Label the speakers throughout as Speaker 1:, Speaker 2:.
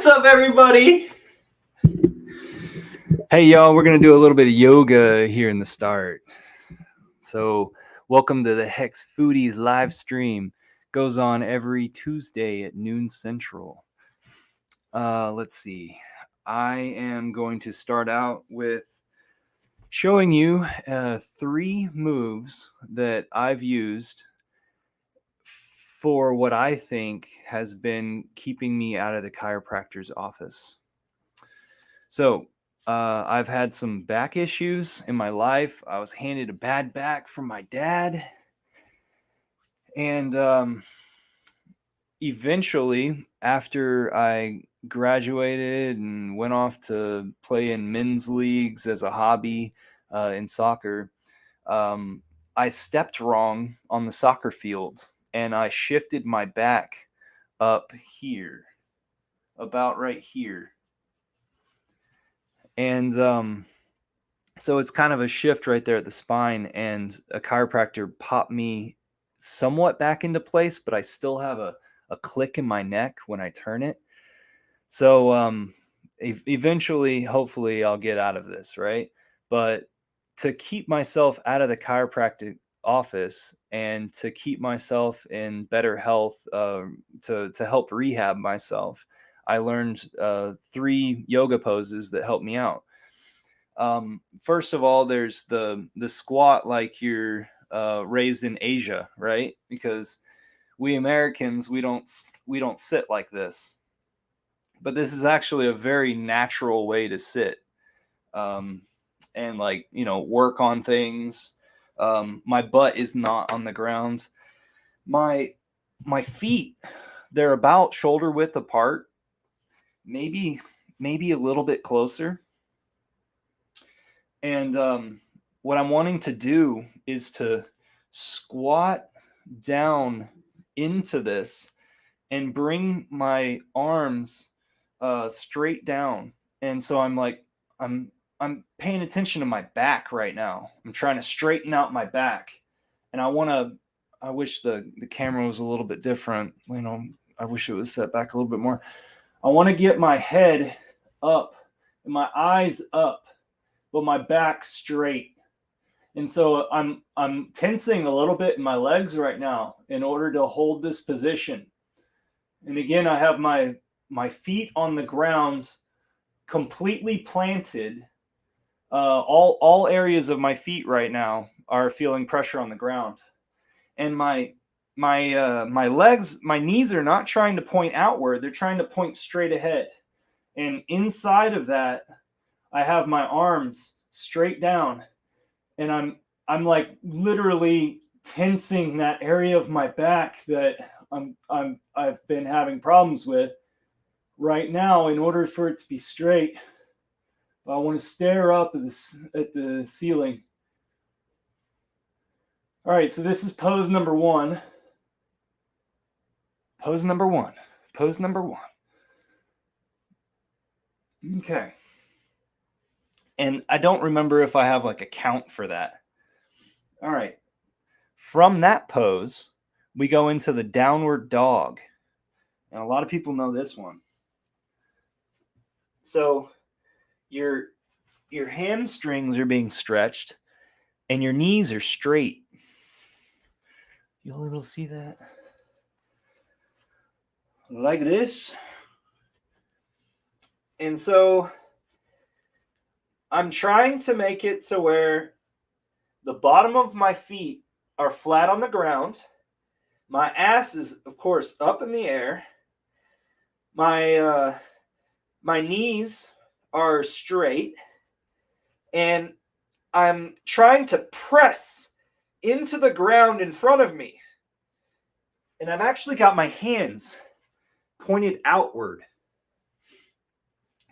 Speaker 1: What's up, everybody? Hey, y'all, we're going to do a little bit of yoga here in the start. So, welcome to the Hex Foodies live stream. Goes on every Tuesday at noon Central. Let's see. I am going to start out with showing you 3 moves that I've used for what I think has been keeping me out of the chiropractor's office. So, I've had some back issues in my life. I was handed a bad back from my dad. And eventually, after I graduated and went off to play in men's leagues as a hobby in soccer, I stepped wrong on the soccer field and I shifted my back up here, about right here. And so it's kind of a shift right there at the spine, and a chiropractor popped me somewhat back into place, but I still have a click in my neck when I turn it. So eventually, hopefully, I'll get out of this, right? But to keep myself out of the chiropractic office and to keep myself in better health, to help rehab myself, I learned 3 yoga poses that help me out. First of all, there's the squat like you're raised in Asia, right? Because we Americans, we don't sit like this, but this is actually a very natural way to sit, and work on things. My butt is not on the ground. My feet, they're about shoulder width apart, maybe a little bit closer. And what I'm wanting to do is to squat down into this and bring my arms straight down. And so I'm paying attention to my back right now. I'm trying to straighten out my back. And I wish the camera was a little bit different. I wish it was set back a little bit more. I want to get my head up and my eyes up, but my back straight. And so I'm tensing a little bit in my legs right now in order to hold this position. And again, I have my feet on the ground, completely planted. All areas of my feet right now are feeling pressure on the ground. And my legs, my knees are not trying to point outward, they're trying to point straight ahead. And inside of that, I have my arms straight down, and I'm like literally tensing that area of my back that I've been having problems with right now in order for it to be straight. I want to stare up at the ceiling. All right, so this is pose number 1. Pose number 1. Pose number 1. Okay. And I don't remember if I have like a count for that. All right. From that pose, we go into the downward dog. And a lot of people know this one. So your hamstrings are being stretched and your knees are straight. You all able to see that? Like this. And so I'm trying to make it to where the bottom of my feet are flat on the ground. My ass is, of course, up in the air. My knees are straight. And I'm trying to press into the ground in front of me. And I've actually got my hands pointed outward,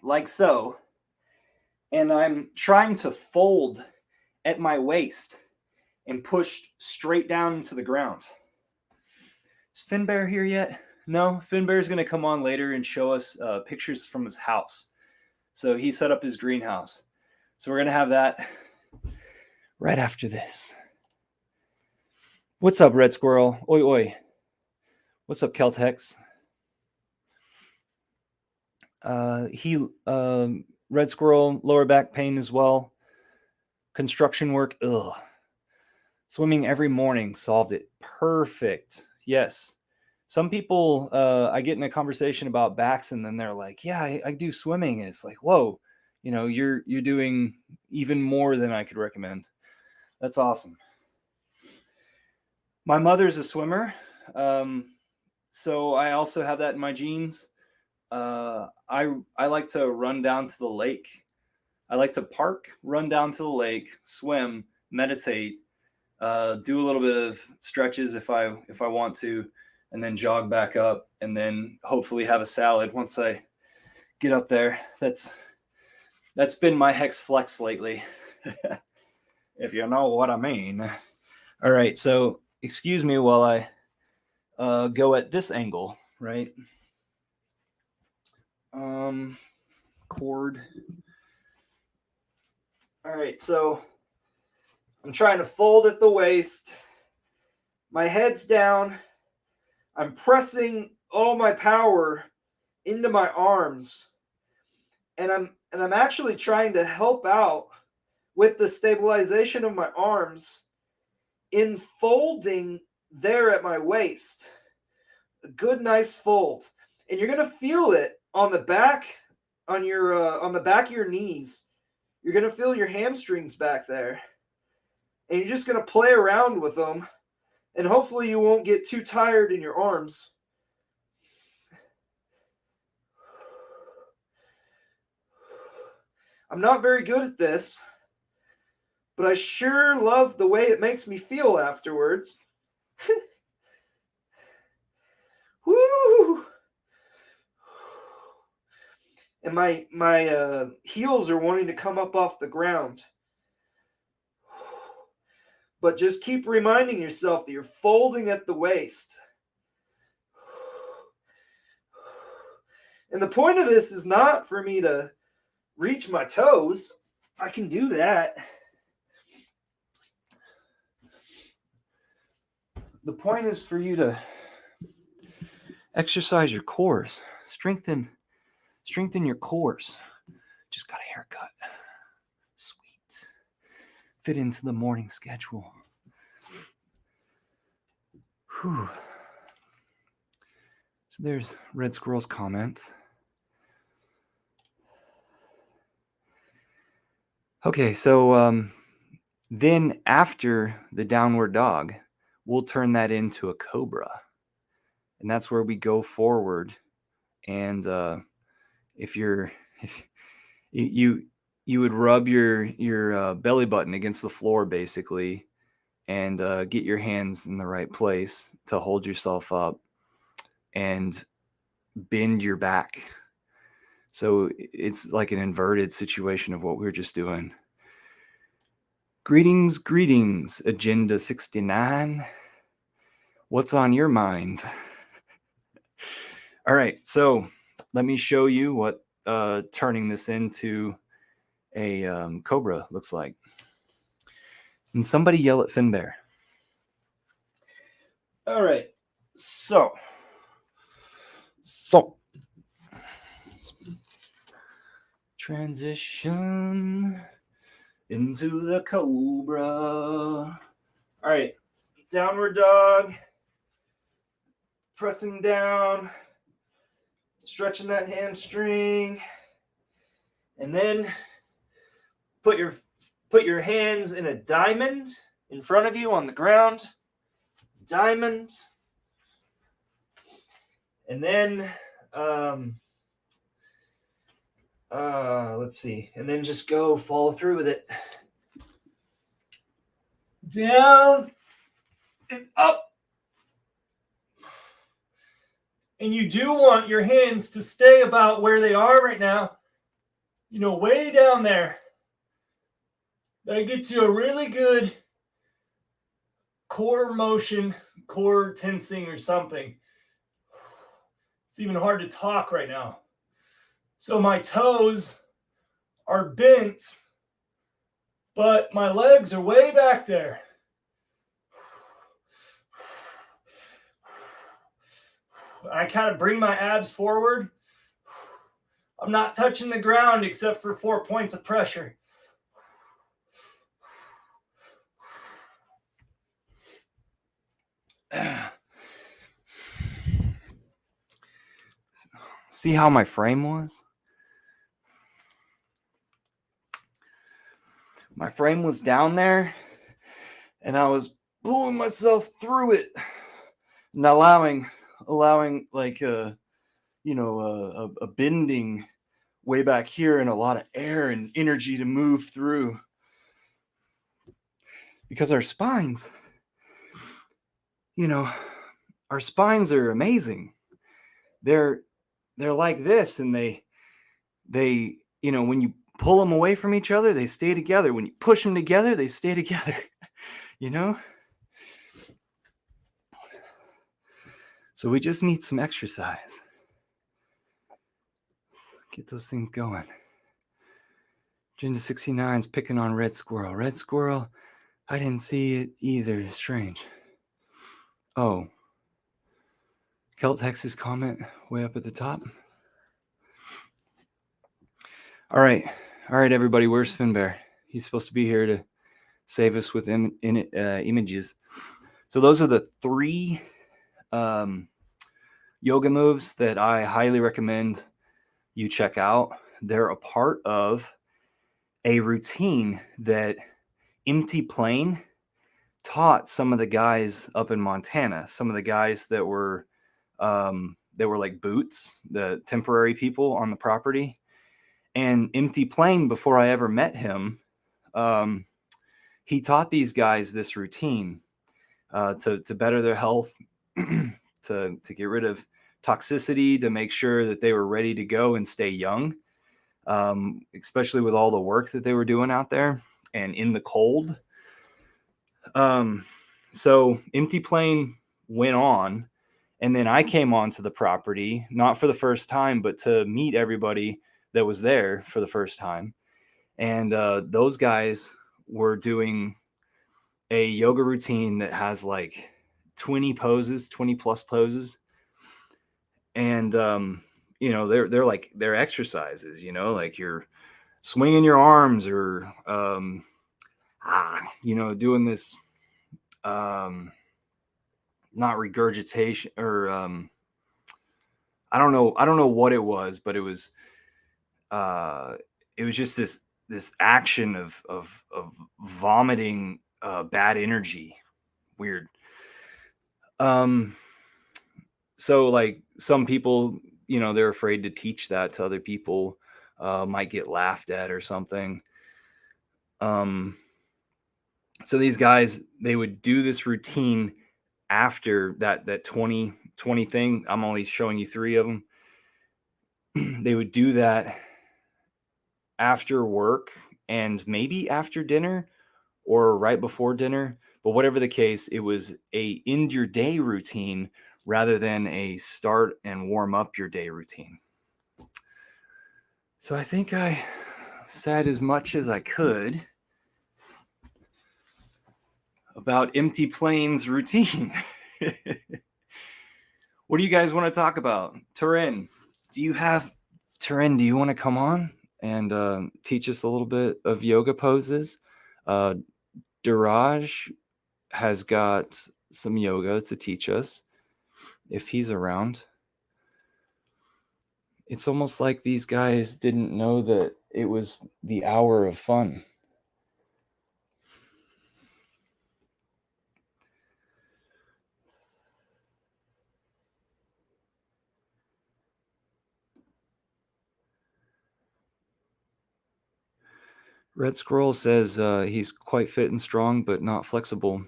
Speaker 1: like so. And I'm trying to fold at my waist and push straight down into the ground. Is Finbear here yet? No, Finbear's going to come on later and show us pictures from his house. So he set up his greenhouse. So we're going to have that right after this. What's up, Red Squirrel? Oi, oi. What's up, Keltex? Red squirrel, lower back pain as well. Construction work, ugh. Swimming every morning solved it. Perfect. Yes. Some people, I get in a conversation about backs, and then they're like, "Yeah, I do swimming," and it's like, "Whoa, you're doing even more than I could recommend." That's awesome. My mother's a swimmer, so I also have that in my genes. I like to run down to the lake. I like to park, run down to the lake, swim, meditate, do a little bit of stretches if I want to, and then jog back up, and then hopefully have a salad once I get up there. That's been my hex flex lately, if you know what I mean. All right, so excuse me while I go at this angle, right? Cord. All right, so I'm trying to fold at the waist. My head's down. I'm pressing all my power into my arms, and I'm actually trying to help out with the stabilization of my arms in folding there at my waist. A good nice fold. And you're going to feel it on the back on the back of your knees. You're going to feel your hamstrings back there. And you're just going to play around with them, and hopefully you won't get too tired in your arms. I'm not very good at this, but I sure love the way it makes me feel afterwards. Woo! And my heels are wanting to come up off the ground. But just keep reminding yourself that you're folding at the waist. And the point of this is not for me to reach my toes. I can do that. The point is for you to exercise your cores, strengthen your cores. Just got a haircut. Sweet. Fit into the morning schedule. Whew. So there's Red Squirrel's comment. Okay, so then after the downward dog, we'll turn that into a cobra. And that's where we go forward. And if you would rub your belly button against the floor, basically, and get your hands in the right place to hold yourself up and bend your back. So it's like an inverted situation of what we were just doing. Greetings, Agenda 69. What's on your mind? All right, so let me show you what turning this into a cobra looks like. And somebody yell at Finbear. All right, so transition into the cobra. All right, downward dog, pressing down, stretching that hamstring, and then put your hands in a diamond in front of you on the ground. Diamond. And then let's see, and then just go follow through with it. Down and up. And you do want your hands to stay about where they are right now, way down there. That gets you a really good core motion, core tensing or something. It's even hard to talk right now. So my toes are bent, but my legs are way back there. I kind of bring my abs forward. I'm not touching the ground except for 4 points of pressure. See how my frame was? My frame was down there, and I was pulling myself through it and allowing like a bending way back here and a lot of air and energy to move through, because our spines, our spines are amazing. They're like this, and they when you pull them away from each other, they stay together. When you push them together, they stay together. So we just need some exercise. Get those things going. Agenda 69's picking on Red Squirrel. Red Squirrel, I didn't see it either. Strange. Oh. Kelt Hex's comment way up at the top. All right, everybody. Where's Finbear? He's supposed to be here to save us with images. So those are the 3 yoga moves that I highly recommend you check out. They're a part of a routine that Empty Plane taught some of the guys up in Montana. Some of the guys that were like boots, the temporary people on the property. And Empty Plane, before I ever met him, he taught these guys this routine to better their health, to get rid of toxicity, to make sure that they were ready to go and stay young, especially with all the work that they were doing out there and in the cold. So Empty Plane went on, and then I came onto the property, not for the first time, but to meet everybody that was there for the first time. And those guys were doing a yoga routine that has like 20 plus poses. And, they're like, they're exercises, like you're swinging your arms or, doing this, not regurgitation or, I don't know what it was, but it was just this action of vomiting bad energy. Weird. So like some people, they're afraid to teach that to other people, might get laughed at or something. So these guys, they would do this routine after that 20 thing. I'm only showing you 3 of them. They would do that after work and maybe after dinner or right before dinner. But whatever the case, it was a end your day routine rather than a start and warm up your day routine. So I think I said as much as I could about Empty Plane's routine. What do you guys want to talk about? Turin, do you want to come on and teach us a little bit of yoga poses? Duraj has got some yoga to teach us if he's around. It's almost like these guys didn't know that it was the hour of fun. Red Squirrel says he's quite fit and strong, but not flexible.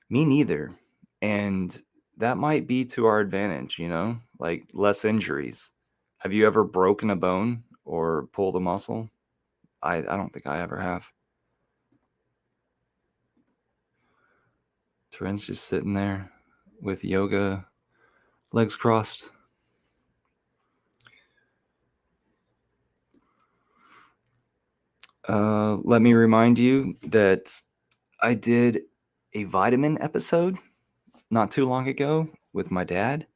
Speaker 1: Me neither. And that might be to our advantage, like less injuries. Have you ever broken a bone or pulled a muscle? I don't think I ever have. Turin's just sitting there with yoga, legs crossed. Let me remind you that I did a vitamin episode not too long ago with my dad.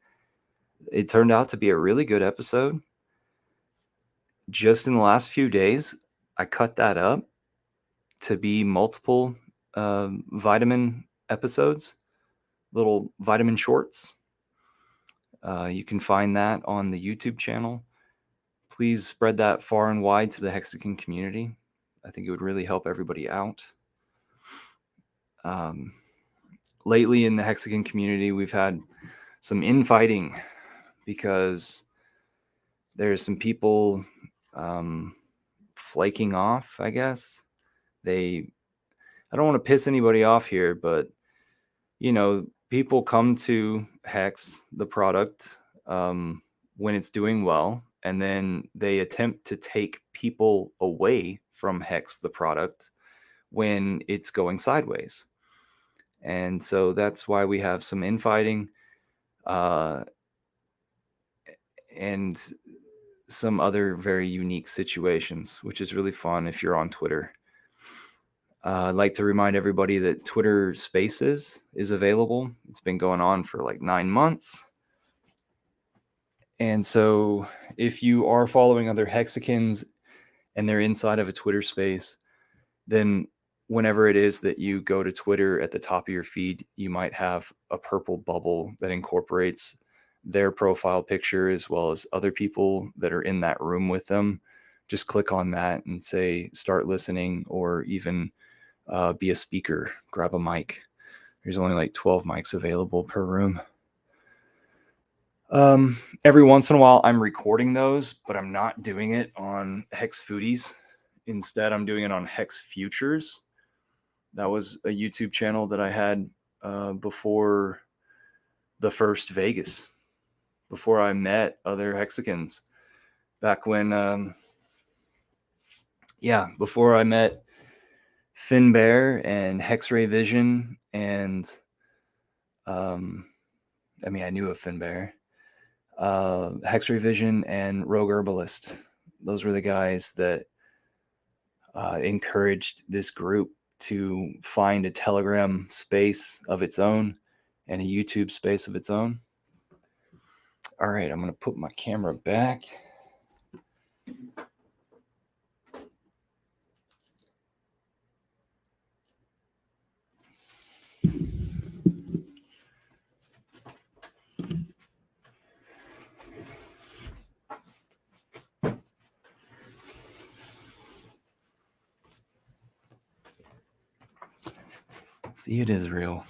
Speaker 1: It turned out to be a really good episode. just in the last few days, I cut that up to be multiple vitamin episodes, little vitamin shorts. You can find that on the YouTube channel. Please spread that far and wide to the Hexagon community. I think it would really help everybody out. Lately in the Hexagon community, we've had some infighting because there's some people flaking off, I guess. I don't want to piss anybody off here, but people come to Hex, the product, when it's doing well, and then they attempt to take people away from Hex, the product, when it's going sideways. And so that's why we have some infighting and some other very unique situations, which is really fun if you're on Twitter. I'd like to remind everybody that Twitter Spaces is available. It's been going on for like 9 months. And so if you are following other Hexagons and they're inside of a Twitter space, then whenever it is that you go to Twitter, at the top of your feed, you might have a purple bubble that incorporates their profile picture as well as other people that are in that room with them. Just click on that and say, start listening, or even be a speaker, grab a mic. There's only like 12 mics available per room. Every once in a while I'm recording those, but I'm not doing it on Hex Foodies. Instead, I'm doing it on Hex Futures. That was a YouTube channel that I had before the first Vegas, before I met other Hexagons. Back when, before I met Finbear and Hexray Vision and, I knew of Finbear, Hexray Vision and Rogue Herbalist. Those were the guys that encouraged this group to find a Telegram space of its own and a YouTube space of its own. All right, I'm going to put my camera back. See, it is real.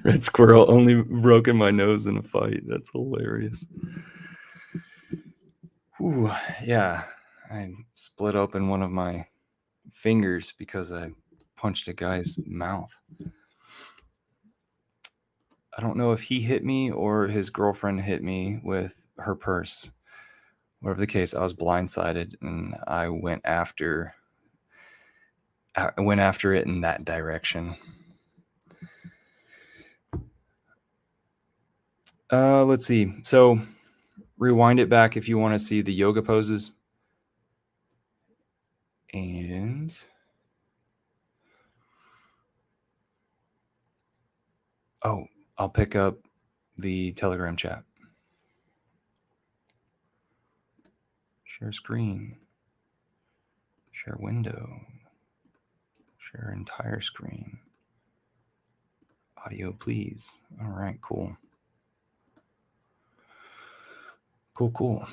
Speaker 1: Red Squirrel only broken my nose in a fight. That's hilarious. Ooh, yeah. I split open one of my fingers because I punched a guy's mouth. I don't know if he hit me or his girlfriend hit me with her purse. Whatever the case, I was blindsided and I went after it in that direction. Let's see. So rewind it back if you want to see the yoga poses. And I'll pick up the Telegram chat. Share screen. Share window. Share entire screen. Audio, please. All right, cool. Cool.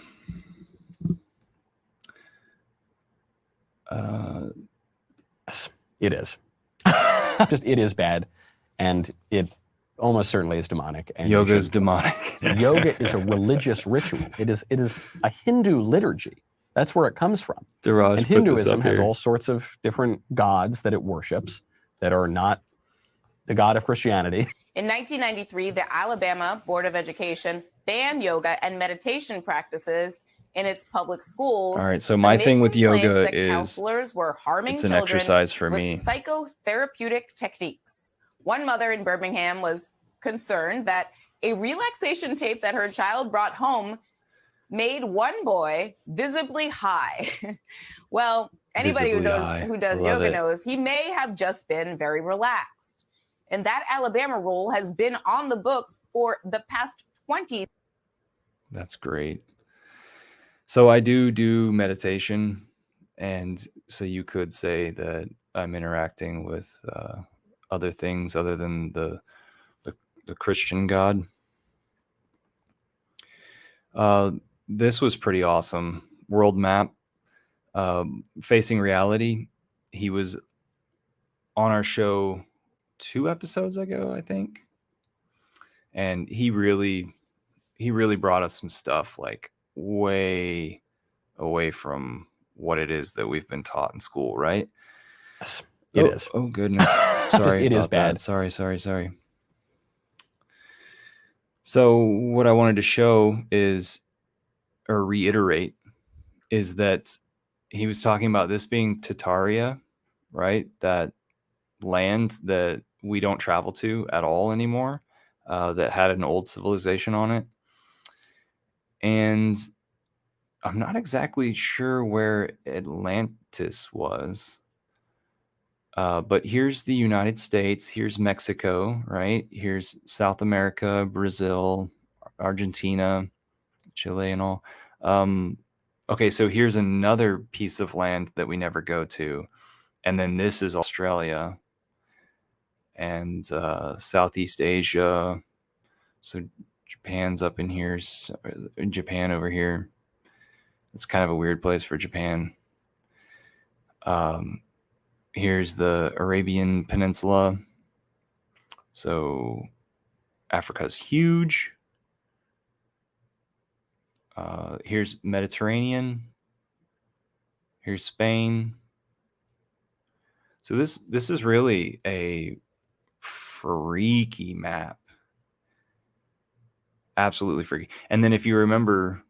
Speaker 2: It is. Just, it is bad. And it almost certainly is demonic. And
Speaker 1: yoga is demonic.
Speaker 2: Yoga is a religious ritual. It is a Hindu liturgy. That's where it comes from.
Speaker 1: Diraj,
Speaker 2: and Hinduism has all sorts of different gods that it worships that are not the God of Christianity.
Speaker 3: In 1993, the Alabama Board of Education banned yoga and meditation practices in its public schools.
Speaker 1: All right, so my thing with yoga
Speaker 3: that
Speaker 1: is
Speaker 3: counselors were harming
Speaker 1: it's an
Speaker 3: children
Speaker 1: exercise for
Speaker 3: with
Speaker 1: me.
Speaker 3: Psychotherapeutic techniques. One mother in Birmingham was concerned that a relaxation tape that her child brought home made one boy visibly high. Well, Anybody who
Speaker 1: Visibly
Speaker 3: knows
Speaker 1: high.
Speaker 3: who does
Speaker 1: Love
Speaker 3: yoga
Speaker 1: it.
Speaker 3: knows he may have just been very relaxed. And that Alabama rule has been on the books for the past 20.
Speaker 1: That's great. So I do meditation, and so you could say that I'm interacting with other things other than the Christian God. This was pretty awesome. World map, facing reality. He was on our show 2 episodes ago, I think, and he really brought us some stuff like way away from what it is that we've been taught in school, right?
Speaker 2: Yes, it is.
Speaker 1: Oh goodness. Sorry.
Speaker 2: It is
Speaker 1: about
Speaker 2: bad.
Speaker 1: that. Sorry. So what I wanted to show is, or reiterate, is that he was talking about this being Tartaria, right? That land that we don't travel to at all anymore, that had an old civilization on it. And I'm not exactly sure where Atlantis was. But here's the United States, here's Mexico, right? Here's South America, Brazil, Argentina, Chile, and all. Okay, so here's another piece of land that we never go to. And then this is Australia and Southeast Asia. So Japan's up in here, Japan over here. It's kind of a weird place for Japan. Here's the Arabian Peninsula. So Africa's huge. Here's Mediterranean. Here's Spain. So this is really a freaky map. Absolutely freaky. And then if you remember,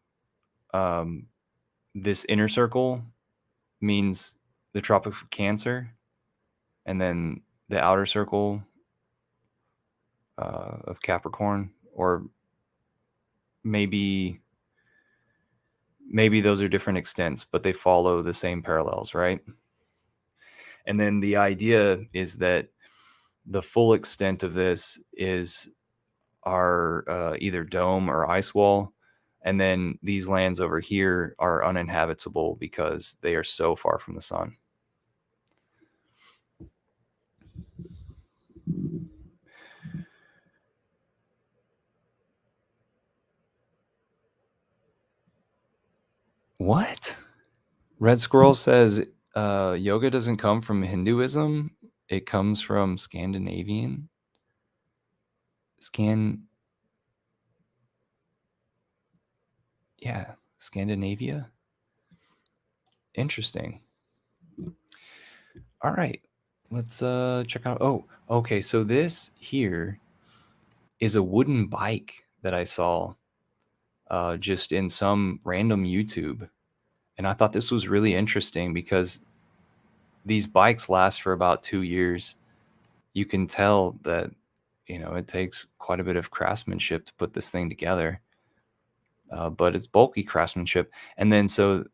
Speaker 1: this inner circle means the Tropic of Cancer, and then the outer circle of Capricorn, or maybe those are different extents, but they follow the same parallels, right? And then the idea is that the full extent of this is our either dome or ice wall. And then these lands over here are uninhabitable because they are so far from the sun. What? Red Squirrel says yoga doesn't come from Hinduism. It comes from Scandinavian. Yeah, Scandinavia. Interesting. All right, let's check out. Oh, okay. So this here is a wooden bike that I saw just in some random YouTube. And I thought this was really interesting because these bikes last for about 2 years. You can tell that, it takes quite a bit of craftsmanship to put this thing together. But it's bulky craftsmanship. And then so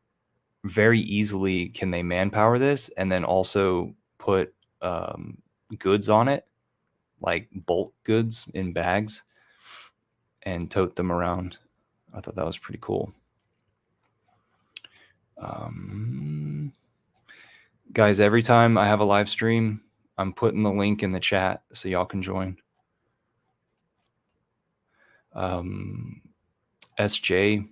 Speaker 1: very easily can they manpower this and then also put goods on it, like bulk goods in bags, and tote them around. I thought that was pretty cool. Guys, every time I have a live stream, I'm putting the link in the chat so y'all can join. SJ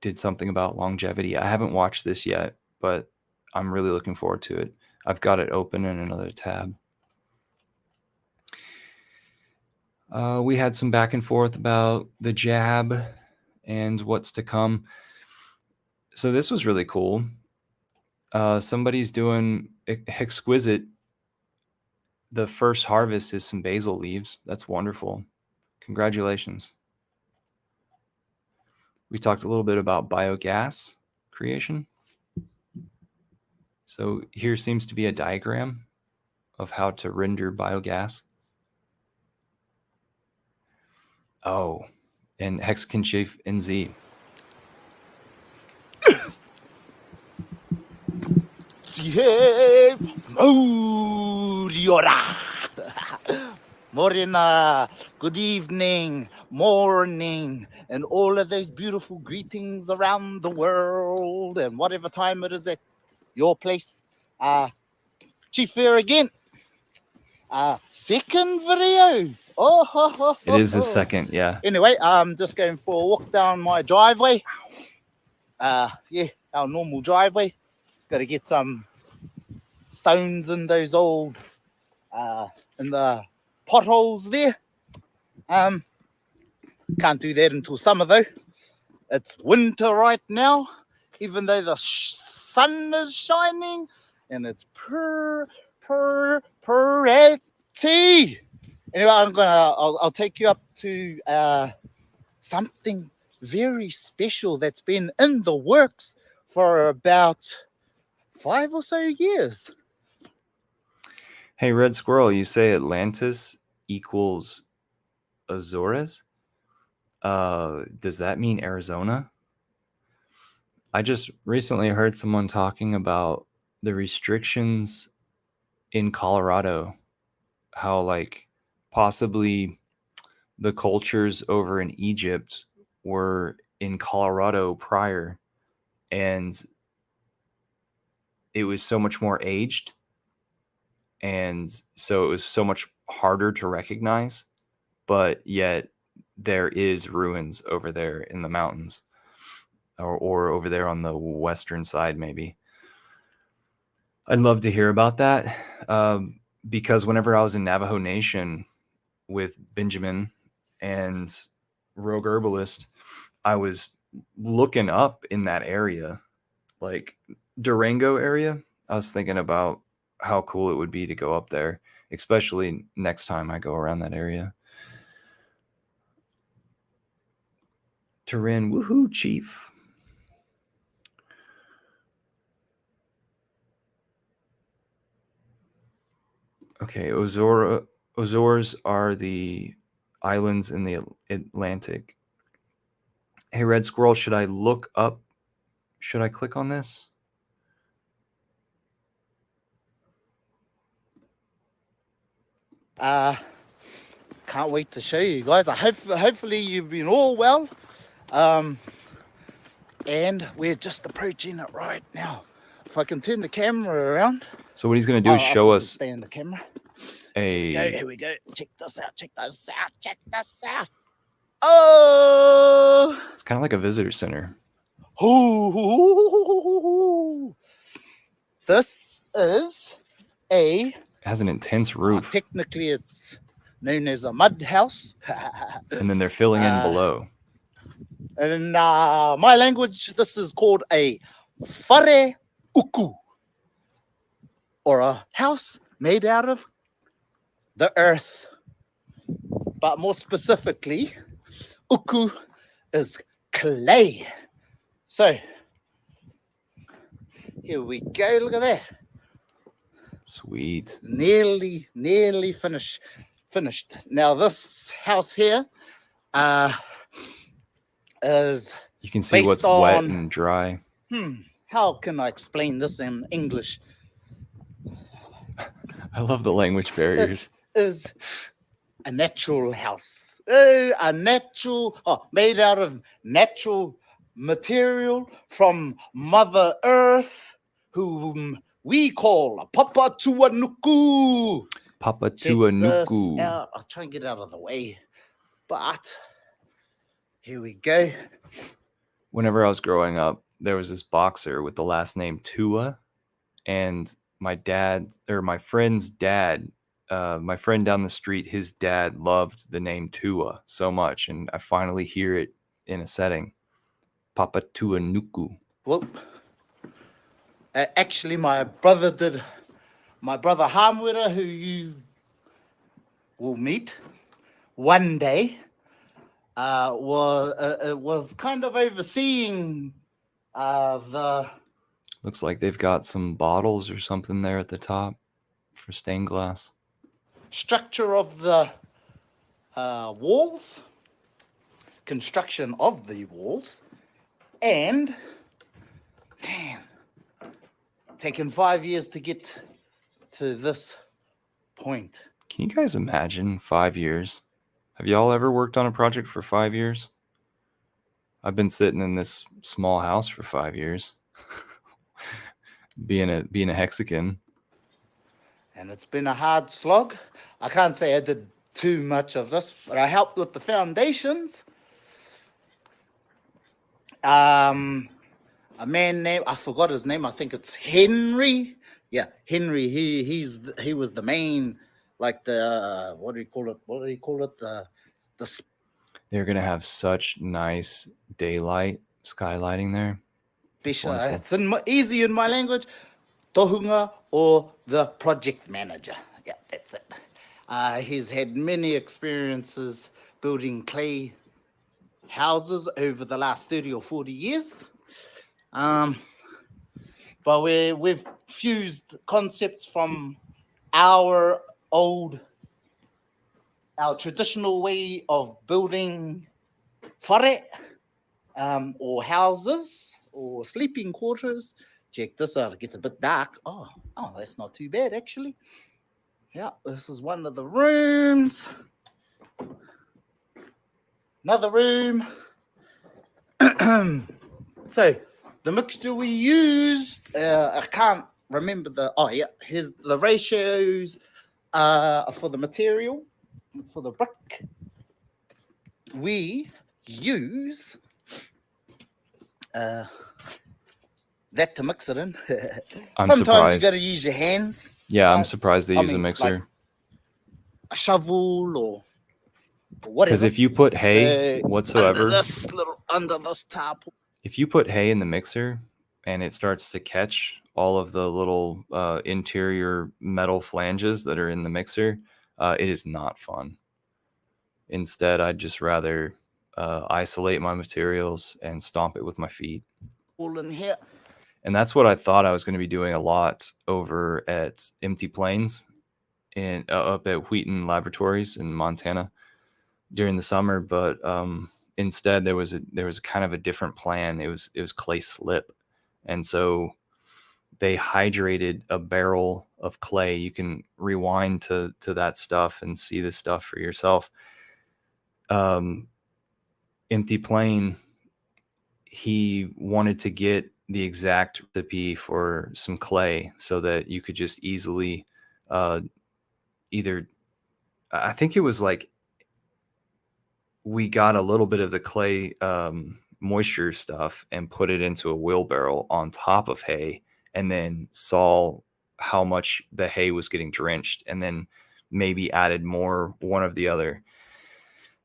Speaker 1: did something about longevity. I haven't watched this yet, but I'm really looking forward to it. I've got it open in another tab. We had some back and forth about the jab and what's to come. So this was really cool. Somebody's doing exquisite. The first harvest is some basil leaves. That's wonderful. Congratulations. We talked a little bit about biogas creation. So here seems to be a diagram of how to render biogas. Oh, and Hexagon Chief NZ.
Speaker 4: Sihe Moriora. Morena, good evening, morning, and all of those beautiful greetings around the world, and whatever time it is at your place. Chief here again. Second video.
Speaker 1: It is his second, yeah.
Speaker 4: Anyway, I'm just going for a walk down my driveway. Yeah, our normal driveway. Got to get some stones in those old, in the potholes there. Can't do that until summer though. It's winter right now, even though the sun is shining, and it's pretty. Anyway, I'll take you up to something very special that's been in the works for about 5 or so years.
Speaker 1: Hey, Red Squirrel, you say Atlantis equals Azores? Does that mean Arizona? I just recently heard someone talking about the restrictions in Colorado, how like possibly the cultures over in Egypt were in Colorado prior, and it was so much more aged, and so it was so much harder to recognize, but yet there is ruins over there in the mountains, or over there on the western side maybe. I'd love to hear about that, because whenever I was in Navajo Nation with Benjamin and Rogue Herbalist, I was looking up in that area, like Durango area. I was thinking about how cool it would be to go up there, especially next time I go around that area. Turin, woohoo, Chief. Okay, Azores are the islands in the Atlantic. Hey, Red Squirrel, should I look up? Should I click on this?
Speaker 4: Can't wait to show you guys. Hopefully you've been all well. And we're just approaching it right now. If I can turn the camera around.
Speaker 1: So what he's going to do is show us
Speaker 4: stay in the camera.
Speaker 1: a...
Speaker 4: Here we go. Check this out. Check this out. Check this out. Oh!
Speaker 1: It's kind of like a visitor center.
Speaker 4: Ooh. This is a...
Speaker 1: It has an intense roof.
Speaker 4: Technically, it's known as a mud house.
Speaker 1: And then they're filling in below.
Speaker 4: And in my language, this is called a whare uku, or a house made out of the earth. But more specifically, uku is clay. So, here we go. Look at that.
Speaker 1: Sweet.
Speaker 4: Nearly finished. Now this house here is...
Speaker 1: You can see what's wet and dry.
Speaker 4: How can I explain this in English?
Speaker 1: I love the language barriers.
Speaker 4: It is a natural house. Made out of natural material from Mother Earth, whom we call Papatuanuku.
Speaker 1: Papatuanuku.
Speaker 4: I'll try and get out of the way. But here we go.
Speaker 1: Whenever I was growing up, there was this boxer with the last name Tua, and my friend's dad, my friend down the street, his dad loved the name Tua so much, and I finally hear it in a setting. Papatuanuku.
Speaker 4: Well, actually, my brother Hamwira, who you will meet one day, was kind of overseeing the...
Speaker 1: Looks like they've got some bottles or something there at the top for stained glass.
Speaker 4: Structure of the walls, construction of the walls, and man, taken 5 years to get to this point.
Speaker 1: Can you guys imagine 5 years? Have y'all ever worked on a project for 5 years? I've been sitting in this small house for 5 years, being a Hexican.
Speaker 4: And it's been a hard slog. I can't say I did too much of this, but I helped with the foundations. A man named, I forgot his name. I think it's Henry. Yeah, Henry. He was the main, like the what do you call it? What do you call it? The
Speaker 1: They're gonna have such nice daylight skylighting there.
Speaker 4: special.
Speaker 1: wonderful.
Speaker 4: It's easy in my language. Tohunga, or the project manager. Yeah, that's it. He's had many experiences building clay houses over the last 30 or 40 years. But we've fused concepts from our traditional way of building whare, or houses, or sleeping quarters. Check this out, it gets a bit dark. Oh, that's not too bad, actually. Yeah, this is one of the rooms. Another room. So, the mixture we used, I can't remember here's the ratios for the material, for the brick. We use that to mix it in.
Speaker 1: I'm
Speaker 4: Sometimes
Speaker 1: surprised.
Speaker 4: you got to use your hands,
Speaker 1: Yeah, I'm surprised they
Speaker 4: I
Speaker 1: use a
Speaker 4: mean,
Speaker 1: mixer.
Speaker 4: like, a shovel or whatever.
Speaker 1: Because if you put hay
Speaker 4: So,
Speaker 1: whatsoever,
Speaker 4: under this top,
Speaker 1: if you put hay in the mixer and it starts to catch all of the little interior metal flanges that are in the mixer, it is not fun. Instead, I'd just rather isolate my materials and stomp it with my feet.
Speaker 4: all in here.
Speaker 1: And that's what I thought I was going to be doing a lot over at Empty Plains and up at Wheaton Laboratories in Montana during the summer. But instead, there was a kind of a different plan. It was clay slip, and so they hydrated a barrel of clay. You can rewind to that stuff and see this stuff for yourself. Empty Plain, he wanted to get the exact recipe for some clay so that you could just easily either, I think it was like we got a little bit of the clay moisture stuff and put it into a wheelbarrow on top of hay, and then saw how much the hay was getting drenched, and then maybe added more one of the other.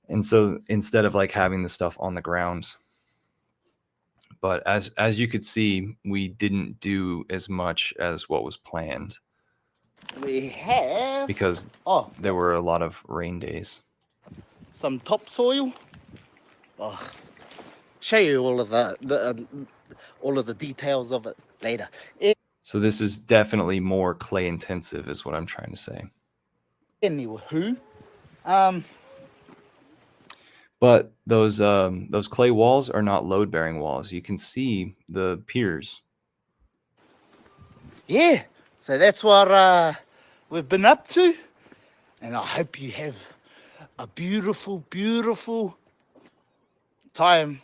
Speaker 1: And so instead of like having the stuff on the ground, but as you could see, we didn't do as much as what was planned
Speaker 4: We have
Speaker 1: because there were a lot of rain days.
Speaker 4: some topsoil. Show you all of the details of it later.
Speaker 1: So this is definitely more clay intensive, is what I'm trying to say.
Speaker 4: Anywho,
Speaker 1: But those clay walls are not load bearing walls. You can see the piers.
Speaker 4: yeah. So that's what we've been up to, and I hope you have a beautiful, beautiful time.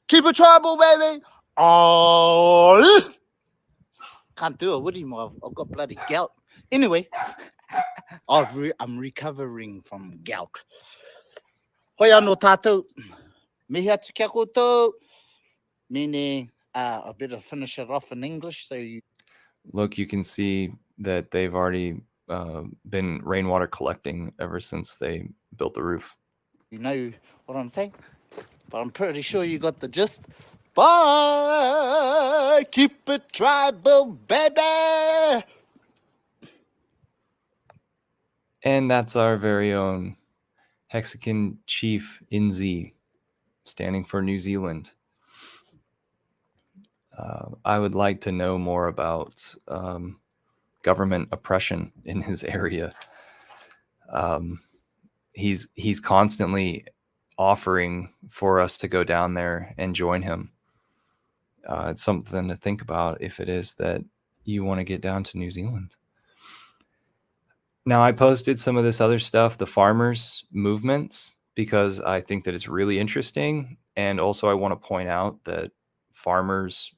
Speaker 4: Keep it tribal, baby. Oh, can't do it with him. I've got bloody gout. Anyway, I'm recovering from gout. Hoia no tātou. Mihi atu kia koutou. Meaning, I better finish it off in English so you
Speaker 1: Look, you can see that they've already been rainwater collecting ever since they built the roof.
Speaker 4: know what I'm saying. But I'm pretty sure you got the gist. Bye. Keep it tribal, baby.
Speaker 1: And that's our very own Hexican Chief Inzi, standing for New Zealand. I would like to know more about government oppression in his area. He's constantly offering for us to go down there and join him. it's something to think about if it is that you want to get down to New Zealand. Now, I posted some of this other stuff, the farmers' movements, because I think that it's really interesting. And also, I want to point out that farmers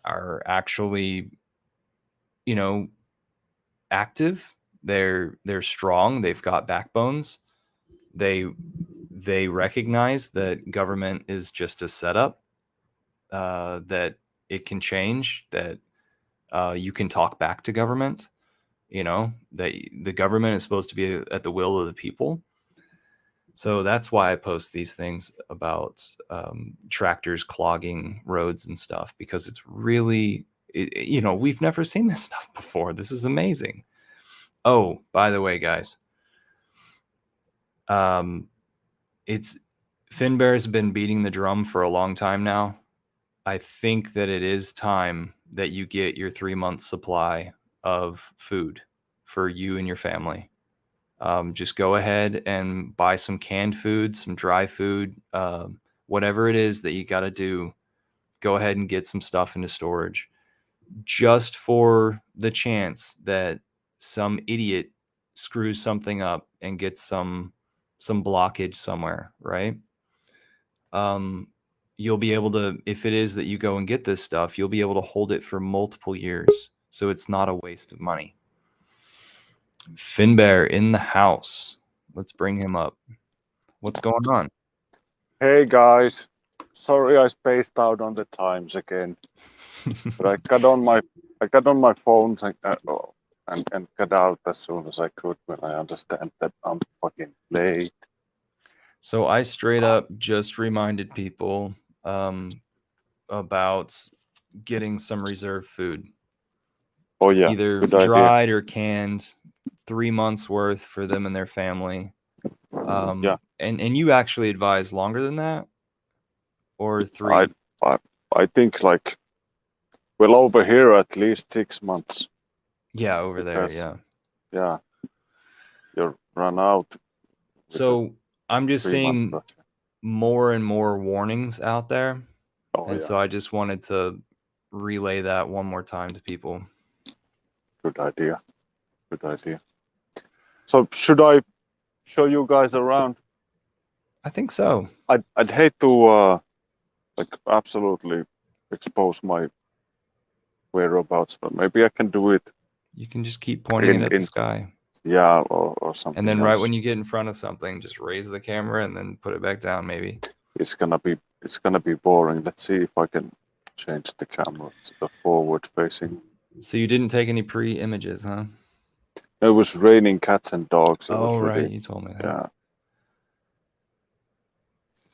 Speaker 1: are actually, you know, active. They're strong. They've got backbones. They recognize that government is just a setup, that it can change, that you can talk back to government, that the government is supposed to be at the will of the people. So that's why I post these things about tractors clogging roads and stuff, because it's really, we've never seen this stuff before. This is amazing. Oh, by the way, guys, Finbear's been beating the drum for a long time now. I think that it is time that you get your 3-month supply of food for you and your family. Just go ahead and buy some canned food, some dry food, whatever it is that you got to do. Go ahead and get some stuff into storage, just for the chance that some idiot screws something up and gets some blockage somewhere, right? You'll be able to, if it is that you go and get this stuff, you'll be able to hold it for multiple years. So it's not a waste of money. Finbear in the house. Let's bring him up. What's going on?
Speaker 5: Hey guys, sorry I spaced out on the times again, but I got on my phones and got out as soon as I could when I understand that I'm fucking late.
Speaker 1: So I straight up just reminded people about getting some reserve food.
Speaker 5: Oh yeah,
Speaker 1: either
Speaker 5: good idea.
Speaker 1: dried or canned, 3 months worth for them and their family.
Speaker 5: Yeah.
Speaker 1: And you actually advise longer than that, or 3?
Speaker 5: I think like, well, over here at least 6 months.
Speaker 1: Yeah, over there,
Speaker 5: Because-
Speaker 1: yeah.
Speaker 5: Yeah, you run out. with
Speaker 1: So I'm just
Speaker 5: the 3
Speaker 1: seeing
Speaker 5: months.
Speaker 1: more and more warnings out there,
Speaker 5: Oh
Speaker 1: and
Speaker 5: yeah,
Speaker 1: so I just wanted to relay that one more time to people.
Speaker 5: good idea. Good idea. So should I show you guys around?
Speaker 1: I think so.
Speaker 5: I'd hate to like absolutely expose my whereabouts, but maybe I can do it.
Speaker 1: You can just keep pointing it at the
Speaker 5: in-
Speaker 1: sky.
Speaker 5: Yeah, or something.
Speaker 1: And then right
Speaker 5: else.
Speaker 1: when you get in front of something, just raise the camera and then put it back down, maybe.
Speaker 5: It's gonna be boring. Let's see if I can change the camera to the forward facing.
Speaker 1: So you didn't take any pre-images, huh?
Speaker 5: It was raining cats and dogs. It was
Speaker 1: Right.
Speaker 5: really,
Speaker 1: You told me that.
Speaker 5: yeah.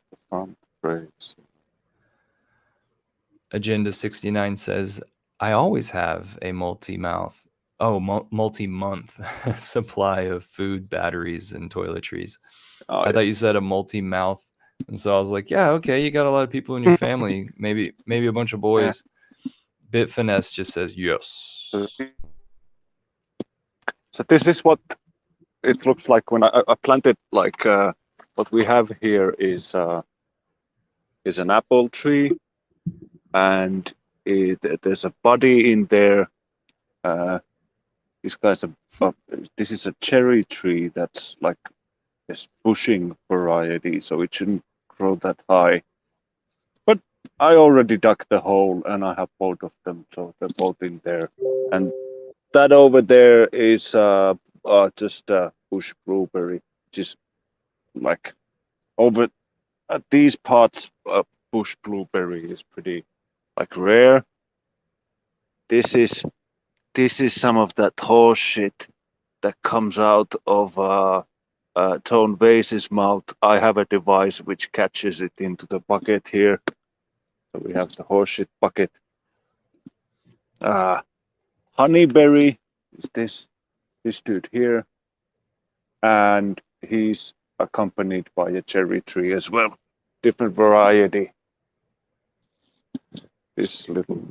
Speaker 5: The front brakes.
Speaker 1: Agenda 69 says, I always have a multi-month supply of food, batteries, and toiletries.
Speaker 5: Oh,
Speaker 1: I
Speaker 5: yeah.
Speaker 1: thought you said a multi-mouth. And so I was like, yeah, okay, you got a lot of people in your family, maybe a bunch of boys. Bit Finesse just says yes.
Speaker 5: So this is what it looks like when I planted. Like what we have here is an apple tree, and there's a body in there. This is a cherry tree that's like this bushing variety, so it shouldn't grow that high. But I already dug the hole and I have both of them, so they're both in there. And that over there is just a bush blueberry, which is like over at these parts. Bush blueberry is pretty like rare. This is some of that horse shit that comes out of Tone Vase's mouth. I have a device which catches it into the bucket here. So we have the horseshit bucket. Honeyberry is this dude here, and he's accompanied by a cherry tree as well, different variety. This little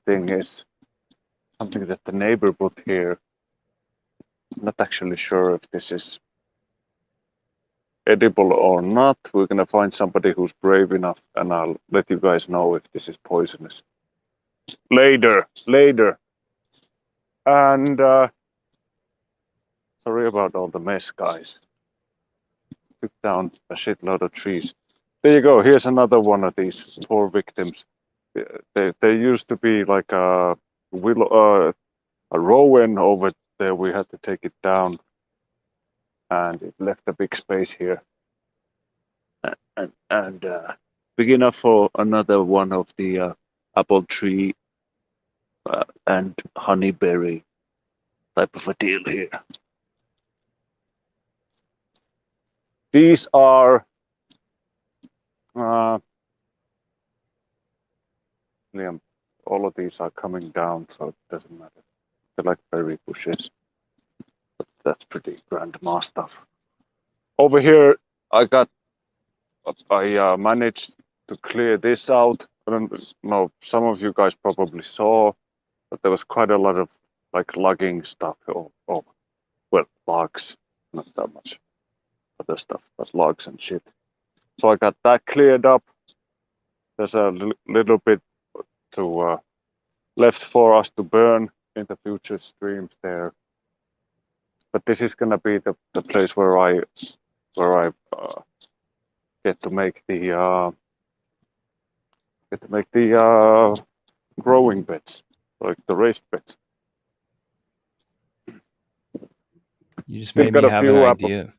Speaker 5: thing is something that the neighbor put here. I'm not actually sure if this is edible or not. We're gonna find somebody who's brave enough, and I'll let you guys know if this is poisonous. Later. And sorry about all the mess, guys. Took down a shitload of trees. There you go. Here's another one of these poor victims. They used to be like a willow, a rowan over there. We had to take it down, and it left a big space here. And big enough for another one of the apple tree and honeyberry type of a deal here. These are Liam, all of these are coming down, so it doesn't matter. They're like berry bushes. But that's pretty grandma stuff. Over here, I managed to clear this out. I don't know, some of you guys probably saw, but there was quite a lot of like logging stuff, or well, logs, not that much other stuff, but logs and shit. So I got that cleared up. There's a little bit to left for us to burn in the future streams there. But this is gonna be the place where I get to make the growing beds, like the raised beds.
Speaker 1: You just
Speaker 5: Still
Speaker 1: made
Speaker 5: got
Speaker 1: me
Speaker 5: a
Speaker 1: have
Speaker 5: few
Speaker 1: an
Speaker 5: apple-
Speaker 1: idea.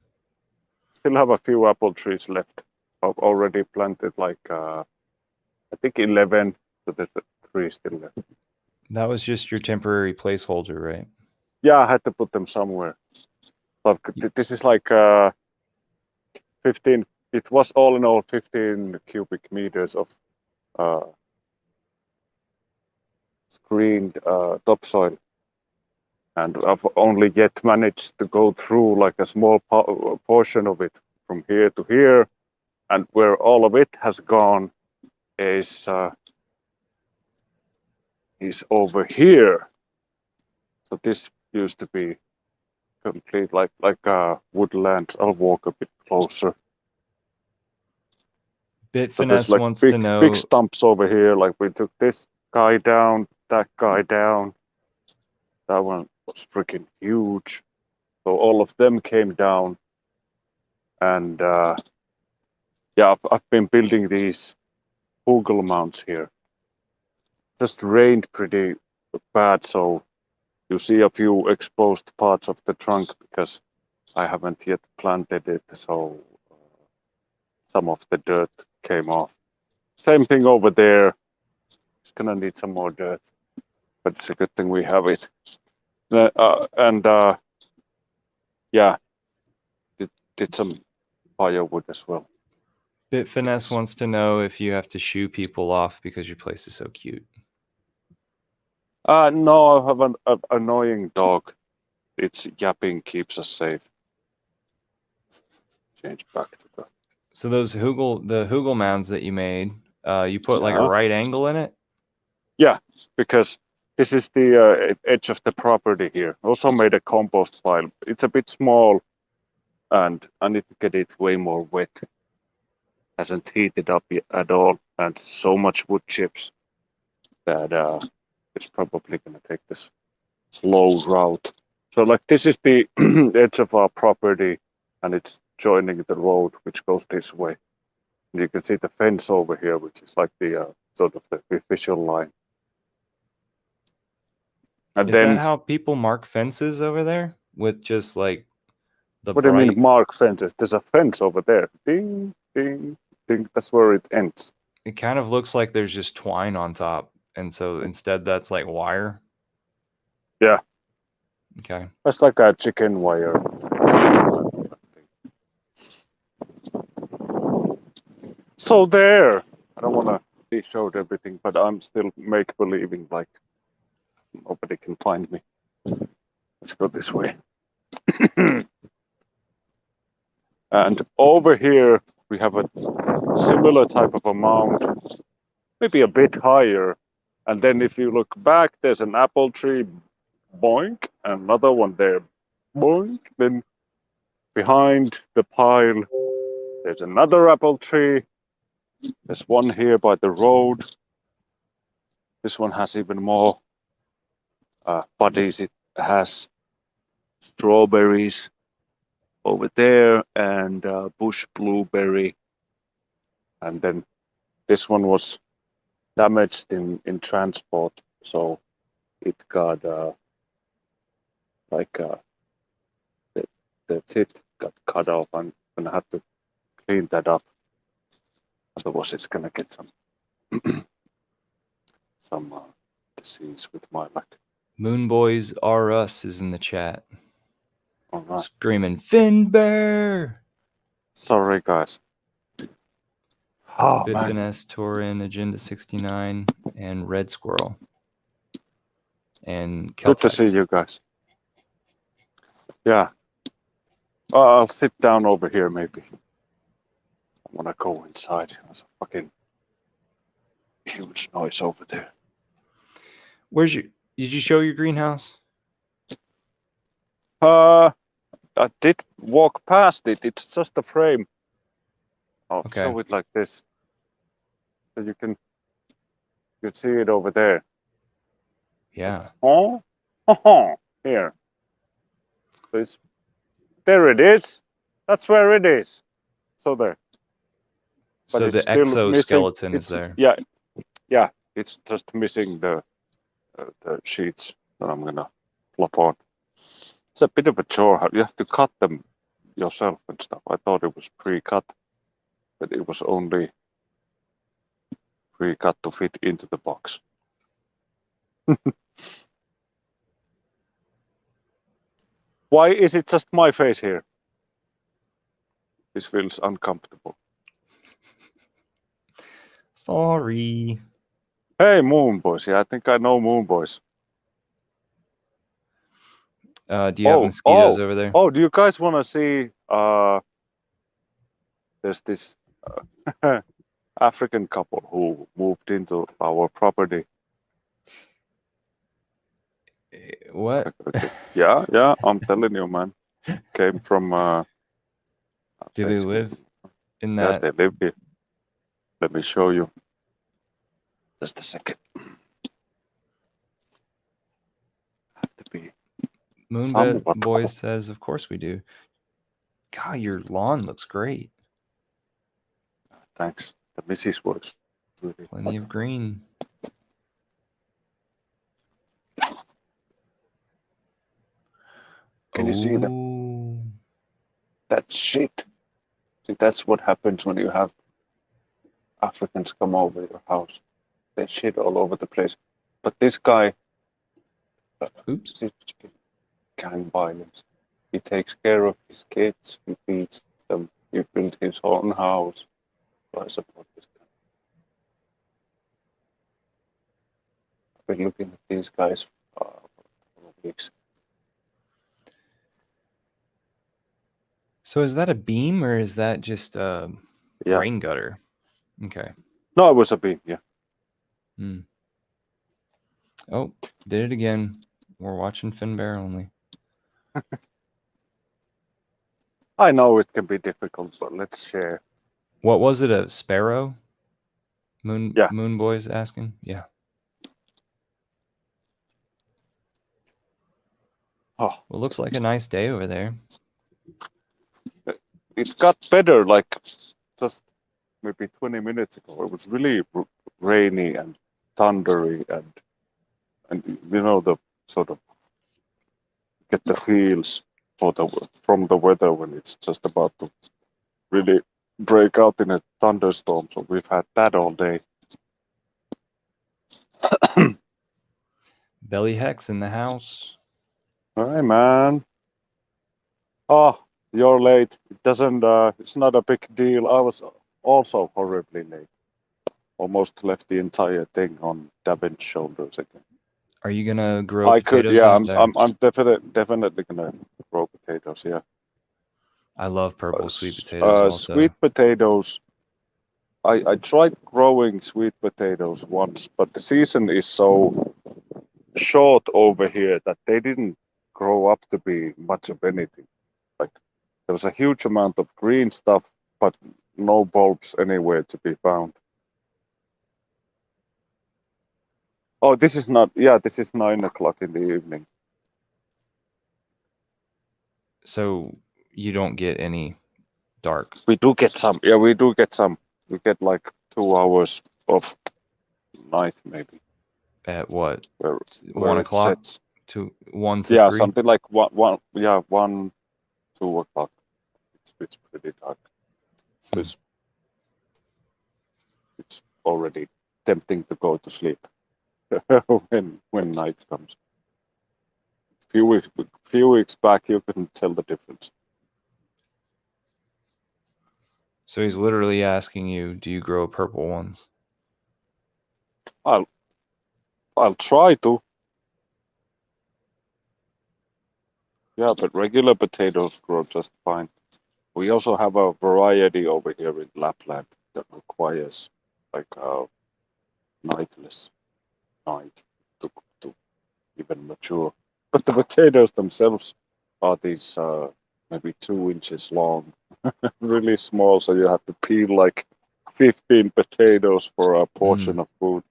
Speaker 5: Still have a few apple trees left. I've already planted like I think 11, so there's 3 still left.
Speaker 1: That was just your temporary placeholder, right?
Speaker 5: Yeah, I had to put them somewhere. But this is like 15. It was all in all 15 cubic meters of screened topsoil, and I've only yet managed to go through like a small portion of it from here to here, and where all of it has gone is over here. So this used to be complete like woodland. I'll walk a bit closer.
Speaker 1: Bit
Speaker 5: So there's
Speaker 1: Finesse
Speaker 5: like
Speaker 1: wants
Speaker 5: big,
Speaker 1: to know.
Speaker 5: big stumps over here. Like we took this guy down, that guy down. That one was freaking huge. So all of them came down, and yeah, I've been building these Google mounts here. Just rained pretty bad, so you see a few exposed parts of the trunk because I haven't yet planted it, so some of the dirt came off. Same thing over there. It's gonna need some more dirt, but it's a good thing we have it. Yeah, did some firewood as well.
Speaker 1: Bit Finesse wants to know if you have to shoo people off because your place is so cute.
Speaker 5: No, I have an annoying dog. Its yapping keeps us safe. Change back to the.
Speaker 1: So those the Hugel mounds that you made, you put like a
Speaker 5: Yeah.
Speaker 1: right angle in it?
Speaker 5: Yeah, because this is the edge of the property here. Also made a compost pile. It's a bit small, and I need to get it way more wet. Hasn't heated up yet at all, and so much wood chips that it's probably gonna take this slow route. So like this is the edge of our property, and it's joining the road which goes this way. And you can see the fence over here, which is like the sort of the official line. And
Speaker 1: Is
Speaker 5: then
Speaker 1: that how people mark fences over there? With just like the
Speaker 5: what do you
Speaker 1: bright...
Speaker 5: mean mark fences? There's a fence over there. Ding, ding, ding. That's where it ends.
Speaker 1: It kind of looks like there's just twine on top, and so instead that's like wire.
Speaker 5: Yeah.
Speaker 1: Okay.
Speaker 5: That's like a chicken wire. So there. I don't want to be showed everything, but I'm still make believing like nobody can find me. Let's go this way. And over here we have a similar type of a mound, maybe a bit higher. And then if you look back, there's an apple tree, boink, and another one there, boink. Then behind the pile, There's another apple tree. There's one here by the road. This one has even more buddies. It has strawberries over there and bush blueberry. And then this one was damaged in transport, so it got the tip got cut off. I'm gonna have to clean that up, otherwise it's gonna get some disease with my luck.
Speaker 1: Moon Boys R Us is in the chat.
Speaker 5: All right.
Speaker 1: Screaming, Finbear!
Speaker 5: Sorry, guys. Oh, man.
Speaker 1: Biffin Torin, Agenda 69, and Red Squirrel. And
Speaker 5: Good to
Speaker 1: Keltex.
Speaker 5: see you guys. Yeah. I'll sit down over here maybe. I want to go inside. There's a fucking huge noise over there.
Speaker 1: Where's your... Did you show your greenhouse?
Speaker 5: I did walk past it. It's just a frame. I'll
Speaker 1: Okay.
Speaker 5: show it like this. So you can see it over there.
Speaker 1: Yeah.
Speaker 5: Oh, here. So there it is. That's where it is. So there. But
Speaker 1: So
Speaker 5: it's
Speaker 1: the
Speaker 5: still
Speaker 1: exoskeleton
Speaker 5: missing,
Speaker 1: is there.
Speaker 5: Yeah. It's just missing the sheets that I'm gonna flop on. It's a bit of a chore. You have to cut them yourself and stuff. I thought it was pre-cut, but it was only pre-cut to fit into the box. Why is it just my face here? This feels uncomfortable.
Speaker 1: Sorry.
Speaker 5: Hey, Moon Boys. Yeah, I think I know Moon Boys.
Speaker 1: Do you have mosquitoes over there?
Speaker 5: Oh, do you guys want to see? There's this African couple who moved into our property.
Speaker 1: What?
Speaker 5: Yeah, I'm telling you, man. Came from.
Speaker 1: Do they live in
Speaker 5: Yeah,
Speaker 1: that?
Speaker 5: they live here. Let me show you. Just a second. Have to be.
Speaker 1: Moonbed
Speaker 5: somewhat
Speaker 1: Boy
Speaker 5: cool.
Speaker 1: says, of course we do. God, your lawn looks great.
Speaker 5: Thanks. The missus works. Really
Speaker 1: Plenty of green.
Speaker 5: Can you see that?
Speaker 1: Ooh.
Speaker 5: That's shit. See, that's what happens when you have Africans come over your house. They shit all over the place. But this guy,
Speaker 1: Oops.
Speaker 5: gang violence. He takes care of his kids. He feeds them. He built his own house. So I support this guy. I've been looking at these guys for a couple of weeks.
Speaker 1: So is that a beam or is that just a
Speaker 5: Yeah.
Speaker 1: rain gutter? Okay.
Speaker 5: No, it was a beam. Yeah.
Speaker 1: Hmm. Oh, did it again. We're watching Finbear only.
Speaker 5: I know it can be difficult, but let's share.
Speaker 1: What was it? A sparrow? Moon
Speaker 5: Yeah.
Speaker 1: Moon Boy's asking? Yeah.
Speaker 5: Oh,
Speaker 1: Well, looks like a nice day over there.
Speaker 5: it got better like just maybe 20 minutes ago. It was really rainy and thundery and you know the sort of get the feels from the weather when it's just about to really break out in a thunderstorm. So we've had that all day.
Speaker 1: Belly Hex in the house.
Speaker 5: Hi, man. Oh, you're late. It doesn't. It's not a big deal. I was also horribly late. Almost left the entire thing on Davin's shoulders again.
Speaker 1: Are you gonna grow
Speaker 5: I could.
Speaker 1: potatoes?
Speaker 5: Yeah,
Speaker 1: out there?
Speaker 5: I'm definitely gonna grow potatoes. Yeah.
Speaker 1: I love purple sweet potatoes also.
Speaker 5: Sweet potatoes. I tried growing sweet potatoes once, but the season is so short over here that they didn't grow up to be much of anything. Like there was a huge amount of green stuff, but no bulbs anywhere to be found. Oh, this is not. Yeah, this is 9 o'clock in the evening.
Speaker 1: So you don't get any dark.
Speaker 5: We do get some. Yeah, we do get some. We get like 2 hours of night, maybe.
Speaker 1: At what?
Speaker 5: Where
Speaker 1: 1
Speaker 5: it
Speaker 1: o'clock
Speaker 5: sets.
Speaker 1: to 1 to
Speaker 5: Yeah,
Speaker 1: 3?
Speaker 5: something like 1. Yeah, 1, 2 o'clock. It's pretty dark. It's already tempting to go to sleep when night comes. Few weeks back, you couldn't tell the difference.
Speaker 1: So he's literally asking you, do you grow purple ones?
Speaker 5: I'll try to. Yeah, but regular potatoes grow just fine. We also have a variety over here in Lapland that requires like nightless night to even mature. But the potatoes themselves are these maybe 2 inches long, really small. So you have to peel like 15 potatoes for a portion of food.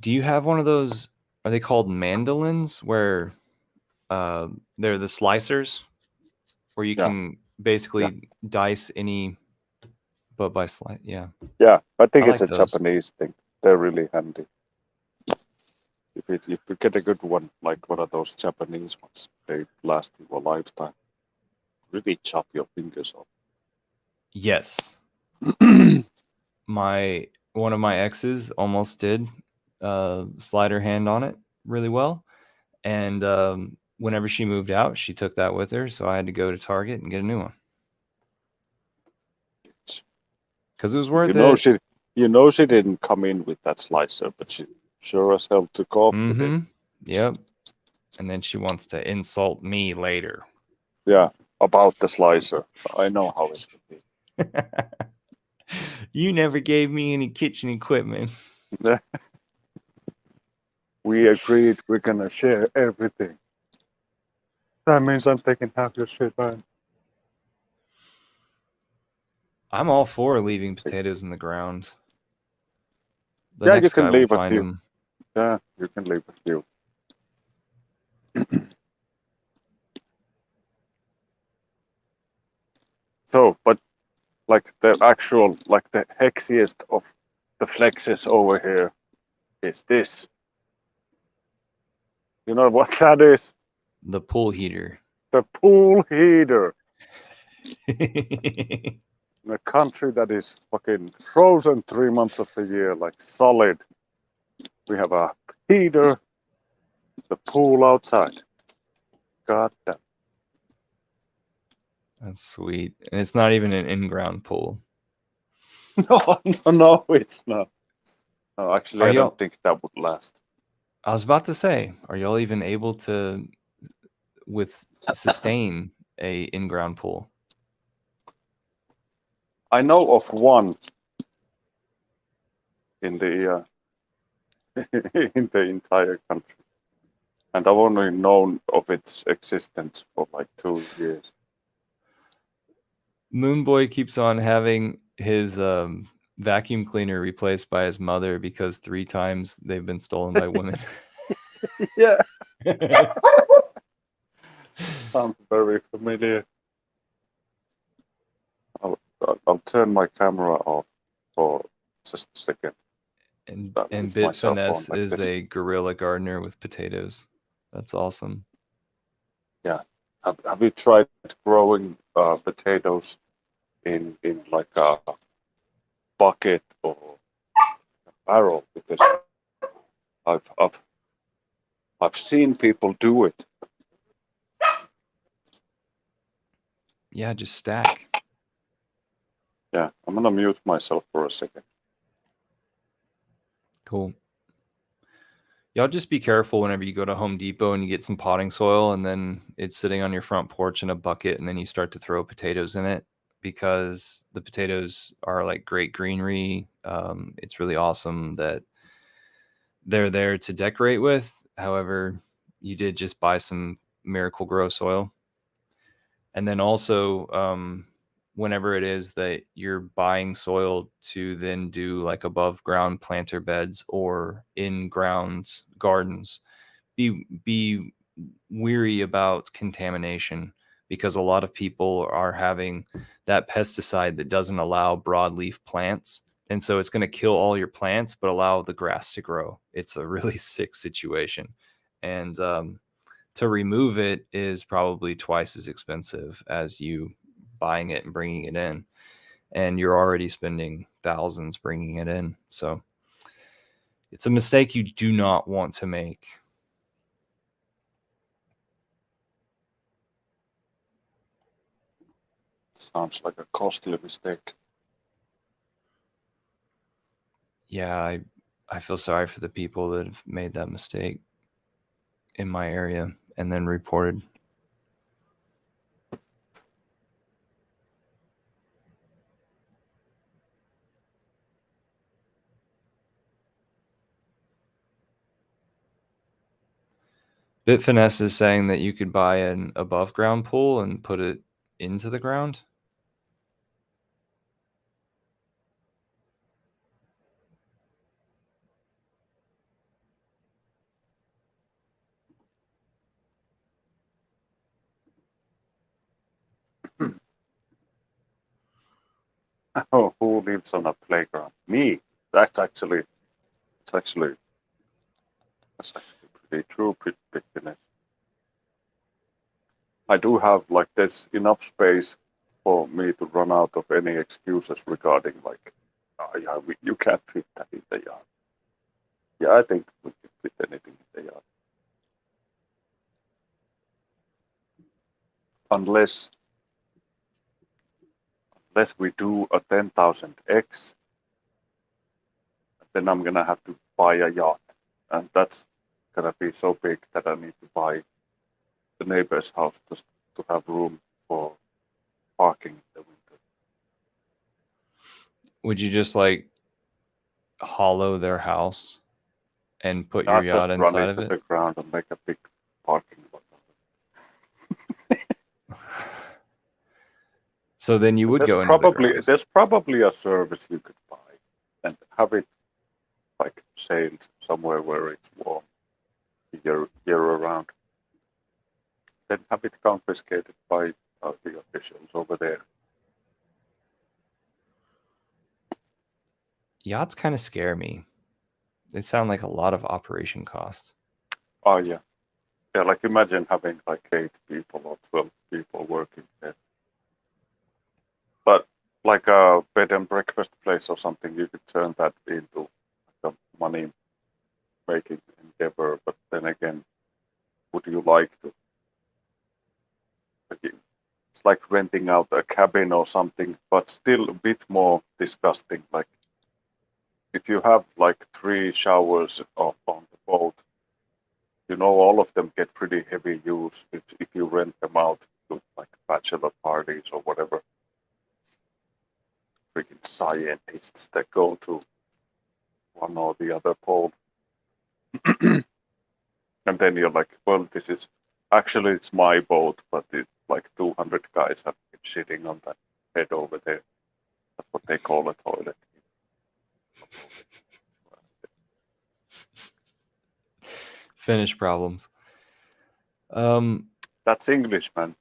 Speaker 1: Do you have one of those? Are they called mandolins? Where they're the slicers, where you
Speaker 5: Yeah.
Speaker 1: can basically dice any, but by slice. Yeah.
Speaker 5: Yeah, I think
Speaker 1: I
Speaker 5: it's
Speaker 1: like
Speaker 5: a
Speaker 1: those.
Speaker 5: Japanese thing. They're really handy. If you get a good one, like one of those Japanese ones, they last you a lifetime. Really chop your fingers off.
Speaker 1: Yes. One of my exes almost did slide her hand on it really well, and whenever she moved out, she took that with her, so I had to go to Target and get a new one because it was worth it.
Speaker 5: She didn't come in with that slicer, but she sure as hell took off with it.
Speaker 1: Yep. And then she wants to insult me later.
Speaker 5: Yeah, about the slicer. I know how it would be.
Speaker 1: You never gave me any kitchen equipment.
Speaker 5: We agreed we're gonna share everything. That means I'm taking half your shit, man.
Speaker 1: I'm all for leaving potatoes in the ground. The
Speaker 5: Yeah,
Speaker 1: next
Speaker 5: you can
Speaker 1: guy will
Speaker 5: leave a
Speaker 1: find
Speaker 5: few.
Speaker 1: them.
Speaker 5: Yeah, you can leave a few. So, but like the actual, like the hexiest of the flexes over here is this. You know what that is?
Speaker 1: The pool heater.
Speaker 5: The pool heater. In a country that is fucking frozen 3 months of the year, like solid. We have a heater, the pool outside. God damn.
Speaker 1: That's sweet. And it's not even an in-ground pool.
Speaker 5: No, it's not. No, actually,
Speaker 1: Are
Speaker 5: I
Speaker 1: y'all-
Speaker 5: don't think that would last.
Speaker 1: I was about to say, are y'all even able to sustain a in-ground pool?
Speaker 5: I know of one in the in the entire country, and I've only known of its existence for like 2 years.
Speaker 1: Moonboy keeps on having his vacuum cleaner replaced by his mother because 3 times they've been stolen by women.
Speaker 5: Yeah, sounds very familiar. I'll turn my camera off for just a second.
Speaker 1: And
Speaker 5: That leaves
Speaker 1: Bit
Speaker 5: my cell phone
Speaker 1: Finesse
Speaker 5: like
Speaker 1: is
Speaker 5: this.
Speaker 1: a guerrilla gardener with potatoes. That's awesome.
Speaker 5: Yeah. Have you tried growing potatoes in like a bucket or a barrel? Because I've seen people do it.
Speaker 1: Yeah, just stack.
Speaker 5: Yeah, I'm gonna mute myself for a second.
Speaker 1: Cool. Y'all just be careful whenever you go to Home Depot and you get some potting soil and then it's sitting on your front porch in a bucket and then you start to throw potatoes in it because the potatoes are like great greenery. It's really awesome that they're there to decorate with. However, you did just buy some Miracle Grow soil. And then also, whenever it is that you're buying soil to then do like above ground planter beds or in ground gardens, be weary about contamination, because a lot of people are having that pesticide that doesn't allow broadleaf plants. And so it's going to kill all your plants, but allow the grass to grow. It's a really sick situation. And to remove it is probably twice as expensive as you buying it and bringing it in. And you're already spending thousands bringing it in. So it's a mistake you do not want to make.
Speaker 5: Sounds like a costly mistake.
Speaker 1: Yeah, I feel sorry for the people that have made that mistake in my area and then reported. Bitfinesse is saying that you could buy an above ground pool and put it into the ground.
Speaker 5: Oh, who lives on a playground? Me. That's actually pretty true, Bitfinesse. I do have like there's enough space for me to run out of any excuses regarding like, you can't fit that in the yard. Yeah, I think we can fit anything in the yard. Unless we do a 10,000x, then I'm gonna have to buy a yacht, and that's gonna be so big that I need to buy the neighbor's house just to have room for parking in the winter.
Speaker 1: Would you just like hollow their house and put your
Speaker 5: Not just
Speaker 1: yacht
Speaker 5: run
Speaker 1: inside
Speaker 5: into
Speaker 1: of
Speaker 5: the
Speaker 1: it?
Speaker 5: ground and make a big parking lot.
Speaker 1: So then you would
Speaker 5: There's
Speaker 1: go into the ground.
Speaker 5: there's probably a service you could buy and have it like sailed somewhere where it's warm year around. Then have it confiscated by the officials over there.
Speaker 1: Yachts kind of scare me. They sound like a lot of operation cost.
Speaker 5: Oh yeah. Yeah, like imagine having like 8 people or 12 people working there. But like a bed and breakfast place or something, you could turn that into a money making endeavor. But then again, would you like to? It's like renting out a cabin or something, but still a bit more disgusting. Like if you have like 3 showers on the boat, you know all of them get pretty heavy use if you rent them out to like bachelor parties or whatever. Freaking scientists that go to one or the other pole. And then you're like, well, this is actually it's my boat, but it's like 200 guys have been shitting on that bed over there. That's what they call a toilet.
Speaker 1: Finnish problems.
Speaker 5: That's English, man.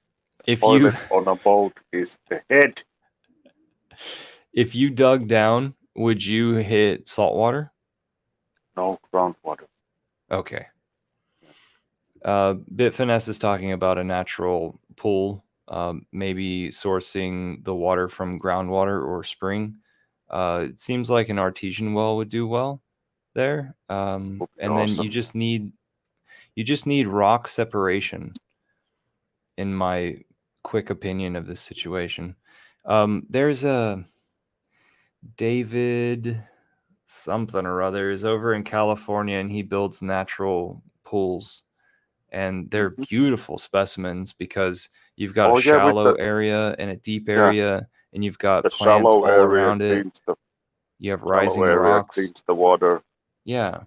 Speaker 1: If
Speaker 5: Toilet
Speaker 1: you
Speaker 5: on a boat is the head.
Speaker 1: if you dug down, would you hit salt water?
Speaker 5: No groundwater.
Speaker 1: Okay. Bitfinesse is talking about a natural pool, maybe sourcing the water from groundwater or spring. It seems like an artesian well would do well there. And then
Speaker 5: awesome.
Speaker 1: you just need rock separation, in my quick opinion of this situation. There's a David something or other is over in California, and he builds natural pools, and they're beautiful specimens because you've got a shallow area and a deep area, and you've got
Speaker 5: the
Speaker 1: plants
Speaker 5: shallow
Speaker 1: all
Speaker 5: area
Speaker 1: around it.
Speaker 5: cleans the
Speaker 1: You have
Speaker 5: shallow
Speaker 1: rising
Speaker 5: area
Speaker 1: rocks.
Speaker 5: cleans the water.
Speaker 1: Yeah.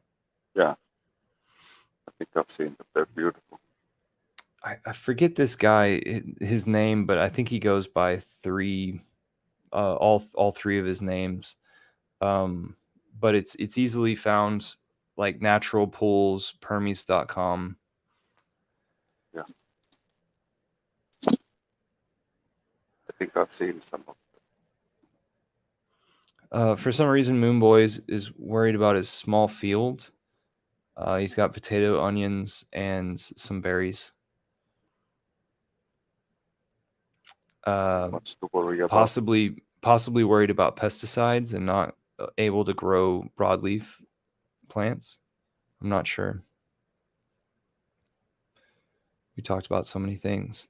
Speaker 5: Yeah. I think I've seen that. They're beautiful.
Speaker 1: I forget this guy his name, but I think he goes by all three of his names. But it's easily found, like Natural Pools, Permies.com.
Speaker 5: Yeah. I think I've seen some of
Speaker 1: For some reason, Moonboys is worried about his small field. He's got potato, onions, and some berries.
Speaker 5: what's to worry about.
Speaker 1: Possibly worried about pesticides and not able to grow broadleaf plants. I'm not sure. We talked about so many things.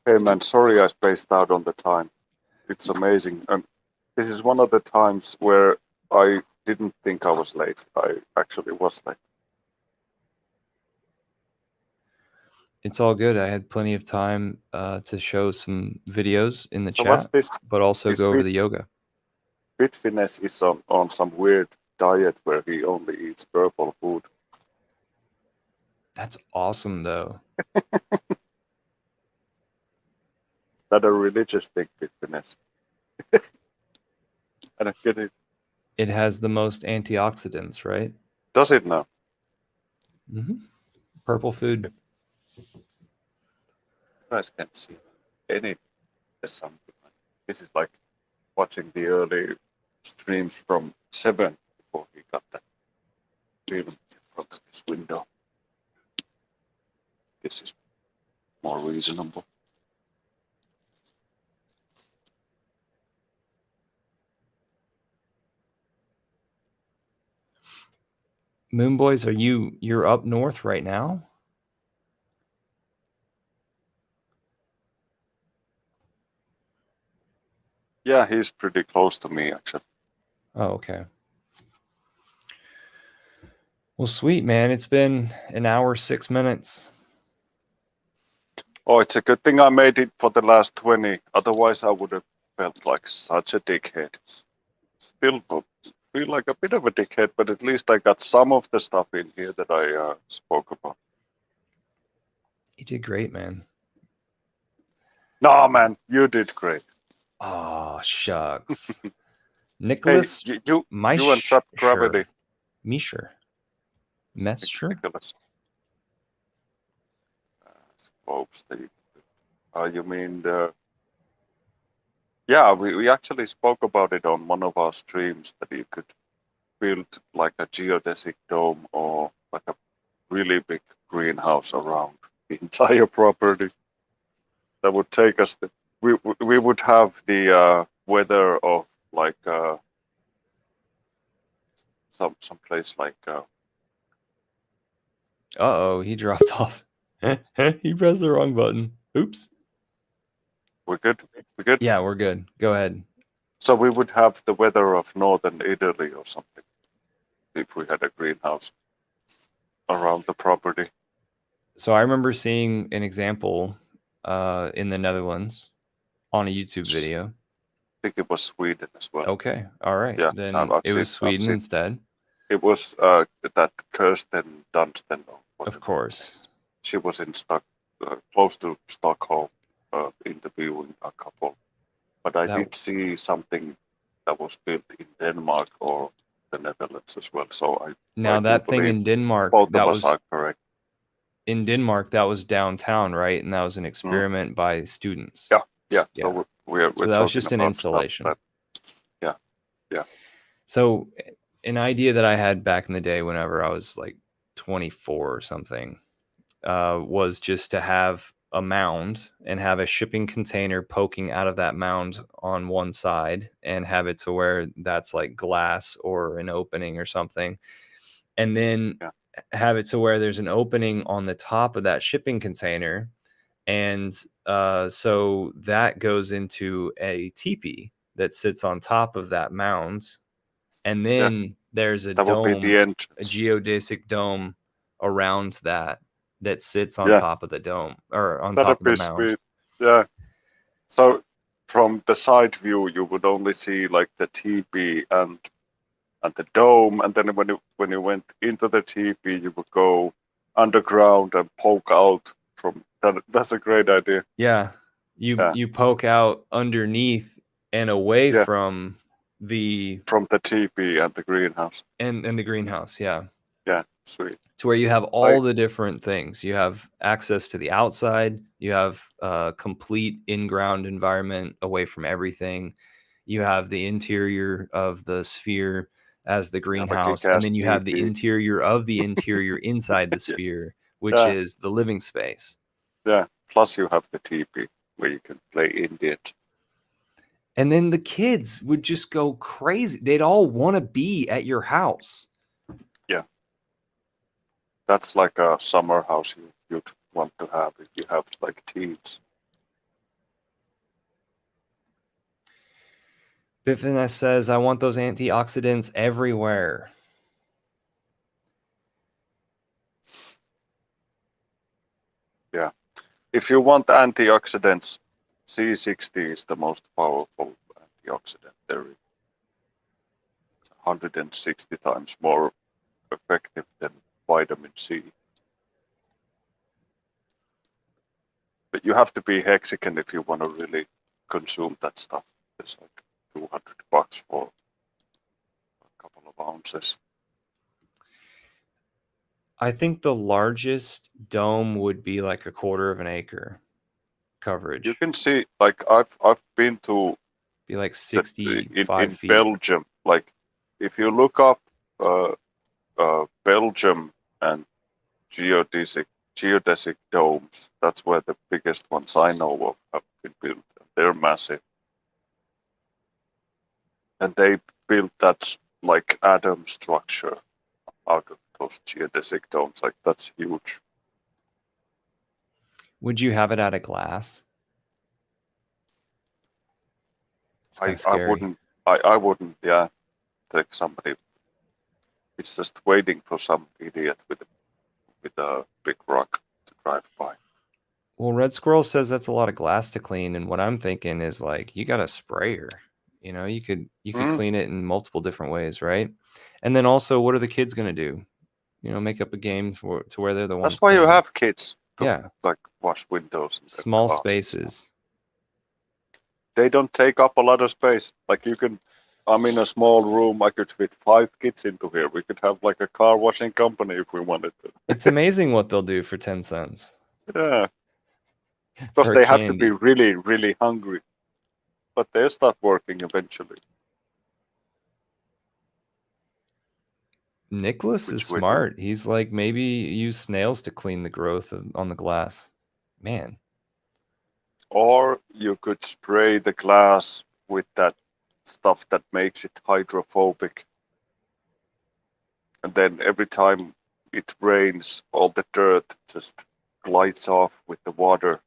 Speaker 5: Hey man, sorry I spaced out on the time. It's amazing. And this is one of the times where I didn't think I was late. I actually was late.
Speaker 1: It's all good. I had plenty of time to show some videos in the
Speaker 5: So what's
Speaker 1: chat,
Speaker 5: this?
Speaker 1: but also
Speaker 5: this
Speaker 1: go over
Speaker 5: bit-
Speaker 1: the yoga.
Speaker 5: Bitfinesse is on some weird diet where he only eats purple food.
Speaker 1: That's awesome, though.
Speaker 5: That a religious thing, Bitfinesse. I don't get it.
Speaker 1: It has the most antioxidants, right?
Speaker 5: Does it now?
Speaker 1: Mm-hmm. Purple food.
Speaker 5: You guys can't see any. There's something. This is like watching the early streams from 7 before he got that film in front of his window. This is more reasonable.
Speaker 1: Moonboys, you're up north right now?
Speaker 5: Yeah, he's pretty close to me actually.
Speaker 1: Oh, okay. Well, sweet, man. It's been an hour, 6 minutes.
Speaker 5: Oh, it's a good thing I made it for the last 20. Otherwise, I would have felt like such a dickhead. Still feel like a bit of a dickhead, but at least I got some of the stuff in here that I spoke about.
Speaker 1: You did great, man.
Speaker 5: No, man, you did great.
Speaker 1: Oh, shucks.
Speaker 5: Hey,
Speaker 1: Nicholas
Speaker 5: you and Trap Gravity.
Speaker 1: Misher. Mesher?
Speaker 5: Nicholas. Folks, you mean the... Yeah, we actually spoke about it on one of our streams, that you could build like a geodesic dome or like a really big greenhouse around the entire property. That would take us we would have the weather of like some place like
Speaker 1: Uh-oh, he dropped off. He pressed the wrong button. Oops.
Speaker 5: we're good.
Speaker 1: Yeah, we're good. Go ahead.
Speaker 5: So we would have the weather of northern Italy or something if we had a greenhouse around the property.
Speaker 1: So I remember seeing an example in the Netherlands on a YouTube video.
Speaker 5: I think it was Sweden as well.
Speaker 1: Okay, all right.
Speaker 5: Yeah,
Speaker 1: Then
Speaker 5: I've
Speaker 1: it was
Speaker 5: seen-
Speaker 1: Sweden
Speaker 5: seen-
Speaker 1: instead.
Speaker 5: It was that Kirsten Dunsten. Or whatever.
Speaker 1: Of course.
Speaker 5: She was in close to Stockholm, interviewing a couple. But I
Speaker 1: That-
Speaker 5: did see something that was built in Denmark or the Netherlands as well. So
Speaker 1: Now
Speaker 5: I do
Speaker 1: that thing
Speaker 5: believe
Speaker 1: in Denmark,
Speaker 5: both
Speaker 1: that
Speaker 5: of
Speaker 1: was
Speaker 5: us are correct.
Speaker 1: in Denmark, that was downtown, right? And that was an experiment by students.
Speaker 5: Yeah. Yeah.
Speaker 1: Yeah.
Speaker 5: So we're
Speaker 1: So that was
Speaker 5: talking
Speaker 1: just an
Speaker 5: about stuff
Speaker 1: installation.
Speaker 5: that-
Speaker 1: So an idea that I had back in the day whenever I was like 24 or something was just to have a mound and have a shipping container poking out of that mound on one side and have it to where that's like glass or an opening or something. And then
Speaker 5: Yeah.
Speaker 1: have it to where there's an opening on the top of that shipping container. And so that goes into a teepee that sits on top of that mound. And then there's a
Speaker 5: that would be
Speaker 1: dome,
Speaker 5: the end.
Speaker 1: a geodesic dome around that sits on
Speaker 5: Yeah.
Speaker 1: top of the dome or on
Speaker 5: That'd
Speaker 1: top of the
Speaker 5: be
Speaker 1: mound.
Speaker 5: sweet. Yeah. So from the side view, you would only see like the teepee and and the dome, and then when you went into the teepee, you would go underground and poke out from that. That's a great idea.
Speaker 1: Yeah.
Speaker 5: Yeah.
Speaker 1: You poke out underneath and away
Speaker 5: Yeah.
Speaker 1: from the
Speaker 5: teepee and the greenhouse.
Speaker 1: and the greenhouse, yeah.
Speaker 5: Yeah, sweet.
Speaker 1: To where you have all the different things. You have access to the outside, you have a complete in-ground environment away from everything. You have the interior of the sphere as the greenhouse, and then you have the interior of the interior inside the sphere, which is the living space.
Speaker 5: Yeah, plus you have the teepee where you can play Indian.
Speaker 1: And then the kids would just go crazy. They'd all want to be at your house.
Speaker 5: Yeah. That's like a summer house you'd want to have if you have like teens.
Speaker 1: Biffin says, I want those antioxidants everywhere.
Speaker 5: Yeah. If you want antioxidants, C60 is the most powerful antioxidant there is. It's 160 times more effective than vitamin C. But you have to be Mexican if you want to really consume that stuff. It's like $200 for a couple of ounces.
Speaker 1: I think the largest dome would be like 1/4 of an acre coverage.
Speaker 5: You can see, like I've been to
Speaker 1: be like 65
Speaker 5: in
Speaker 1: feet.
Speaker 5: Belgium. Like if you look up Belgium and geodesic domes, that's where the biggest ones I know of have been built. They're massive, and they built that like atom structure out of those geodesic domes. Like that's huge.
Speaker 1: Would you have it out of glass?
Speaker 5: I wouldn't. I wouldn't. Yeah, take somebody. It's just waiting for some idiot with a big rock to drive by.
Speaker 1: Well, Red Squirrel says that's a lot of glass to clean, and what I'm thinking is like you got a sprayer. You know, you could clean it in multiple different ways, right? And then also, what are the kids gonna do? You know, make up a game to where they're the ones.
Speaker 5: That's why you have kids. To, like wash windows. And
Speaker 1: small spaces.
Speaker 5: They don't take up a lot of space. Like you can. I'm in a small room. I could fit 5 kids into here. We could have like a car washing company if we wanted to.
Speaker 1: It's amazing what they'll do for 10 cents.
Speaker 5: Yeah. Because they have to be really, really hungry. But they'll start working eventually.
Speaker 1: Nicholas is smart. He's like, maybe use snails to clean the growth on the glass. Man.
Speaker 5: Or you could spray the glass with that stuff that makes it hydrophobic. And then every time it rains, all the dirt just glides off with the water.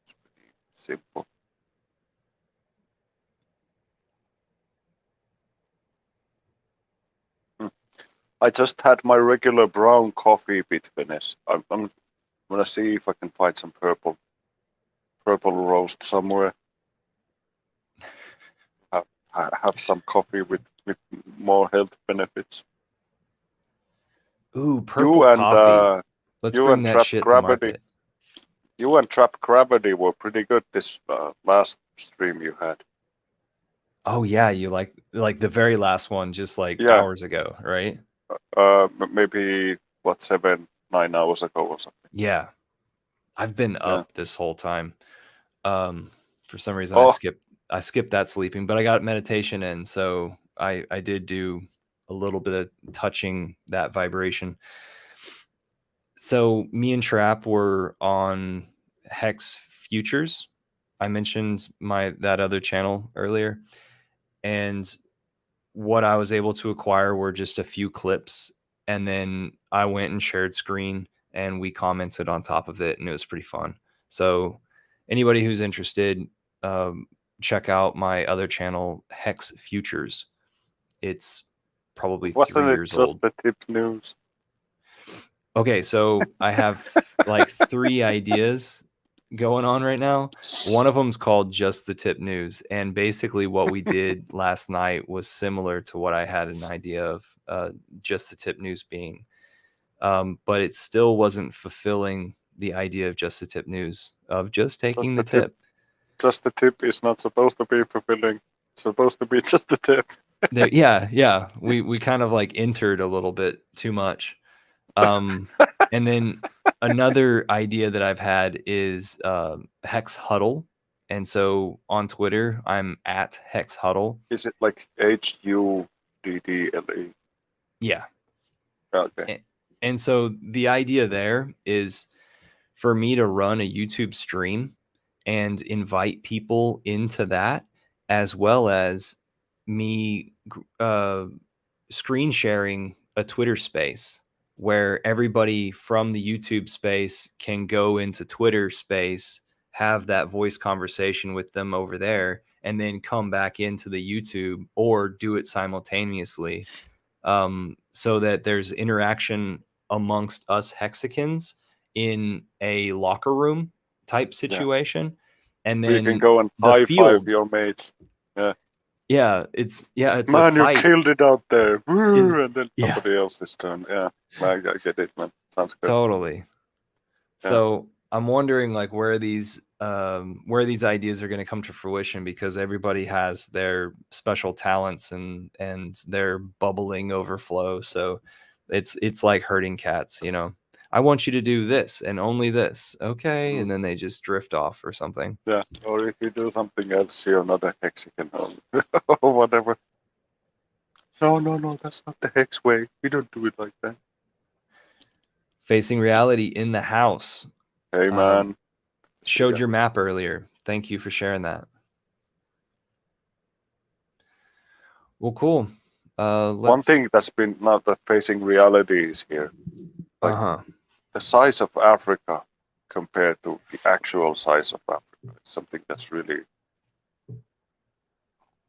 Speaker 5: It's pretty simple. I just had my regular brown coffee with Venice. I'm gonna see if I can find some purple roast somewhere. Have some coffee with more health benefits.
Speaker 1: Ooh, purple coffee. Let's bring that shit to market.
Speaker 5: You and Trap Gravity were pretty good this last stream you had.
Speaker 1: Oh yeah, you like the very last one, just like hours ago, right?
Speaker 5: Maybe 7-9 hours ago or something.
Speaker 1: Yeah, I've been up this whole time. For some reason, I skipped that sleeping, but I got meditation in, so I did do a little bit of touching that vibration. So me and Trap were on Hex Futures. I mentioned that other channel earlier, and what I was able to acquire were just a few clips, and then I went and shared screen and we commented on top of it, and it was pretty fun. So anybody who's interested, check out my other channel, Hex Futures. It's probably 3 years old.
Speaker 5: Just the tip news?
Speaker 1: Okay, so I have like 3 ideas going on right now. One of them's called Just the Tip News, and basically what we did last night was similar to what I had an idea of Just the Tip News being, but it still wasn't fulfilling the idea of Just the Tip News of just taking the tip.
Speaker 5: Just the tip is not supposed to be fulfilling. It's supposed to be just the tip.
Speaker 1: Yeah. We kind of like entered a little bit too much. And then another idea that I've had is Hex Huddle. And so on Twitter, I'm at Hex Huddle.
Speaker 5: Is it like HUDDLE?
Speaker 1: Yeah.
Speaker 5: Okay.
Speaker 1: And so the idea there is for me to run a YouTube stream and invite people into that, as well as me screen sharing a Twitter space where everybody from the YouTube space can go into Twitter space, have that voice conversation with them over there, and then come back into the YouTube or do it simultaneously, so that there's interaction amongst us Hexicans in a locker room type situation. And then
Speaker 5: you can go and high five your mates.
Speaker 1: Yeah, it's
Speaker 5: man,
Speaker 1: a fight.
Speaker 5: You killed it out there. Woo, and then somebody else's turn. Yeah, I get it, man. Sounds good.
Speaker 1: Totally. Yeah. So I'm wondering like where these ideas are going to come to fruition, because everybody has their special talents and their bubbling overflow. So it's like herding cats, you know. I want you to do this and only this, okay? And then they just drift off or something.
Speaker 5: Yeah, or if you do something else, you're not a Hexican or whatever. No, that's not the Hex way. We don't do it like that.
Speaker 1: Facing Reality in the house.
Speaker 5: Hey, man.
Speaker 1: Showed your map earlier. Thank you for sharing that. Well, cool.
Speaker 5: One thing that's been not that Facing Reality is here. Like, the size of Africa compared to the actual size of Africa is something that's really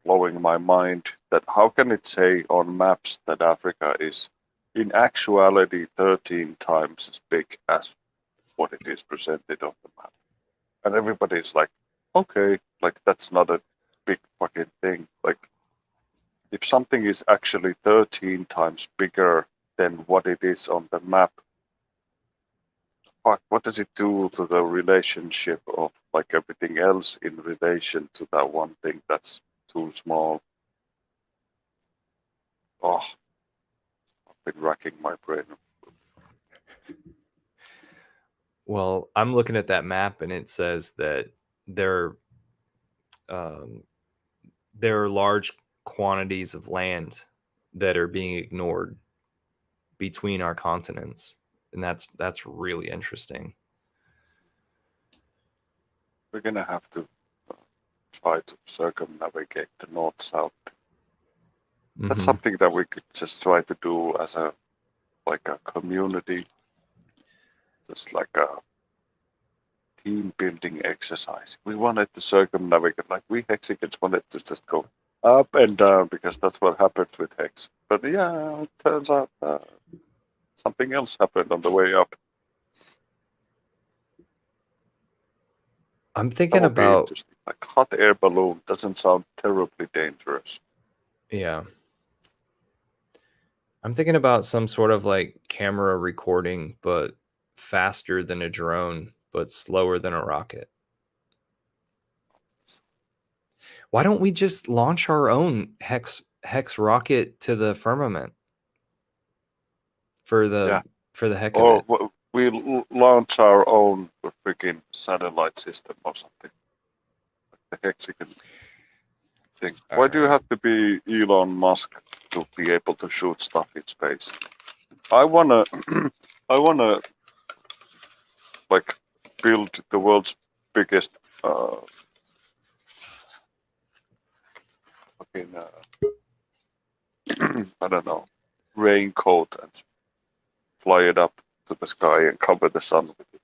Speaker 5: blowing my mind. That how can it say on maps that Africa is in actuality 13 times as big as what it is presented on the map? And everybody's like, okay, like that's not a big fucking thing. Like, if something is actually 13 times bigger than what it is on the map, what does it do to the relationship of like everything else in relation to that one thing that's too small? Oh, I've been racking my brain.
Speaker 1: Well, I'm looking at that map and it says that there are large quantities of land that are being ignored between our continents. And that's really interesting.
Speaker 5: We're gonna have to try to circumnavigate the north-south. That's something that we could just try to do as a community, just like a team building exercise. We wanted to circumnavigate, like we Hexicans wanted to just go up and down because that's what happens with Hex. But yeah, it turns out something else happened on the way up.
Speaker 1: I'm thinking about
Speaker 5: like hot air balloon doesn't sound terribly dangerous.
Speaker 1: Yeah. I'm thinking about some sort of like camera recording, but faster than a drone, but slower than a rocket. Why don't we just launch our own Hex rocket to the firmament for the heck of it?
Speaker 5: Or we launch our own freaking satellite system or something. Like the Hexican thing. Why do you have to be Elon Musk to be able to shoot stuff in space? I wanna like build the world's biggest fucking I don't know, raincoat and fly it up to the sky and cover the sun with it.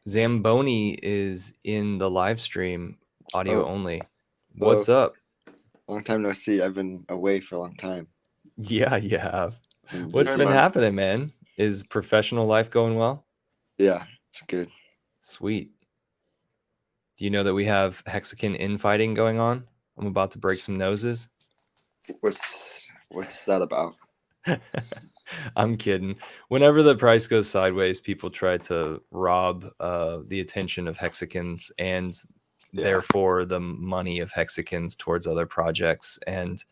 Speaker 1: Zamboni is in the live stream, audio only. What's up?
Speaker 6: Long time no see. I've been away for a long time.
Speaker 1: Yeah, you have. What's been happening, man? Is professional life going well?
Speaker 6: Yeah, It's good.
Speaker 2: Sweet. Do you know that we have Hexakin infighting going on? I'm about to break some noses.
Speaker 6: What's that about?
Speaker 2: I'm kidding. Whenever the price goes sideways, people try to rob the attention of Hexakins and
Speaker 6: Yeah.
Speaker 2: therefore the money of Hexakins towards other projects. And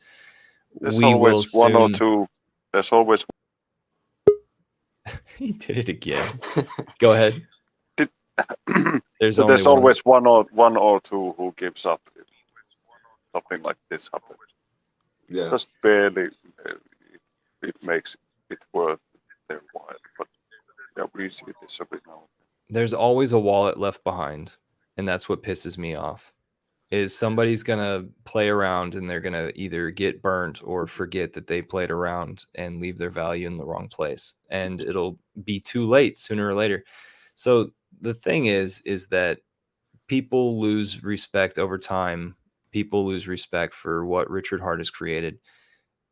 Speaker 5: There's
Speaker 2: we will
Speaker 5: always one or
Speaker 2: soon.
Speaker 5: two. There's always
Speaker 2: He did it again. Go ahead. There's
Speaker 5: so
Speaker 2: only
Speaker 5: there's
Speaker 2: one.
Speaker 5: always one or two who gives up if something like this happens.
Speaker 6: Yeah.
Speaker 5: Just barely, it makes it worth their while. But yeah, we see this a bit now.
Speaker 2: There's always a wallet left behind, and that's what pisses me off. Is somebody's gonna play around and they're gonna either get burnt or forget that they played around and leave their value in the wrong place, and it'll be too late sooner or later. So the thing is that people lose respect over time. People lose respect for what Richard Hart has created.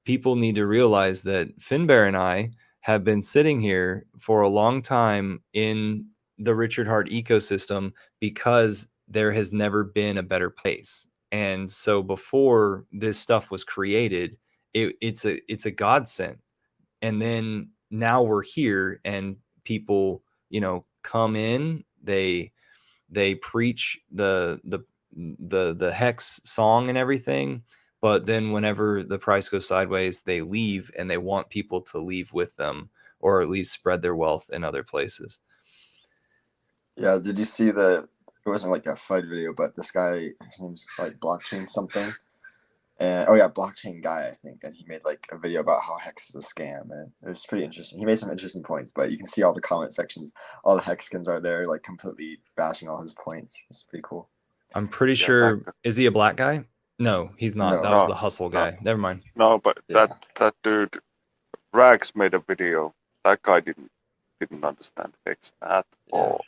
Speaker 2: People need to realize that Finbear and I have been sitting here for a long time in the Richard Hart ecosystem because there has never been a better place. And so before this stuff was created, it's a godsend. And then now we're here and people, come in, they preach the hex song and everything, but then whenever the price goes sideways, they leave and they want people to leave with them or at least spread their wealth in other places.
Speaker 6: Yeah, did you see it wasn't like a fight video, but this guy, his name's like Blockchain something. And Blockchain Guy, I think, and he made like a video about how Hex is a scam, and it was pretty interesting. He made some interesting points, but you can see all the comment sections, all the Hexkins are there, like completely bashing all his points. It's pretty cool.
Speaker 2: I'm pretty sure. Is he a black guy? No, he's not.
Speaker 6: No.
Speaker 2: That was
Speaker 5: No,
Speaker 2: the hustle
Speaker 5: no.
Speaker 2: guy. Never mind.
Speaker 5: No, but
Speaker 6: Yeah.
Speaker 5: that dude, Rags made a video. That guy didn't understand Hex at all.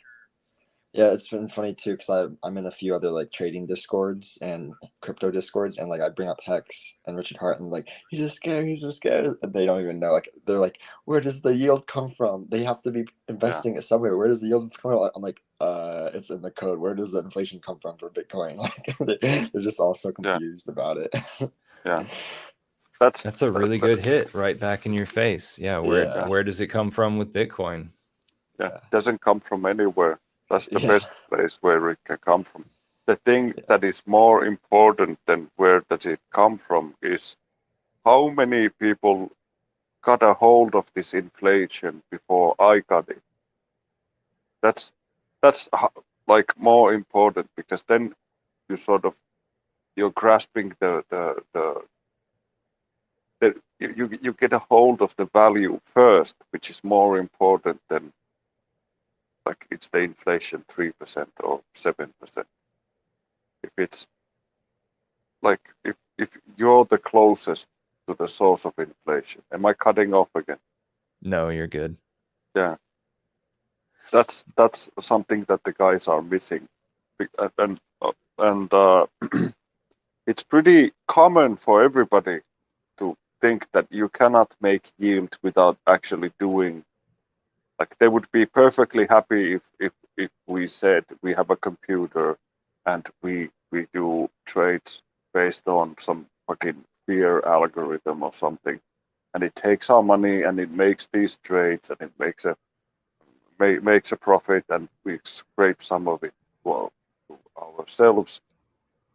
Speaker 6: Yeah, it's been funny too because I'm in a few other like trading discords and crypto discords, and like I bring up Hex and Richard Hart, and like he's a scare, and they don't even know. Like they're like, where does the yield come from? They have to be investing it somewhere. Where does the yield come from? I'm like, it's in the code. Where does the inflation come from for Bitcoin? Like they're just all so confused about it.
Speaker 5: Yeah,
Speaker 2: That's a really good hit right back in your face. Yeah, where does it come from with Bitcoin?
Speaker 5: Yeah, it doesn't come from anywhere. That's the
Speaker 6: Yeah.
Speaker 5: best place where it can come from. The thing that is more important than where does it come from is how many people got a hold of this inflation before I got it. That's like more important because then you're grasping you get a hold of the value first, which is more important than like it's the inflation 3% or 7%. If it's like if you're the closest to the source of inflation. Am I cutting off again?
Speaker 2: No, you're good.
Speaker 5: Yeah. That's something that the guys are missing. And it's pretty common for everybody to think that you cannot make yield without actually doing. Like they would be perfectly happy if we said we have a computer and we do trades based on some fucking fear algorithm or something, and it takes our money and it makes these trades and it makes a profit and we scrape some of it to ourselves.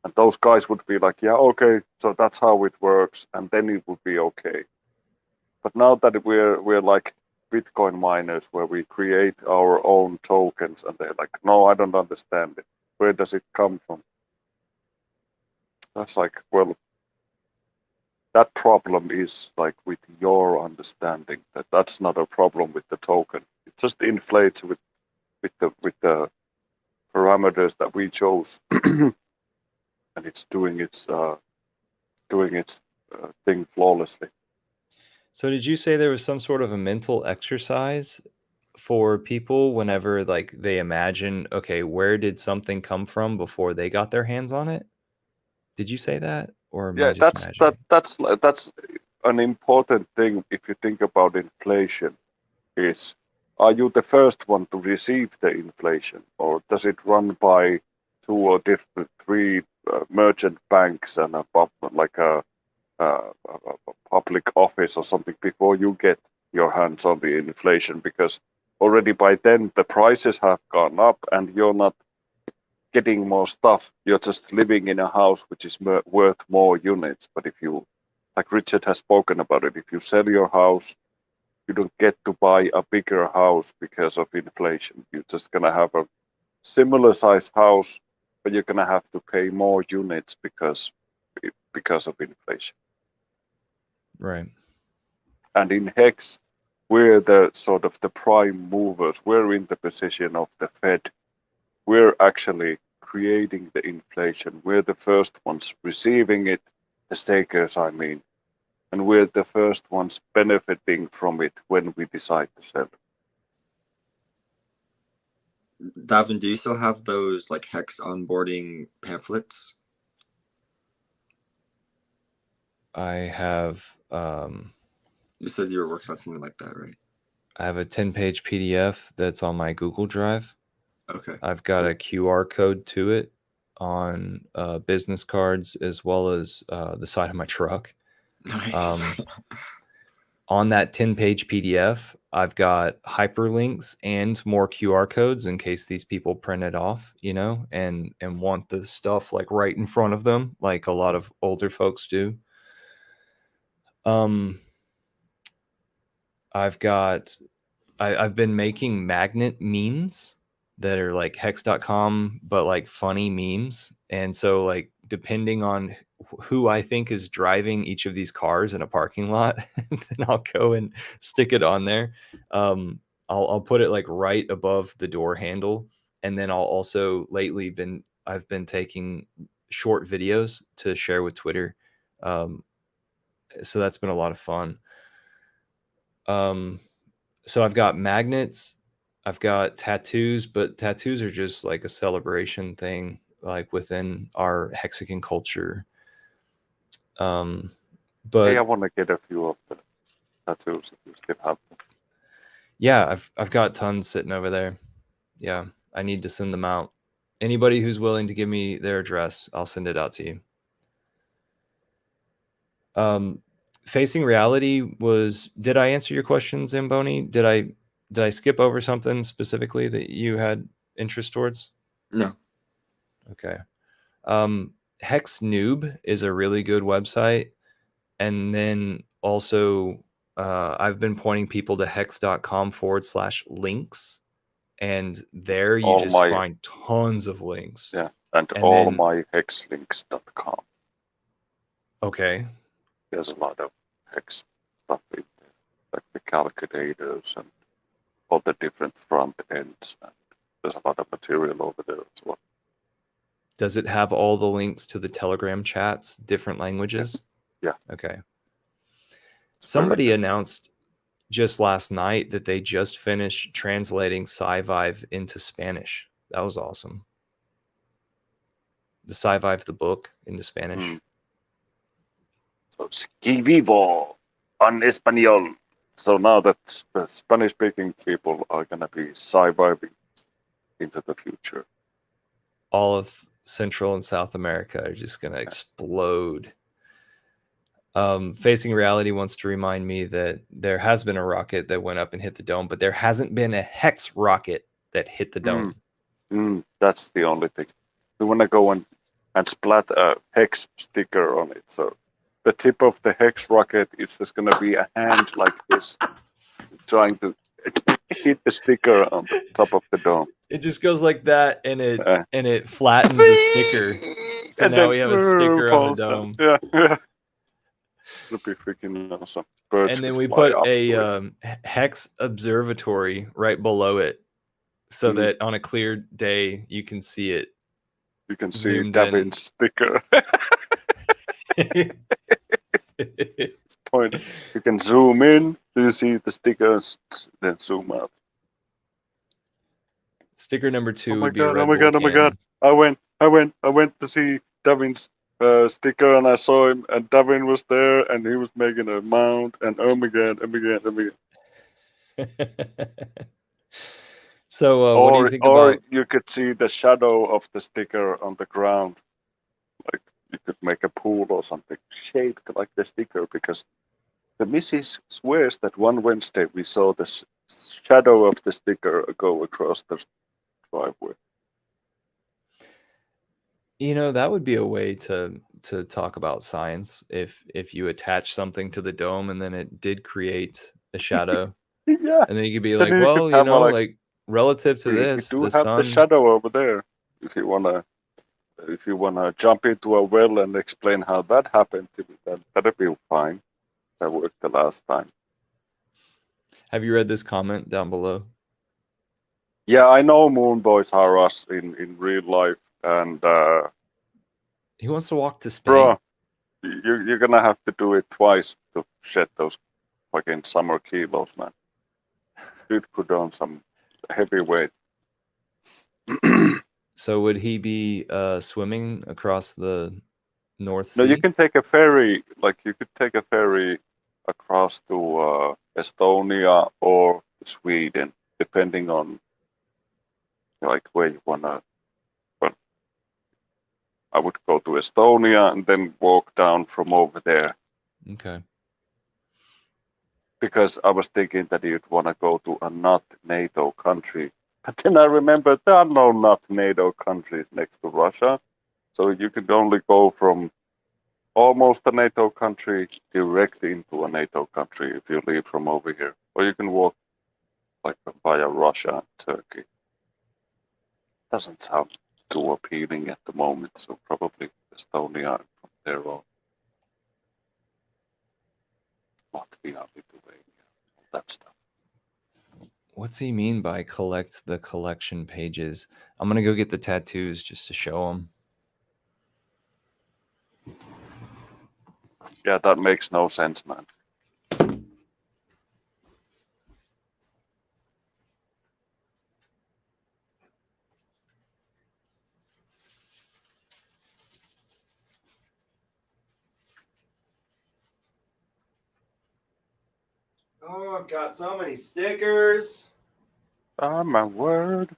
Speaker 5: And those guys would be like, yeah, okay, so that's how it works, and then it would be okay. But now that we're like Bitcoin miners where we create our own tokens and they're like, no, I don't understand it. Where does it come from? That's like, well, that problem is like with your understanding that's not a problem with the token. It just inflates with the parameters that we chose, and it's doing its thing flawlessly.
Speaker 2: So did you say there was some sort of a mental exercise for people whenever like they imagine, okay, where did something come from before they got their hands on it? Did you say that? Or am I just imagining?
Speaker 5: That's an important thing if you think about inflation is are you the first one to receive the inflation, or does it run by 2 or 3 merchant banks and like a public office or something before you get your hands on the inflation? Because already by then the prices have gone up and you're not getting more stuff. You're just living in a house which is worth more units. But if you, like Richard has spoken about it, if you sell your house, you don't get to buy a bigger house because of inflation. You're just gonna have a similar size house, but you're gonna have to pay more units because of inflation.
Speaker 2: Right.
Speaker 5: And in Hex, we're the sort of the prime movers. We're in the position of the Fed. We're actually creating the inflation. We're the first ones receiving it, the stakers, I mean. And we're the first ones benefiting from it when we decide to sell.
Speaker 6: Davin, do you still have those like Hex onboarding pamphlets?
Speaker 2: I have
Speaker 6: You said you were working on something like that, right?
Speaker 2: I have a 10-page PDF that's on my Google Drive.
Speaker 6: Okay.
Speaker 2: I've got a QR code to it on business cards as well as the side of my truck.
Speaker 6: Nice.
Speaker 2: On that 10-page PDF, I've got hyperlinks and more QR codes in case these people print it off, you know, and want the stuff like right in front of them, like a lot of older folks do. I've been making magnet memes that are like hex.com, but like funny memes. And so like depending on who I think is driving each of these cars in a parking lot, then I'll go and stick it on there. I'll put it like right above the door handle. And then I'll also I've been taking short videos to share with Twitter. So that's been a lot of fun. So I've got magnets, I've got tattoos, but tattoos are just like a celebration thing, like within our Hexagon culture. But
Speaker 5: hey, I want to get a few of the tattoos if you still have them.
Speaker 2: Yeah, I've got tons sitting over there. Yeah, I need to send them out. Anybody who's willing to give me their address, I'll send it out to you. Facing reality was, did I answer your question, Zamboni? Did I skip over something specifically that you had interest towards?
Speaker 6: No.
Speaker 2: Okay. Hex Noob is a really good website. And then also I've been pointing people to hex.com/links. And there you find tons of links.
Speaker 5: Yeah. And allmyhexlinks.com.
Speaker 2: Okay.
Speaker 5: There's a lot of Hex stuff in there, like the calculators and all the different front ends. And there's a lot of material over there as well.
Speaker 2: Does it have all the links to the Telegram chats, different languages?
Speaker 5: Yeah.
Speaker 2: Okay. Somebody announced just last night that they just finished translating SciVive into Spanish. That was awesome. The SciVive, the book, into Spanish.
Speaker 5: So, "Ski vivo en español." So now that the Spanish-speaking people are going to be SciViving into the future.
Speaker 2: All of Central and South America are just going to explode. Facing Reality wants to remind me that there has been a rocket that went up and hit the dome, but there hasn't been a Hex rocket that hit the dome.
Speaker 5: That's the only thing. We want to go and splat a Hex sticker on it. So the tip of the Hex rocket is just going to be a hand like this, trying to hit the sticker on the top of the dome.
Speaker 2: It just goes like that, and it flattens the sticker. So now we have a sticker on the dome.
Speaker 5: Yeah. It'll be freaking awesome.
Speaker 2: And then we put a Hex observatory right below it, so that on a clear day you can see it.
Speaker 5: You can see Davin's sticker. Point. You can zoom in, so you see the stickers, then zoom out.
Speaker 2: Sticker number 2
Speaker 5: Oh my
Speaker 2: would be
Speaker 5: god!
Speaker 2: a
Speaker 5: Oh my god! I went to see Davin's sticker, and I saw him, and Davin was there, and he was making a mount, and oh my god!
Speaker 2: So, what do you think about?
Speaker 5: you could see the shadow of the sticker on the ground. Like you could make a pool or something shaped like the sticker, because the missus swears that one Wednesday we saw the shadow of the sticker go across the driveway.
Speaker 2: That would be a way to talk about science if you attach something to the dome and then it did create a shadow,
Speaker 5: Yeah,
Speaker 2: and then you could be
Speaker 5: then
Speaker 2: like,
Speaker 5: you could
Speaker 2: well,
Speaker 5: have a, like,
Speaker 2: like relative to
Speaker 5: we
Speaker 2: this,
Speaker 5: do
Speaker 2: the
Speaker 5: have the
Speaker 2: sun.
Speaker 5: shadow over there. If you wanna jump into a well and explain how that happened, that'd be fine. That worked the last time.
Speaker 2: Have you read this comment down below?
Speaker 5: Yeah, I know Moon Boys are us in real life, and
Speaker 2: He wants to walk to Spain.
Speaker 5: bro, you're gonna have to do it twice to shed those fucking summer kilos, man. Dude put on some heavy weight.
Speaker 2: So would he be swimming across the North Sea?
Speaker 5: No, you can take a ferry. Like you could take a ferry across to Estonia or Sweden, depending on like where you wanna. But I would go to Estonia and then walk down from over there,
Speaker 2: Okay.
Speaker 5: because I was thinking that you'd want to go to a not NATO country. But then I remembered there are no not NATO countries next to Russia. So you could only go from almost a NATO country directly into a NATO country if you leave from over here. Or you can walk like via Russia and Turkey. Doesn't sound too appealing at the moment, so probably Estonia from there on. Latvia, Lithuania, all that stuff.
Speaker 2: What's he mean by collect the collection pages? I'm gonna go get the tattoos just to show him.
Speaker 5: Yeah, that makes no sense, man.
Speaker 1: Oh, I've got so many stickers.
Speaker 5: Oh my word.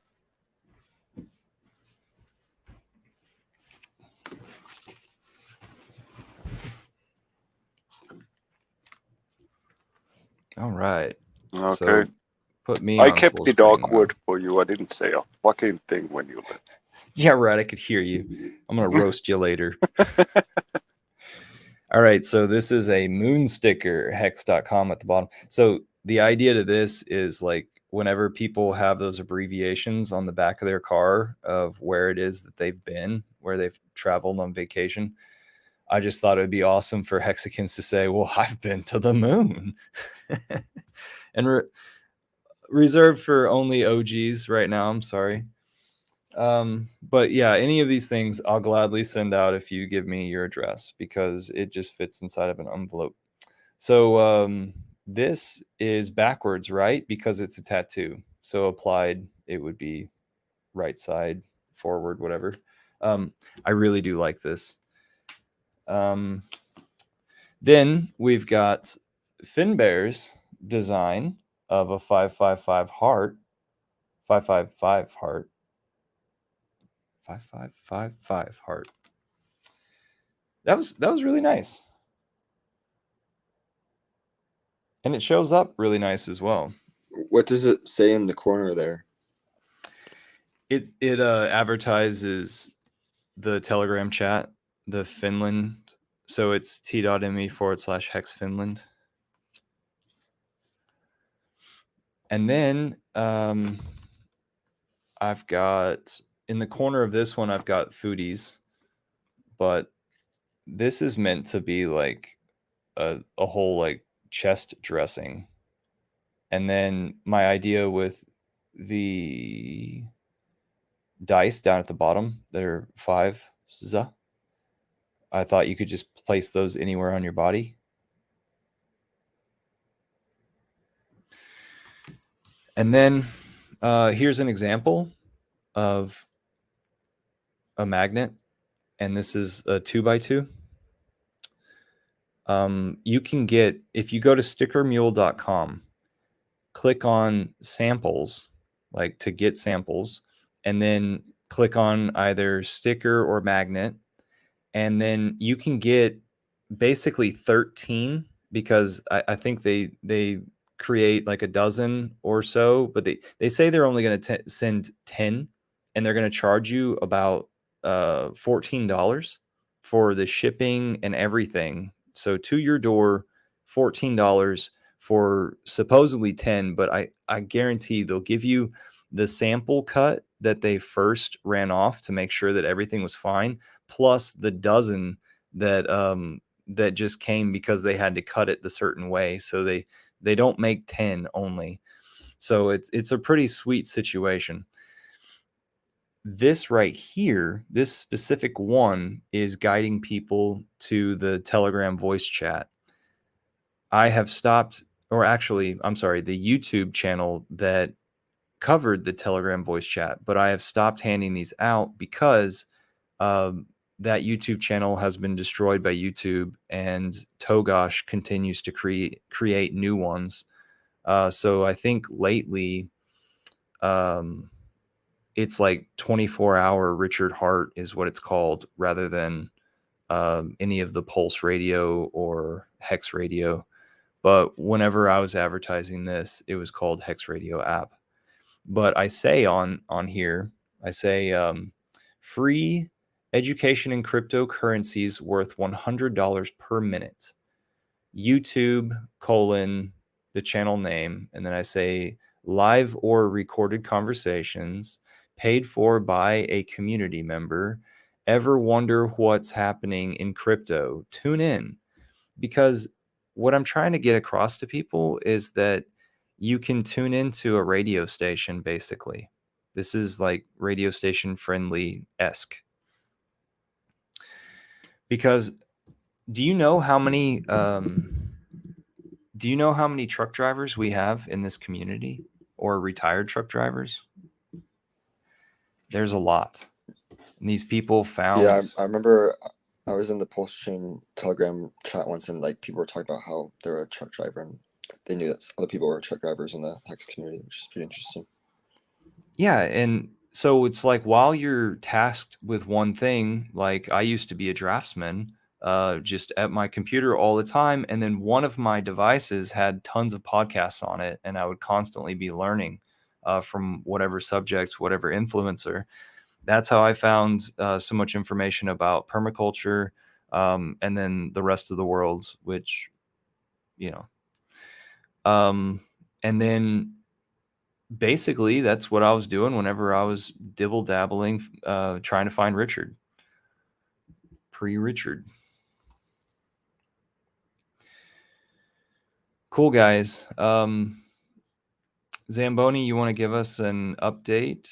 Speaker 2: All right.
Speaker 5: Okay.
Speaker 2: So put me
Speaker 5: I
Speaker 2: on
Speaker 5: kept
Speaker 2: full
Speaker 5: it
Speaker 2: screen now.
Speaker 5: awkward for you. I didn't say a fucking thing when you left.
Speaker 2: Yeah, right. I could hear you. I'm gonna roast you later. All right. So this is a moon sticker, hex.com at the bottom. So the idea to this is like whenever people have those abbreviations on the back of their car of where it is that they've been, where they've traveled on vacation, I just thought it would be awesome for Hexicans to say, well, I've been to the moon. And reserved for only OGs right now. I'm sorry. But yeah, any of these things I'll gladly send out if you give me your address, because it just fits inside of an envelope. So this is backwards, right? Because it's a tattoo. So applied, it would be right side, forward, whatever. I really do like this. Then we've got Finbear's design of a 555 heart. 555 heart. 5555 heart. That was really nice. And it shows up really nice as well.
Speaker 6: What does it say in the corner there?
Speaker 2: It advertises the Telegram chat, the Finland. So it's t.me/hex Finland. And then I've got in the corner of this one, I've got foodies, but this is meant to be like a whole like chest dressing. And then my idea with the dice down at the bottom that are 5, I thought you could just place those anywhere on your body. And then here's an example of a magnet, and this is a 2x2. You can get, if you go to stickermule.com, click on samples, like to get samples, and then click on either sticker or magnet, and then you can get basically 13, because I think they create like a dozen or so, but they say they're only going to send 10, and they're going to charge you about $14 for the shipping and everything. So to your door, $14 for supposedly 10, but I guarantee they'll give you the sample cut that they first ran off to make sure that everything was fine, plus the dozen that that just came because they had to cut it the certain way. So they don't make 10 only. So it's a pretty sweet situation. This right here, this specific one, is guiding people to the Telegram voice chat. I have stopped, or actually, I'm sorry, the YouTube channel that covered the Telegram voice chat, but I have stopped handing these out because that YouTube channel has been destroyed by YouTube, and Togosh continues to create new ones. So I think lately, it's like 24-hour Richard Hart is what it's called, rather than any of the Pulse Radio or Hex Radio. But whenever I was advertising this, it was called Hex Radio app. But I say on here, I say free education in cryptocurrencies worth $100 per minute. YouTube : the channel name, and then I say live or recorded conversations paid for by a community member. Ever wonder what's happening in crypto? Tune in, because what I'm trying to get across to people is that you can tune into a radio station, basically. This is like radio station friendly-esque. Because do you know how many truck drivers we have in this community, or retired truck drivers? There's a lot. And these people found...
Speaker 6: Yeah, I remember I was in the Pulse Chain Telegram chat once, and like people were talking about how they're a truck driver, and they knew that other people were truck drivers in the Hex community, which is pretty interesting.
Speaker 2: Yeah, and so it's like, while you're tasked with one thing, like I used to be a draftsman, just at my computer all the time, and then one of my devices had tons of podcasts on it, and I would constantly be learning from whatever subject, whatever influencer. That's how I found so much information about permaculture, and then the rest of the world, which, you know, and then basically that's what I was doing whenever I was dibble dabbling, trying to find Richard, pre-Richard. Cool, guys. Zamboni, you want to give us an update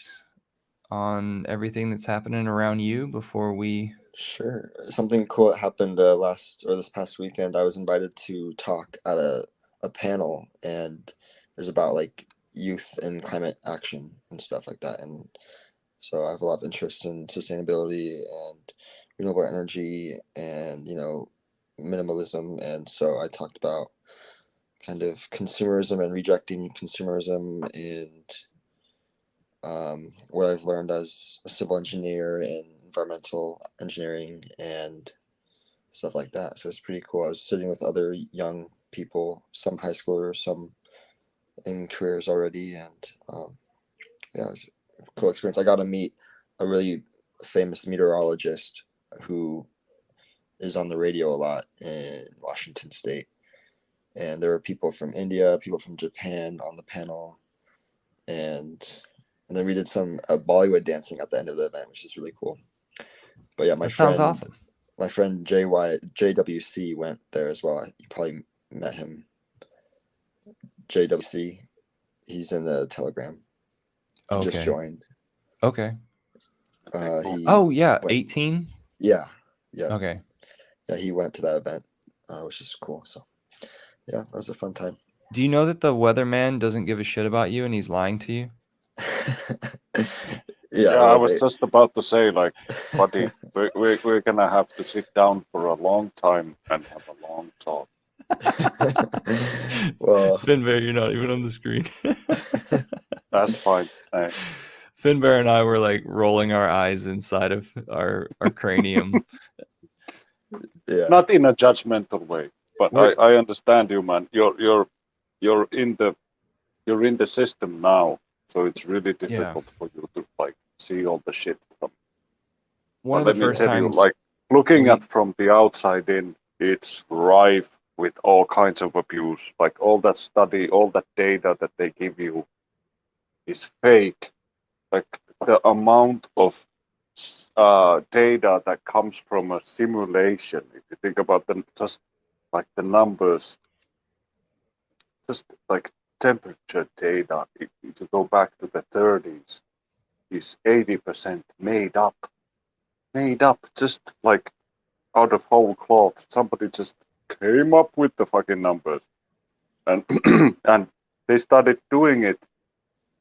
Speaker 2: on everything that's happening around you before we...
Speaker 6: Sure. Something cool that happened this past weekend. I was invited to talk at a panel, and it was about like youth and climate action and stuff like that. And so I have a lot of interest in sustainability and renewable energy and, minimalism. And so I talked about kind of consumerism and rejecting consumerism, and what I've learned as a civil engineer in environmental engineering and stuff like that. So it's pretty cool. I was sitting with other young people, some high schoolers, some in careers already, and it was a cool experience. I got to meet a really famous meteorologist who is on the radio a lot in Washington State. And there were people from India, people from Japan on the panel, and then we did some Bollywood dancing at the end of the event, which is really cool. But yeah,
Speaker 2: sounds awesome.
Speaker 6: My friend JWC went there as well. You probably met him. JWC, he's in the Telegram. He just joined.
Speaker 2: Okay.
Speaker 6: Went,
Speaker 2: 18.
Speaker 6: Yeah.
Speaker 2: Okay.
Speaker 6: Yeah, he went to that event, which is cool. So yeah, that was a fun time.
Speaker 2: Do you know that the weatherman doesn't give a shit about you and he's lying to you?
Speaker 5: Yeah, I was just about to say, like, buddy, we're gonna have to sit down for a long time and have a long talk.
Speaker 6: Well,
Speaker 2: Finbear, you're not even on the screen.
Speaker 5: That's fine.
Speaker 2: Finbar and I were like rolling our eyes inside of our cranium.
Speaker 6: Yeah.
Speaker 5: Not in a judgmental way, but
Speaker 2: We're-
Speaker 5: I understand you, man. You're in the system now, so it's really difficult for you to like see all the shit.
Speaker 2: One of
Speaker 5: Let
Speaker 2: the
Speaker 5: me
Speaker 2: first
Speaker 5: tell you,
Speaker 2: times,
Speaker 5: like looking
Speaker 2: we-
Speaker 5: at from the outside in, it's rife with all kinds of abuse. Like all that study, all that data that they give you is fake. Like the amount of data that comes from a simulation, if you think about them, just like the numbers, just like temperature data, if you go back to the 30s, is 80% made up, just like out of whole cloth. Somebody just came up with the fucking numbers, and and they started doing it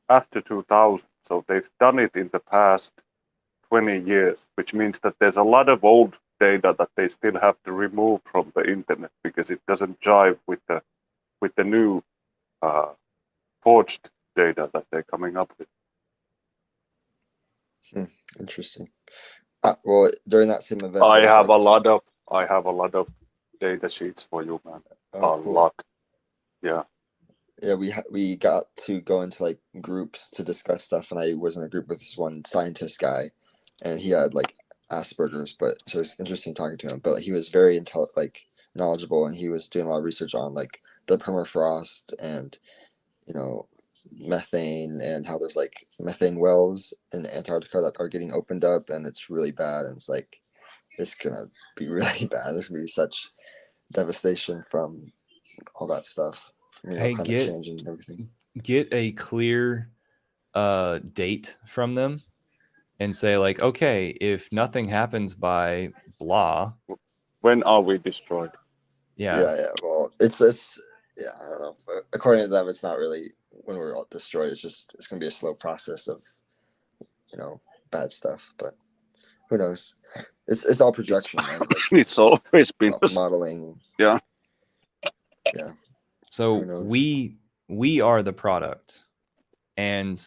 Speaker 5: after 2000. So they've done it in the past 20 years, which means that there's a lot of old data that they still have to remove from the internet because it doesn't jive with the new forged data that they're coming up with.
Speaker 6: Interesting. Well, during that same event,
Speaker 5: I
Speaker 6: there was,
Speaker 5: have
Speaker 6: like-
Speaker 5: a lot of data sheets for you, man.
Speaker 6: Oh,
Speaker 5: A
Speaker 6: cool.
Speaker 5: lot. Yeah.
Speaker 6: Yeah, we got to go into like groups to discuss stuff, and I was in a group with this one scientist guy, and he had like Asperger's, but so it's interesting talking to him. But he was very knowledgeable, and he was doing a lot of research on like the permafrost and methane, and how there's like methane wells in Antarctica that are getting opened up, and it's really bad, and it's like it's gonna be really bad. There's gonna be such devastation from all that stuff.
Speaker 2: Hey,
Speaker 6: Climate change and everything.
Speaker 2: Get a clear date from them and say like, okay, if nothing happens by blah,
Speaker 5: When are we destroyed?
Speaker 6: Yeah. Well, it's yeah, I don't know. According to them, it's not really when we're all destroyed. It's gonna be a slow process of bad stuff. But who knows? It's all projection, right? Like,
Speaker 5: It's always been
Speaker 6: modeling.
Speaker 5: Yeah.
Speaker 6: Yeah.
Speaker 2: So
Speaker 6: Who knows?
Speaker 2: we are the product, and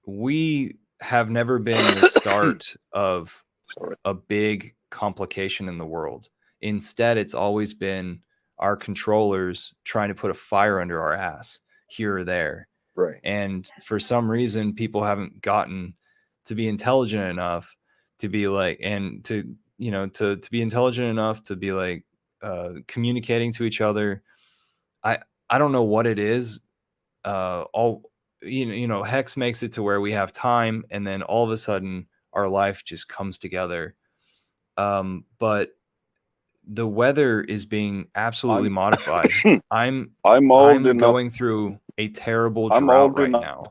Speaker 2: we have never been the start of
Speaker 5: Sorry.
Speaker 2: a big complication in the world. Instead, it's always been our controllers trying to put a fire under our ass here or there.
Speaker 6: Right.
Speaker 2: And for some reason, people haven't gotten to be intelligent enough to be like, and to be intelligent enough to be like communicating to each other. I don't know what it is. Hex makes it to where we have time, and then all of a sudden our life just comes together. But the weather is being absolutely modified. I'm going through a terrible drought right now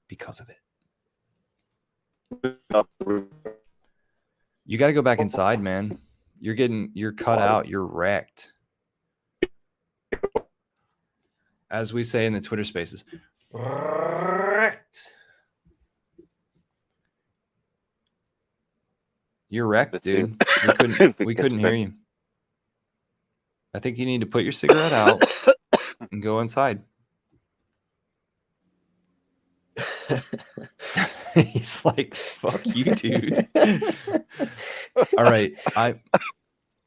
Speaker 2: because of it. You got to go back inside, man. You're cut out. You're wrecked. As we say in the Twitter spaces, wrecked. You're wrecked,
Speaker 5: That's
Speaker 2: dude.
Speaker 5: it.
Speaker 2: We couldn't hear you. I think you need to put your cigarette out and go inside. He's like, fuck you, dude. All right.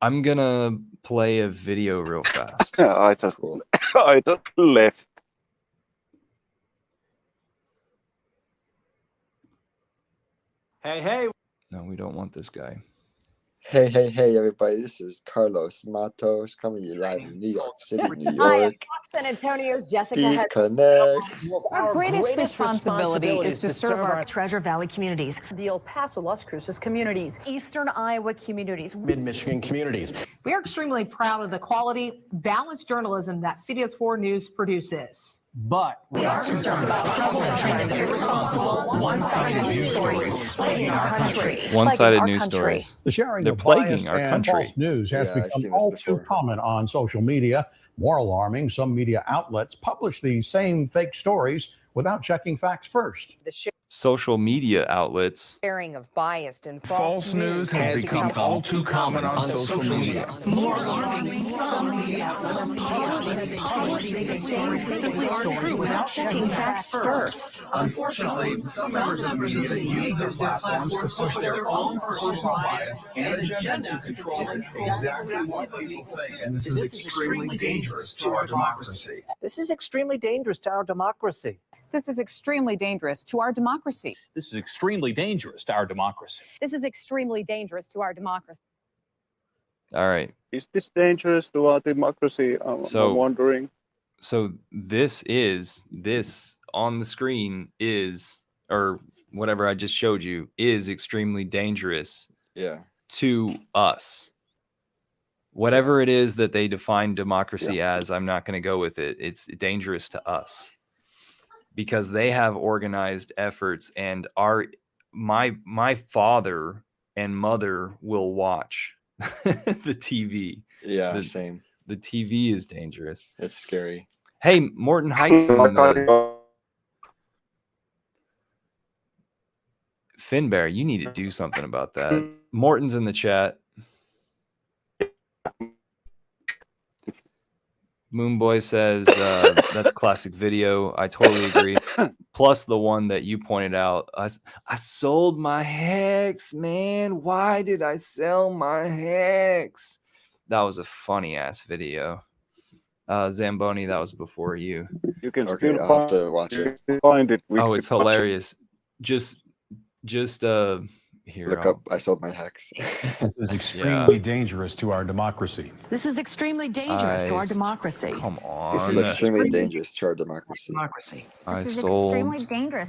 Speaker 2: I'm gonna play a video real fast.
Speaker 5: I just left.
Speaker 7: Hey.
Speaker 2: No, we don't want this guy.
Speaker 6: Hey, everybody. This is Carlos Matos coming to you live in New York City, New
Speaker 8: Hi, I'm
Speaker 6: York.
Speaker 8: Fox San Antonio's Jessica.
Speaker 6: Beat Connect.
Speaker 9: Our greatest responsibility is to serve our Treasure Valley communities,
Speaker 8: The El Paso, Las Cruces communities, Eastern Iowa communities,
Speaker 7: Mid-Michigan communities.
Speaker 10: We are extremely proud of the quality, balanced journalism that CBS 4 News produces.
Speaker 7: But
Speaker 10: We are concerned about troubling and irresponsible, one-sided news stories plaguing our country.
Speaker 2: One-sided news stories.
Speaker 11: The sharing
Speaker 2: They're
Speaker 11: of
Speaker 2: plaguing
Speaker 11: biased
Speaker 2: our
Speaker 11: and
Speaker 2: country.
Speaker 11: false news has
Speaker 6: Yeah, I've
Speaker 11: become
Speaker 6: seen this
Speaker 11: all too
Speaker 6: before.
Speaker 11: common on social media. More alarming, some media outlets publish these same fake stories without checking facts first.
Speaker 2: social media outlets.
Speaker 8: Sharing of biased and
Speaker 10: False news has become all too common on social media. More alarming, some media outlets publish simply aren't true without checking facts first. Unfortunately, some members of the media use their platforms to push their own personal bias and agenda to control exactly what people think. And this is extremely dangerous to our democracy.
Speaker 7: This is extremely dangerous to our democracy.
Speaker 8: This is extremely dangerous to our democracy.
Speaker 7: This is extremely dangerous to our democracy.
Speaker 8: This is extremely dangerous to our democracy.
Speaker 2: All right.
Speaker 5: Is this dangerous to our democracy? I'm wondering.
Speaker 2: So this on the screen is, or whatever I just showed you, is extremely dangerous to us. Whatever it is that they define democracy as, I'm not going to go with it. It's dangerous to us because they have organized efforts, and my father and mother will watch the TV.
Speaker 6: Yeah, same.
Speaker 2: The TV is dangerous.
Speaker 6: It's scary.
Speaker 2: Hey, Morton Heights. Finbear, you need to do something about that. Morton's in the chat. Moonboy says that's classic video. I totally agree. Plus the one that you pointed out. I sold my hex, man. Why did I sell my hex? That was a funny ass video. Zamboni, that was before you.
Speaker 5: You can
Speaker 6: Okay, I'll have to watch it.
Speaker 5: Find it.
Speaker 2: Oh, it's hilarious. Just here.
Speaker 6: Look up. I sold my hex.
Speaker 11: This is extremely dangerous to our democracy.
Speaker 9: This is extremely dangerous to our democracy.
Speaker 2: Come on.
Speaker 6: This is extremely dangerous to our democracy.
Speaker 9: This is extremely dangerous to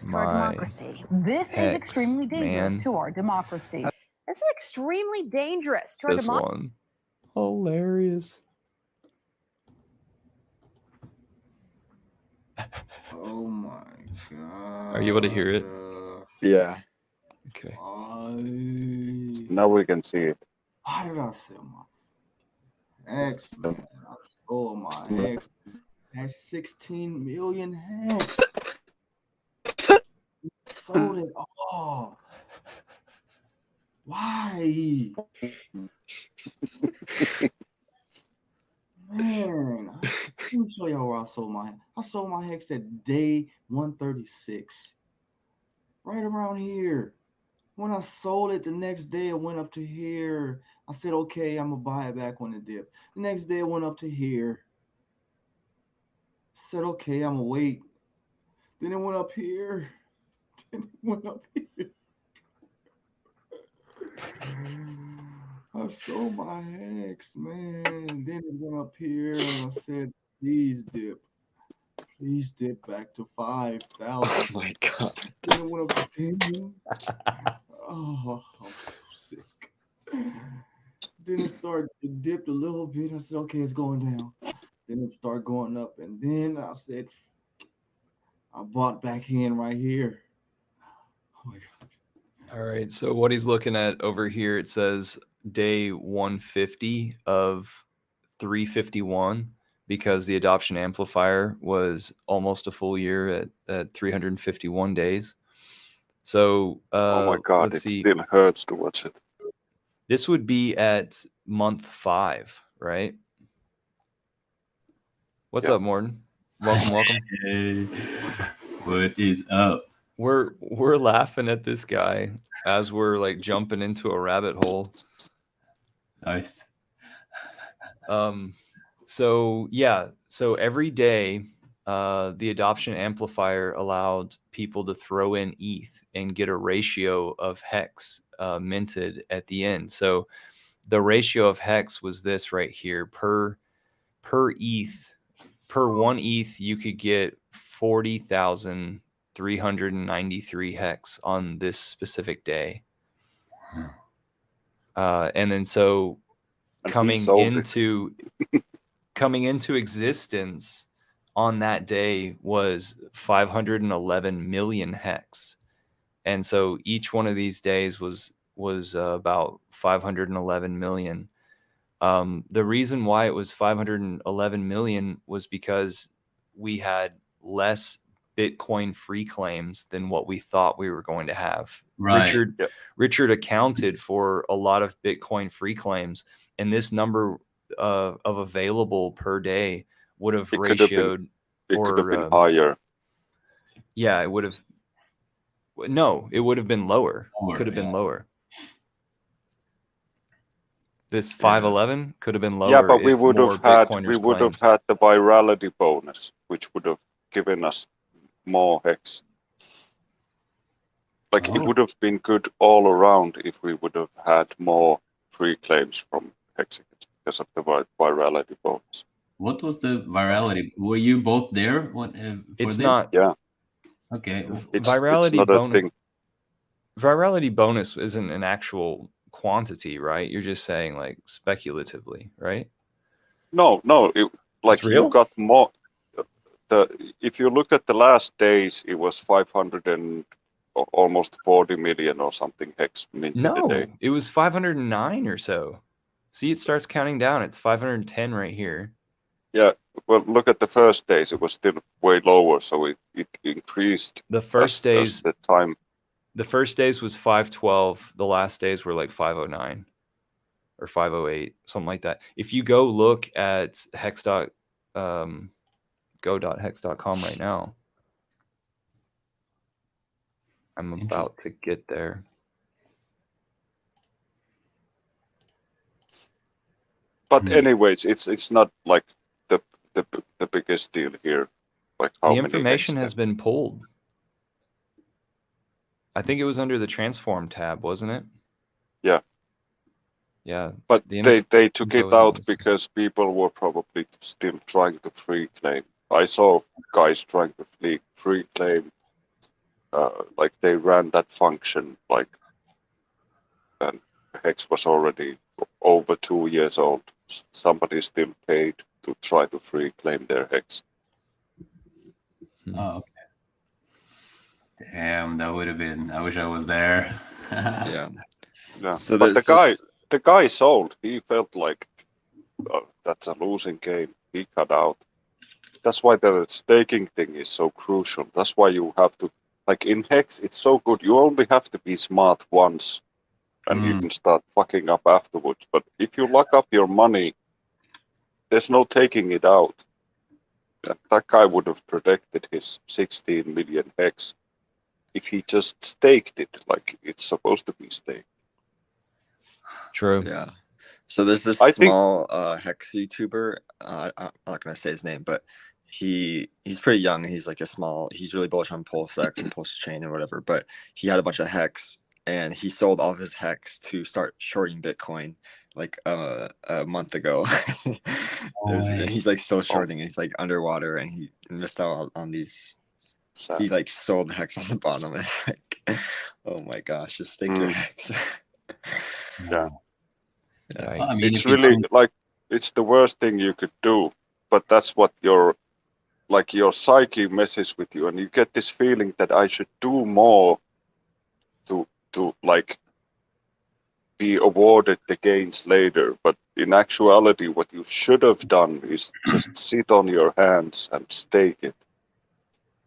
Speaker 9: our democracy. This is extremely dangerous to our democracy. This is extremely dangerous to our
Speaker 2: This
Speaker 9: democracy.
Speaker 2: one. Hilarious.
Speaker 12: Oh my god.
Speaker 2: Are you able to hear it?
Speaker 6: Yeah.
Speaker 2: Okay.
Speaker 5: Now we can see it.
Speaker 12: Why did I sell my X, man? I sold my X. That's 16 million hex. Sold it all. Why? Man, let me show y'all where I sold my hex. I sold my hex at day 136. Right around here. When I sold it the next day, it went up to here. I said, okay, I'm gonna buy it back when it dipped. The next day it went up to here. I said, okay, I'm gonna wait. Then it went up here. Then it went up here. I sold my hex, man. Then it went up here and I said, please dip. Please dip back to 5,000.
Speaker 6: Oh my god.
Speaker 12: Then it went up to 10. Oh, I'm so sick. Then it dipped a little bit. I said, okay, it's going down. Then it started going up. And then I said, I bought back in right here. Oh my God.
Speaker 2: All right. So what he's looking at over here, it says day 150 of 351 because the adoption amplifier was almost a full year at 351 days. So
Speaker 5: oh my God,
Speaker 2: let's
Speaker 5: it
Speaker 2: see.
Speaker 5: still hurts to watch it.
Speaker 2: This would be at month 5, right? What's up, Morton? Welcome.
Speaker 13: Hey, what is up?
Speaker 2: We're laughing at this guy as we're like jumping into a rabbit hole.
Speaker 13: Nice.
Speaker 2: So every day, the adoption amplifier allowed people to throw in ETH and get a ratio of hex minted at the end. So the ratio of hex was this right here. Per ETH, per 1 ETH, you could get 40,393 hex on this specific day. And then so coming into existence on that day was 511 million hex. And so each one of these days was about 511 million. The reason why it was 511 million was because we had less Bitcoin free claims than what we thought we were going to have.
Speaker 13: Right.
Speaker 2: Richard accounted for a lot of Bitcoin free claims, and this number of available per day would have ratioed
Speaker 5: it could have been higher.
Speaker 2: Yeah, it would have. No, it would have been lower. Could have been lower. This 511 could have been lower.
Speaker 5: Yeah, but we
Speaker 2: if
Speaker 5: would
Speaker 2: more
Speaker 5: have had
Speaker 2: Bitcoiners claimed.
Speaker 5: the virality bonus, which would have given us more hex. Like it would have been good all around if we would have had more free claims from Hexicans because of the virality bonus.
Speaker 13: What was the virality? Were you both there?
Speaker 2: It's not.
Speaker 5: Yeah.
Speaker 13: Okay.
Speaker 2: Virality
Speaker 5: it's not a
Speaker 2: bonus.
Speaker 5: thing.
Speaker 2: Virality bonus isn't an actual quantity, right? You're just saying like speculatively, right?
Speaker 5: No.
Speaker 2: It's real?
Speaker 5: You got more. If you look at the last days, it was 500 and almost 40 million or something hex minted a day.
Speaker 2: It was 509 or so. See, it starts counting down. It's 510 right here.
Speaker 5: Yeah, well, look at the first days. It was still way lower, so it increased.
Speaker 2: The first days,
Speaker 5: the time.
Speaker 2: The first days was 512. The last days were like 509 or 508, something like that. If you go look at go.hex.com right now, I'm about to get there.
Speaker 5: But anyways, it's not like the biggest deal here. Like how
Speaker 2: the information has been pulled. I think it was under the transform tab, wasn't it?
Speaker 5: Yeah.
Speaker 2: Yeah.
Speaker 5: But they took it out because people were probably still trying to free claim. I saw guys trying to free claim. Like they ran that function, like, and Hex was already over 2 years old. Somebody still paid to try to free claim their Hex.
Speaker 13: Oh, okay. Damn, that would have been. I wish I was there.
Speaker 6: Yeah.
Speaker 5: So but the guy sold. He felt like that's a losing game. He cut out. That's why the staking thing is so crucial. That's why you have to, like in Hex, it's so good. You only have to be smart once, and you can start fucking up afterwards. But if you lock up your money, there's no taking it out. That guy would have protected his 16 million Hex if he just staked it like it's supposed to be staked.
Speaker 2: True.
Speaker 6: Yeah. So there's this small Hex YouTuber. I'm not gonna say his name, but he's pretty young. He's like he's really bullish on PulseX and Pulse Chain and whatever. But he had a bunch of Hex, and he sold all of his Hex to start shorting Bitcoin like a month ago. And he's like still shorting. He's like underwater, and he missed out on these. He like sold Hex on the bottom. It's like, oh my gosh, just stake your Hex.
Speaker 5: Yeah.
Speaker 6: Yeah.
Speaker 5: It's really like it's the worst thing you could do, but that's what your psyche messes with you, and you get this feeling that I should do more to like be awarded the gains later. But in actuality, what you should have done is just sit on your hands and stake it,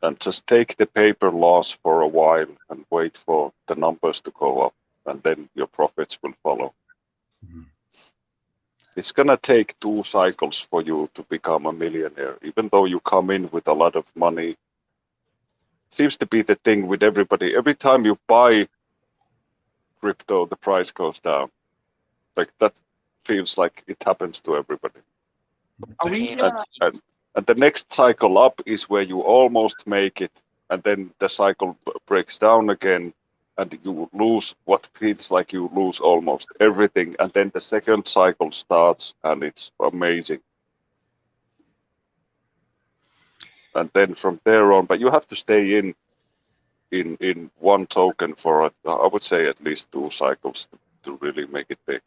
Speaker 5: and just take the paper loss for a while and wait for the numbers to go up, and then your profits will follow. It's gonna take 2 cycles for you to become a millionaire, even though you come in with a lot of money. Seems to be the thing with everybody. Every time you buy crypto, the price goes down. Like that feels like it happens to everybody. And the next cycle up is where you almost make it, and then the cycle breaks down again, and you lose what feels like you lose almost everything, and then the second cycle starts, and it's amazing. And then from there on, but you have to stay in one token for I would say at least 2 cycles to really make it big.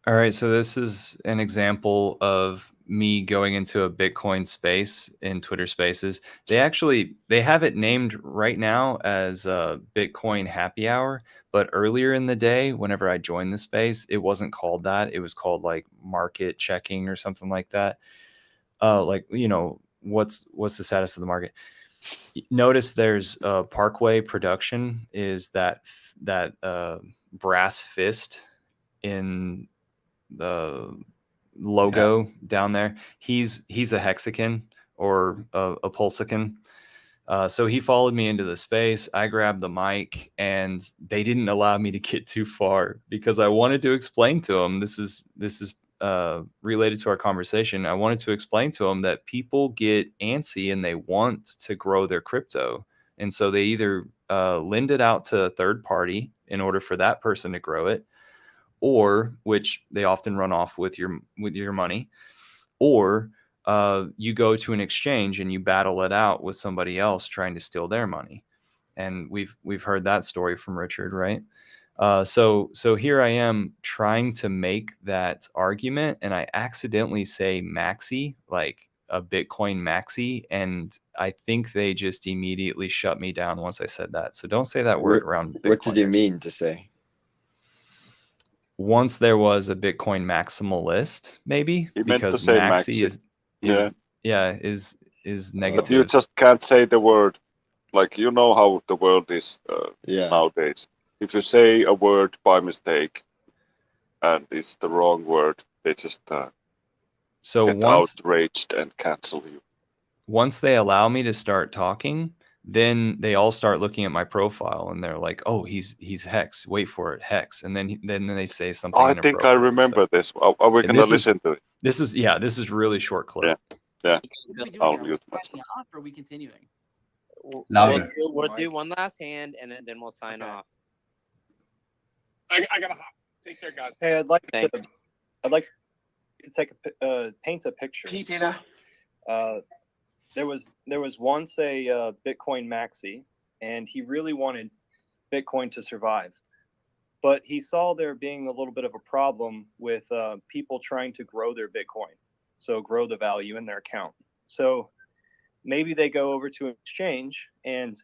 Speaker 2: All right, so this is an example of me going into a Bitcoin space in Twitter Spaces. They have it named right now as Bitcoin Happy Hour, but earlier in the day, whenever I joined the space, it wasn't called that. It was called like market checking or something like that. Like, you know, what's the status of the market. Notice there's Parkway Production is that brass fist in the logo down there. He's a Hexican or a Pulsican. So he followed me into the space. I grabbed the mic, and they didn't allow me to get too far because I wanted to explain to him. This is related to our conversation. I wanted to explain to him that people get antsy and they want to grow their crypto, and so they either lend it out to a third party in order for that person to grow it, or which they often run off with your money, or you go to an exchange and you battle it out with somebody else trying to steal their money. And we've heard that story from Richard, right? So here I am trying to make that argument, and I accidentally say maxi, like a Bitcoin maxi, and I think they just immediately shut me down once I said that. So don't say that word around Bitcoin.
Speaker 6: What did you mean to say?
Speaker 2: Once there was a Bitcoin maximalist, maybe, because maxi is negative.
Speaker 5: But you just can't say the word. Like, you know how the world is nowadays. If you say a word by mistake and it's the wrong word, they just get outraged and cancel you.
Speaker 2: Once they allow me to start talking, then they all start looking at my profile and they're like, "Oh, he's Hex. Wait for it, Hex." And then they say something.
Speaker 5: I think I remember this. Are we going to listen to it?
Speaker 2: This is really short clip.
Speaker 5: Yeah. I'll mute myself.
Speaker 14: Are we continuing?
Speaker 13: Louder.
Speaker 15: We'll do one last hand and then we'll sign off.
Speaker 16: I gotta hop. Take care, guys.
Speaker 1: Hey, I'd like to take paint a picture.
Speaker 14: Peace, Ada.
Speaker 1: There was once a Bitcoin maxi, and he really wanted Bitcoin to survive, but he saw there being a little bit of a problem with people trying to grow their Bitcoin, so grow the value in their account. So maybe they go over to an exchange, and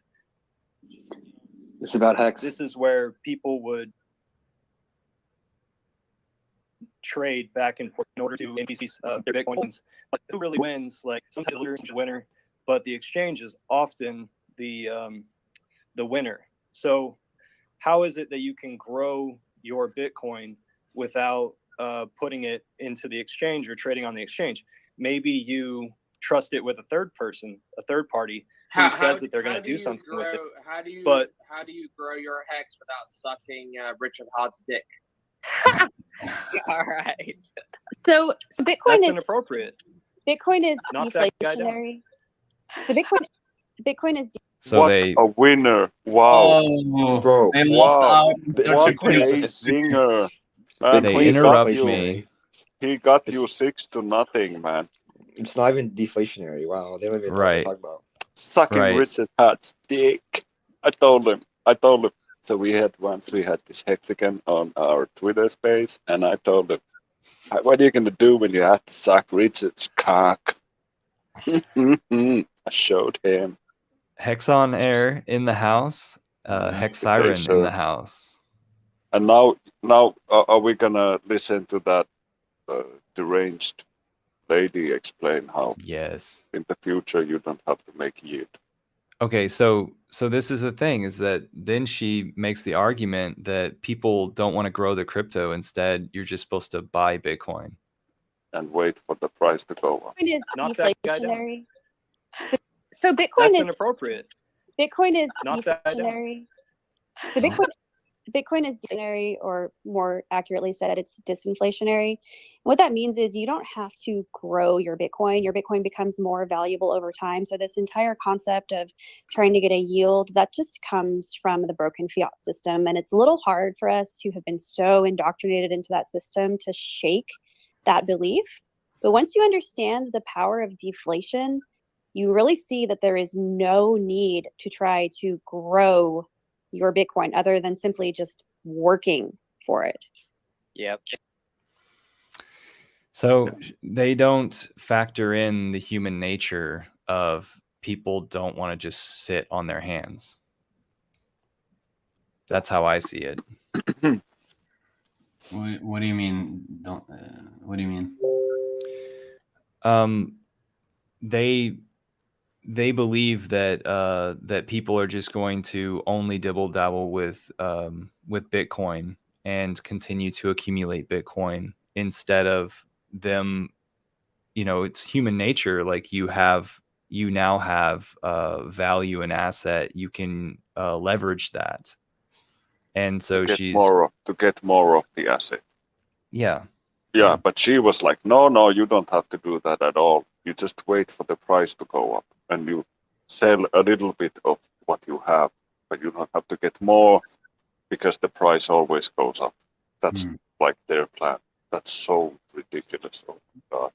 Speaker 17: it's about Hex.
Speaker 1: This is where people would trade back and forth in order to increase their Bitcoins. Like, who really wins? Like, sometimes the loser is the winner, but the exchange is often the winner. So how is it that you can grow your Bitcoin without putting it into the exchange or trading on the exchange? Maybe you trust it with a third party who says that they're going to do something with it.
Speaker 14: How do you grow your Hex without sucking Richard Hod's dick?
Speaker 15: All right.
Speaker 18: So Bitcoin
Speaker 1: That's
Speaker 18: is
Speaker 1: inappropriate.
Speaker 18: Bitcoin is
Speaker 1: Knock that guy down.
Speaker 18: deflationary. So Bitcoin is
Speaker 2: So
Speaker 5: what
Speaker 2: they
Speaker 5: a winner! Wow,
Speaker 6: Bro,
Speaker 13: They lost out.
Speaker 5: What a singer! Man,
Speaker 2: they
Speaker 6: Bitcoin is
Speaker 2: interrupt
Speaker 6: deflationary.
Speaker 2: me.
Speaker 5: He got you 6-0, man.
Speaker 6: It's not even deflationary. Wow, they don't even know what to talk about.
Speaker 5: Sucking
Speaker 2: Right.
Speaker 5: Richard Hart's dick. I told him. So we had this Hexican on our Twitter space, and I told him, "What are you gonna do when you have to suck Richard's cock?" I showed him.
Speaker 2: Hex on air in the house. Hex Siren in the house.
Speaker 5: And now, are we gonna listen to that deranged lady explain how?
Speaker 2: Yes.
Speaker 5: In the future, you don't have to make yield.
Speaker 2: Okay, so this is the thing, is that then she makes the argument that people don't want to grow their crypto. Instead, you're just supposed to buy Bitcoin.
Speaker 5: And wait for the price to go up.
Speaker 18: Bitcoin is
Speaker 1: Knock that guy down.
Speaker 18: deflationary. So Bitcoin
Speaker 1: That's
Speaker 18: is
Speaker 1: inappropriate.
Speaker 18: Bitcoin is
Speaker 1: Knock that down.
Speaker 18: deflationary. So Bitcoin is deflationary, or more accurately said, it's disinflationary. What that means is you don't have to grow your Bitcoin. Your Bitcoin becomes more valuable over time. So this entire concept of trying to get a yield, that just comes from the broken fiat system. And it's a little hard for us who have been so indoctrinated into that system to shake that belief. But once you understand the power of deflation, you really see that there is no need to try to grow your Bitcoin other than simply just working for it.
Speaker 15: Yep.
Speaker 2: So they don't factor in the human nature of people don't want to just sit on their hands. That's how I see it.
Speaker 13: What do you mean? What do you mean?
Speaker 2: they believe that that people are just going to only dibble dabble with Bitcoin and continue to accumulate Bitcoin instead of them. It's human nature. Like you now have value and asset. You can leverage that. And so
Speaker 5: to get more of the asset.
Speaker 2: Yeah.
Speaker 5: Yeah, but she was like, no, you don't have to do that at all. You just wait for the price to go up and you sell a little bit of what you have, but you don't have to get more because the price always goes up. That's like their plan. That's so ridiculous. Oh my God.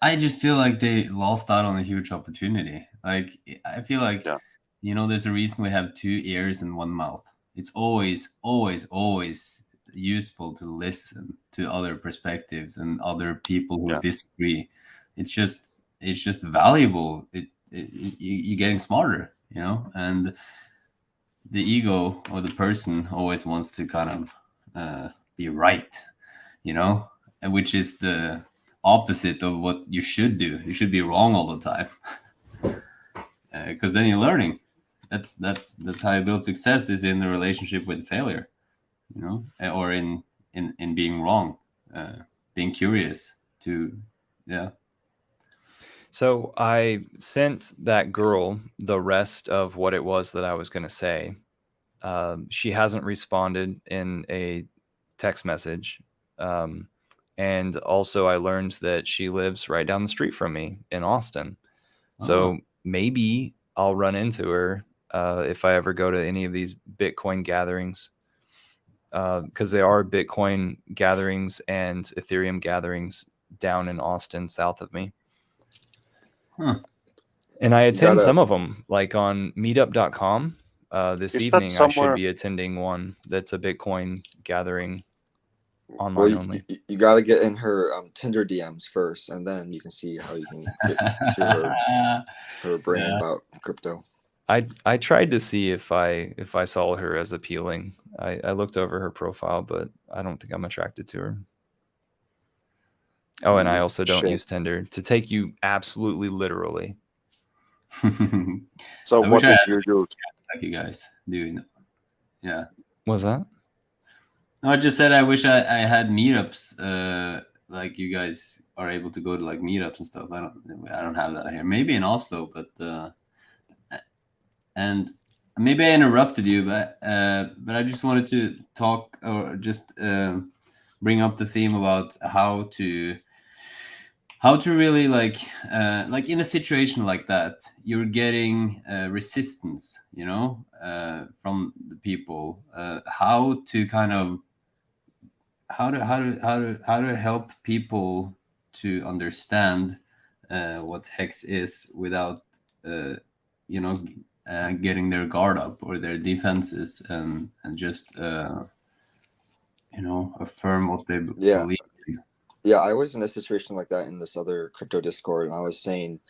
Speaker 13: I just feel like they lost out on a huge opportunity. Like, I feel like, there's a reason we have 2 ears and 1 mouth. It's always, always, always useful to listen to other perspectives and other people who disagree. It's just valuable. You're getting smarter, and the ego or the person always wants to kind of be right, and which is the opposite of what you should do. You should be wrong all the time, because then you're learning. That's how you build success, is in the relationship with failure, or in being wrong, being curious to,
Speaker 2: So I sent that girl the rest of what it was that I was going to say. She hasn't responded in a text message. And also I learned that she lives right down the street from me in Austin. So maybe I'll run into her if I ever go to any of these Bitcoin gatherings, because there are Bitcoin gatherings and Ethereum gatherings down in Austin, south of me. And I attend some of them, like on meetup.com. This evening, I should be attending one that's a Bitcoin gathering online only.
Speaker 6: You got to get in her Tinder DMs first, and then you can see how you can get to her brain about crypto.
Speaker 2: I tried to see if I saw her as appealing. I looked over her profile, but I don't think I'm attracted to her. Oh, and I also don't use Tinder, to take you absolutely literally.
Speaker 5: So what did you do?
Speaker 13: Like you guys do, yeah.
Speaker 2: What's that?
Speaker 13: No, I just said I wish I had meetups, like you guys are able to go to like meetups and stuff. I don't have that here. Maybe in Oslo, but and maybe I interrupted you, but I just wanted to talk, or just bring up the theme about how to really like in a situation like that, you're getting resistance, from the people. How to kind of how to help people to understand what Hex is without getting their guard up or their defenses, and just affirm what they believe.
Speaker 6: Yeah, I was in a situation like that in this other crypto Discord, and I was saying,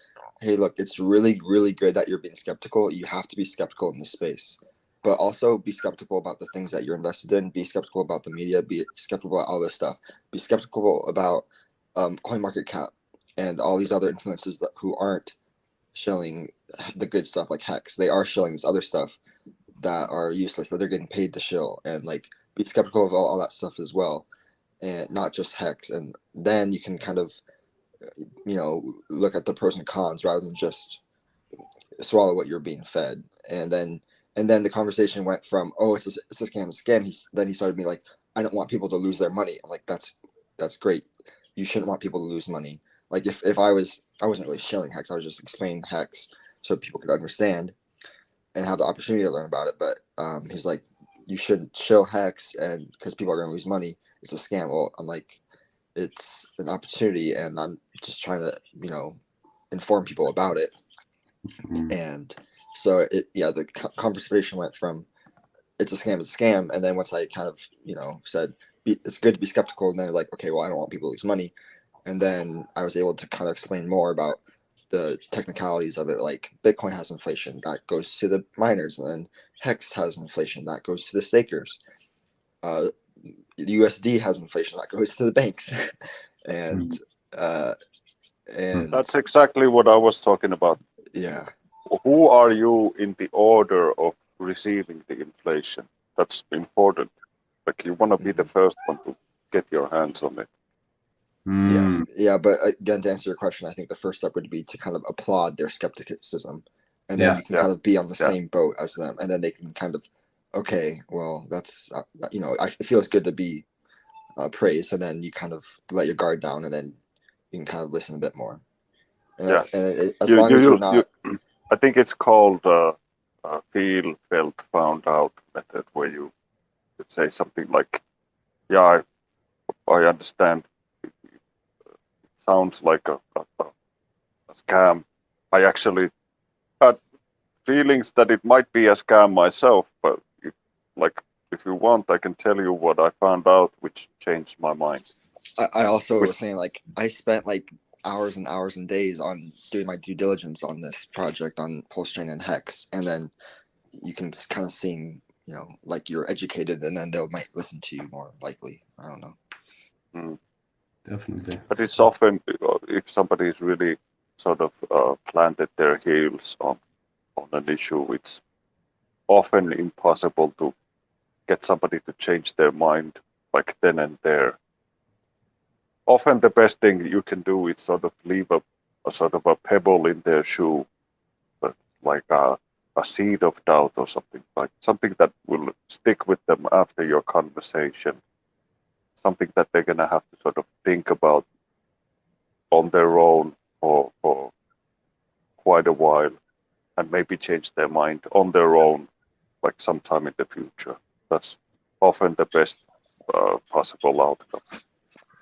Speaker 6: hey, look, it's really, really good that you're being skeptical. You have to be skeptical in this space, but also be skeptical about the things that you're invested in. Be skeptical about the media. Be skeptical about all this stuff. Be skeptical about CoinMarketCap and all these other influencers who aren't shilling the good stuff like Hex. They are shilling this other stuff that are useless, that they're getting paid to shill, and like be skeptical of all that stuff as well. And not just Hex, and then you can kind of, look at the pros and cons rather than just swallow what you're being fed. And then the conversation went from, oh, it's a scam. Then he started being like, I don't want people to lose their money. I'm like, that's great. You shouldn't want people to lose money. Like if I wasn't really shilling Hex, I was just explaining Hex so people could understand and have the opportunity to learn about it. But he's like, you shouldn't shill Hex, and because people are going to lose money. It's a scam. Well, I'm like, it's an opportunity, and I'm just trying to, inform people about it. And so the conversation went from it's a scam, and then once I kind of, said it's good to be skeptical, and then they're like, okay, well, I don't want people to lose money, and then I was able to kind of explain more about the technicalities of it. Like Bitcoin has inflation that goes to the miners, and then Hex has inflation that goes to the stakers. The USD has inflation that goes to the banks, and
Speaker 5: that's exactly what I was talking about.
Speaker 6: Yeah.
Speaker 5: Who are you in the order of receiving the inflation? That's important. Like you want to be the first one to get your hands on it.
Speaker 6: Yeah, but again, to answer your question, I think the first step would be to kind of applaud their skepticism, and then you can kind of be on the same boat as them, and then they can kind of, okay, well, that's it feels good to be praised, and then you kind of let your guard down, and then you can kind of listen a bit more. And as long as you're not,
Speaker 5: I think it's called feel, felt, found out method, where you could say something like, "Yeah, I understand. Sounds like a scam. I actually had feelings that it might be a scam myself, but if you want, I can tell you what I found out, which changed my mind."
Speaker 6: I also was saying, like, I spent like hours and hours and days on doing my due diligence on this project on Pulse Chain and Hex, and then you can kind of seem, like you're educated, and then they might listen to you more likely. I don't know.
Speaker 13: Definitely.
Speaker 5: But it's often, if somebody is really sort of planted their heels on an issue, it's often impossible to get somebody to change their mind like then and there. Often the best thing you can do is sort of leave a sort of a pebble in their shoe, but like a seed of doubt or something, like something that will stick with them after your conversation. Something that they're going to have to sort of think about on their own for quite a while, and maybe change their mind on their own, like sometime in the future. That's often the best possible outcome.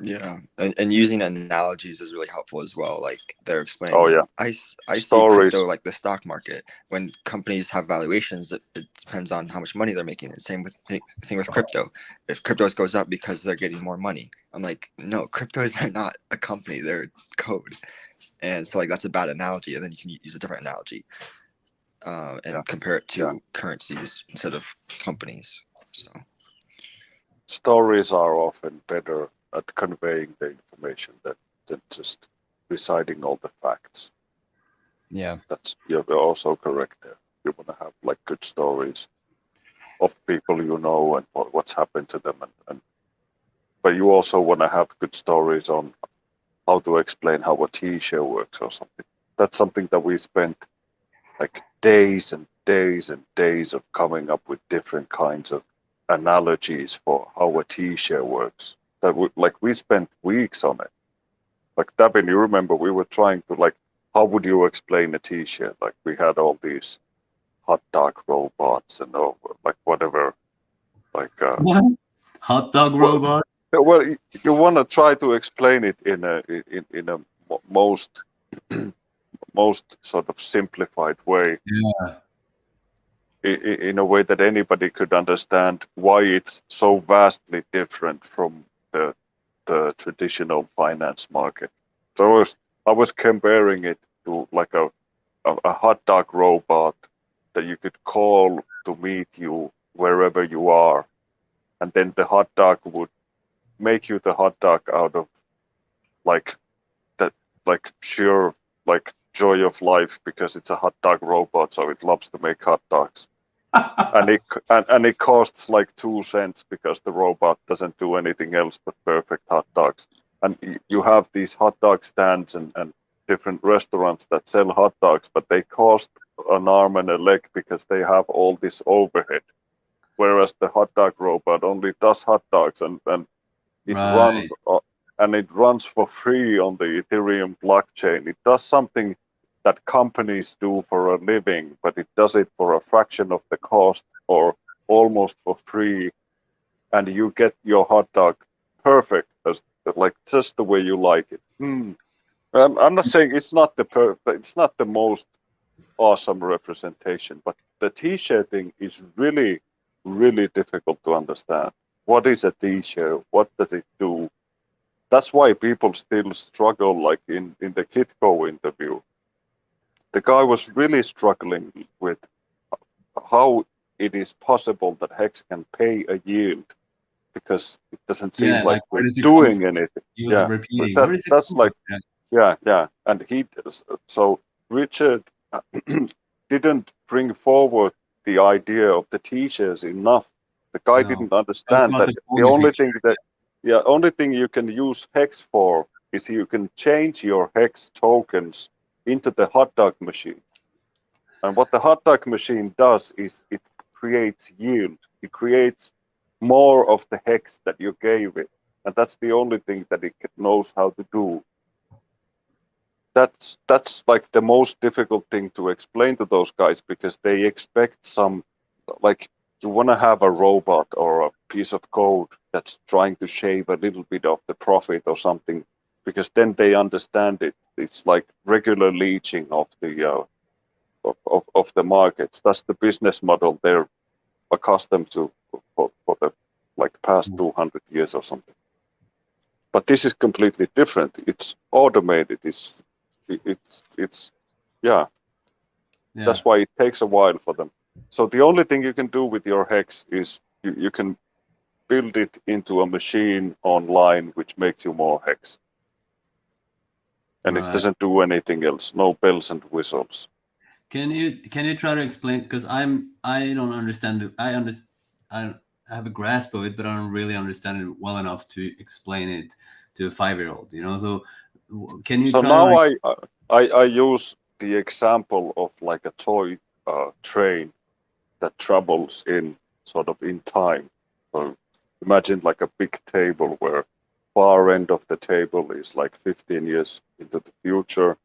Speaker 6: Yeah, and using analogies is really helpful as well. Like they're explaining.
Speaker 5: Oh yeah,
Speaker 6: I see
Speaker 5: stories.
Speaker 6: crypto like the stock market. When companies have valuations, it depends on how much money they're making. The same with thing with crypto. If crypto goes up because they're getting more money, I'm like, no, cryptos are not a company; they're code. And so like that's a bad analogy. And then you can use a different analogy and compare it to currencies instead of companies. So
Speaker 5: stories are often better at conveying the information than just reciting all the facts.
Speaker 2: Yeah,
Speaker 5: you're also correct there. You want to have like good stories of people you know and what's happened to them, but you also want to have good stories on how to explain how a T-share works or something. That's something that we spent like days and days and days of coming up with different kinds of analogies for how a T-share works. That we spent weeks on it. Like Davin, you remember we were trying to how would you explain a T-share? Like we had all these hot dog robots and whatever.
Speaker 13: What? Hot dog robot?
Speaker 5: Well, you want to try to explain it in a most sort of simplified way.
Speaker 13: Yeah.
Speaker 5: In a way that anybody could understand why it's so vastly different from the traditional finance market. So I was comparing it to like a hot dog robot that you could call to meet you wherever you are, and then the hot dog would make you the hot dog out of sheer joy of life, because it's a hot dog robot, so it loves to make hot dogs. and it costs like 2 cents because the robot doesn't do anything else but perfect hot dogs. And you have these hot dog stands and different restaurants that sell hot dogs, but they cost an arm and a leg because they have all this overhead. Whereas the hot dog robot only does hot dogs and it runs for free on the Ethereum blockchain. It does something that companies do for a living, but it does it for a fraction of the cost or almost for free, and you get your hot dog perfect, just the way you like it. I'm not saying it's not the most awesome representation, but the T-share thing is really, really difficult to understand. What is a T-share? What does it do? That's why people still struggle, like in the Kitco interview. The guy was really struggling with how it is possible that Hex can pay a yield, because it doesn't seem like we're doing anything.
Speaker 13: He was repeating.
Speaker 5: And Richard didn't bring forward the idea of the T-shares enough. The guy didn't understand that the only thing that, only thing you can use Hex for is you can change your Hex tokens into the hot dog machine. And what the hot dog machine does is it creates yield. It creates more of the Hex that you gave it. And that's the only thing that it knows how to do. That's like the most difficult thing to explain to those guys, because they expect some, like, you want to have a robot or a piece of code that's trying to shave a little bit of the profit or something, because then they understand it. It's like regular leeching of the of the markets. That's the business model they're accustomed to for the like past 200 years or something. But this is completely different. It's automated. It's That's why it takes a while for them. So the only thing you can do with your Hex is you can build it into a machine online, which makes you more Hex. And it doesn't do anything else. No bells and whistles.
Speaker 13: Can you try to explain? Because I don't understand it. I have a grasp of it, but I don't really understand it well enough to explain it to a 5-year-old. You know, so can you?
Speaker 5: So
Speaker 13: try
Speaker 5: now
Speaker 13: to,
Speaker 5: I use the example of like a toy train that travels in sort of in time. So imagine like a big table where far end of the table is like 15 years into the future.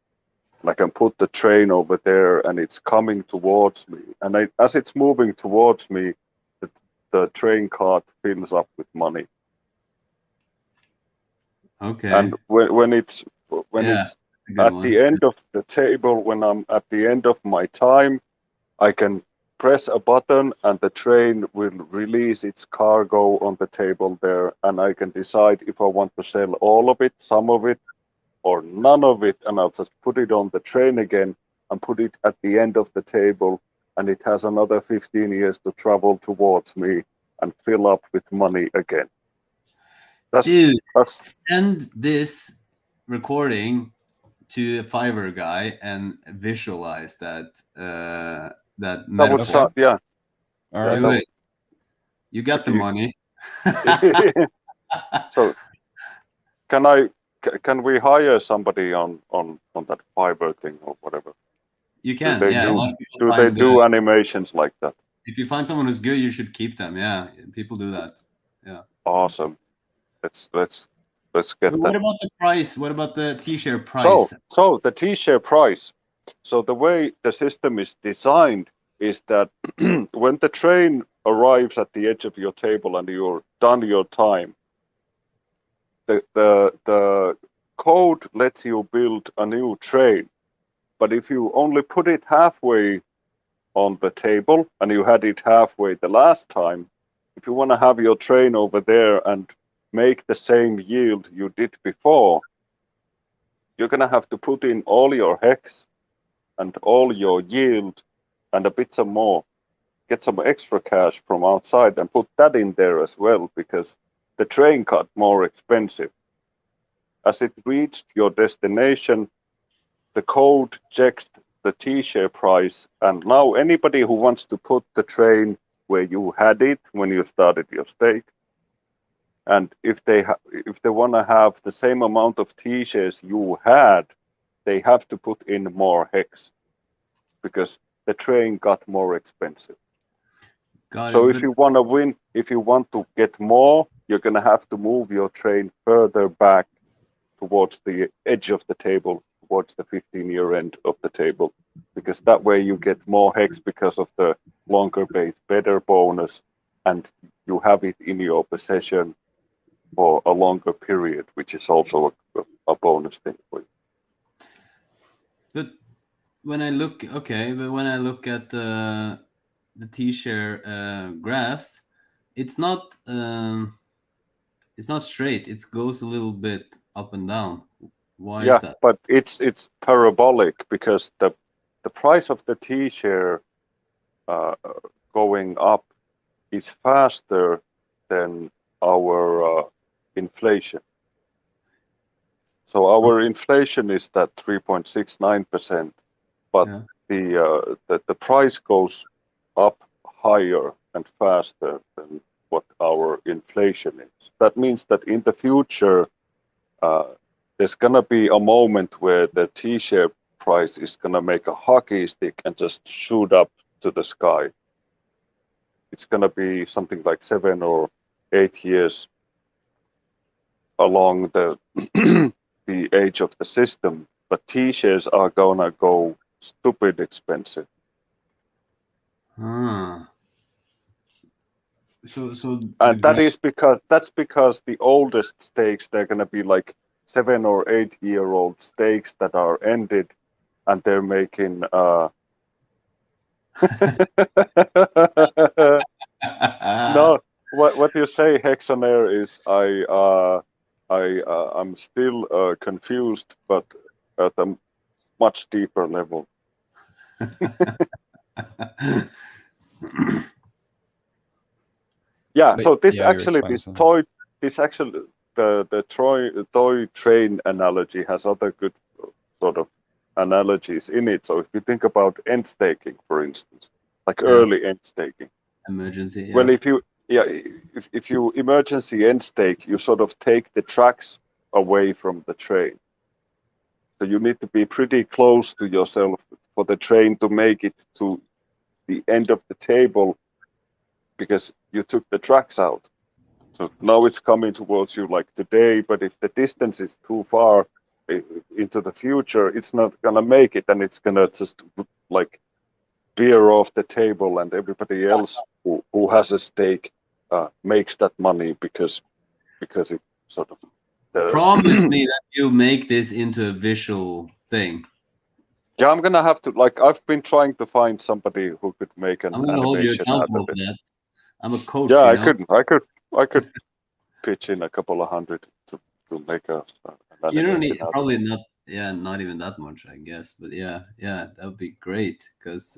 Speaker 5: And I can put the train over there and it's coming towards me. And as it's moving towards me, the train cart fills up with money.
Speaker 13: Okay.
Speaker 5: And when it's at the end of the table, when I'm at the end of my time, I can press a button and the train will release its cargo on the table there, and I can decide if I want to sell all of it, some of it, or none of it, and I'll just put it on the train again and put it at the end of the table, and it has another 15 years to travel towards me and fill up with money again.
Speaker 13: Dude, send this recording to a Fiverr guy and visualize that that metaphor.
Speaker 5: Yeah.
Speaker 13: Do it. You got the money.
Speaker 5: So can we hire somebody on that Fiverr thing or whatever?
Speaker 13: You can.
Speaker 5: Do they do animations like that?
Speaker 13: If you find someone who's good, you should keep them. Yeah, people do that. Yeah.
Speaker 5: Awesome. Let's get that.
Speaker 13: What about the price? What about the T-share price?
Speaker 5: So the T-share price. So the way the system is designed is that when the train arrives at the edge of your table and you're done your time, the code lets you build a new train. But if you only put it halfway on the table and you had it halfway the last time, if you want to have your train over there and make the same yield you did before, you're going to have to put in all your Hex and all your yield and a bit some more. Get some extra cash from outside and put that in there as well, because the train got more expensive. As it reached your destination, the code checks the T-share price, and now anybody who wants to put the train where you had it when you started your stake, and if they want to have the same amount of T-shares you had, they have to put in more Hex, because the train got more expensive. So if you want to win, if you want to get more, you're going to have to move your train further back towards the edge of the table, towards the 15-year end of the table, because that way you get more Hex because of the longer base, better bonus, and you have it in your possession for a longer period, which is also a bonus thing for you.
Speaker 13: But when I look at the T-share graph, it's not straight. It goes a little bit up and down. Why is that?
Speaker 5: But it's parabolic, because the price of the T-share going up is faster than our inflation. So our inflation is that 3.69%, but the price goes up higher and faster than what our inflation is. That means that in the future, there's gonna be a moment where the T-share price is gonna make a hockey stick and just shoot up to the sky. It's gonna be something like 7 or 8 years along the the age of the system, but T-shares are gonna go stupid expensive. And that's because the oldest stakes, they're gonna be like 7 or 8 year old stakes that are ended, and they're making no, what you say, Hexonair, is I'm still confused, but at a much deeper level. Yeah, so this actually, the toy train analogy has other good sort of analogies in it. So if you think about end staking, for instance, like early end staking,
Speaker 13: emergency. Yeah.
Speaker 5: Well, if you emergency end stake, you sort of take the tracks away from the train. So you need to be pretty close to yourself for the train to make it to the end of the table, because you took the tracks out. So now it's coming towards you like today, but if the distance is too far into the future, it's not gonna make it, and it's gonna just like veer off the table, and everybody else who has a stake makes that money because it sort of
Speaker 13: promise me that you make this into a visual thing.
Speaker 5: Yeah, I'm gonna have to, like, I've been trying to find somebody who could make an
Speaker 13: I'm gonna hold you
Speaker 5: animation out
Speaker 13: accountable
Speaker 5: of
Speaker 13: for
Speaker 5: it.
Speaker 13: that. I'm a coach.
Speaker 5: Yeah,
Speaker 13: you know?
Speaker 5: I could pitch in a couple of hundred to make an
Speaker 13: You don't
Speaker 5: animation
Speaker 13: need
Speaker 5: out of
Speaker 13: probably
Speaker 5: it.
Speaker 13: not even that much, I guess. But yeah, that would be great, because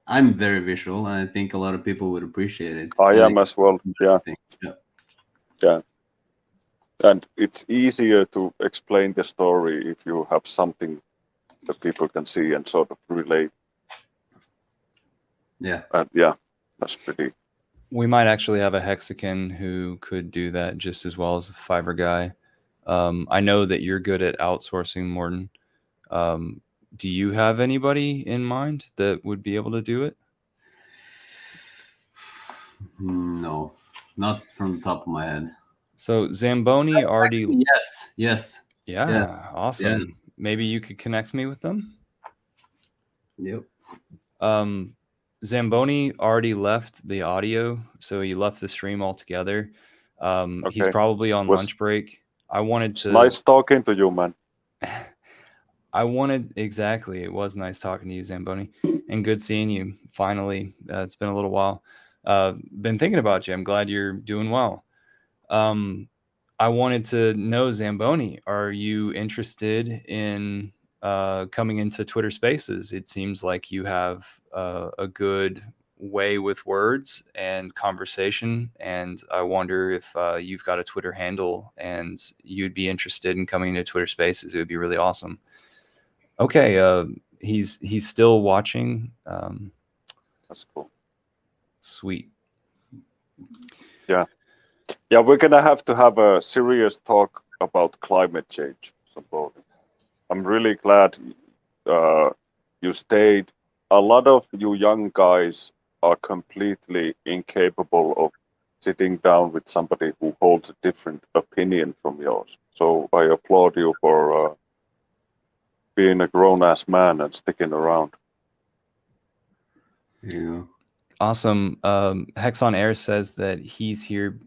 Speaker 13: I'm very visual, and I think a lot of people would appreciate it.
Speaker 5: I
Speaker 13: And
Speaker 5: am as well. Yeah.
Speaker 13: Yeah.
Speaker 5: And it's easier to explain the story if you have something that people can see and sort of relate.
Speaker 13: Yeah.
Speaker 5: And yeah, that's pretty.
Speaker 2: We might actually have a Hexagon who could do that just as well as a Fiverr guy. I know that you're good at outsourcing, Morten. Do you have anybody in mind that would be able to do it?
Speaker 13: No, not from the top of my head.
Speaker 2: So Zamboni already.
Speaker 13: Yes.
Speaker 2: Yeah, awesome.
Speaker 13: Yeah.
Speaker 2: Maybe you could connect me with them.
Speaker 13: Yep.
Speaker 2: Zamboni already left the audio, so he left the stream altogether. He's
Speaker 5: Okay.
Speaker 2: probably on
Speaker 5: Was-
Speaker 2: lunch break. I wanted
Speaker 5: It's
Speaker 2: to.
Speaker 5: nice talking to you, man.
Speaker 2: Exactly. It was nice talking to you, Zamboni, and good seeing you. Finally, it's been a little while. Been thinking about you. I'm glad you're doing well. I wanted to know, Zamboni, are you interested in coming into Twitter Spaces? It seems like you have a good way with words and conversation, and I wonder if you've got a Twitter handle and you'd be interested in coming into Twitter Spaces. It would be really awesome. Okay, he's still watching.
Speaker 5: That's cool.
Speaker 2: Sweet.
Speaker 5: Yeah, we're gonna have to have a serious talk about climate change. So I'm really glad you stayed. A lot of you young guys are completely incapable of sitting down with somebody who holds a different opinion from yours. So I applaud you for being a grown-ass man and sticking around.
Speaker 13: Yeah.
Speaker 2: Awesome. Hex on Air says that he's here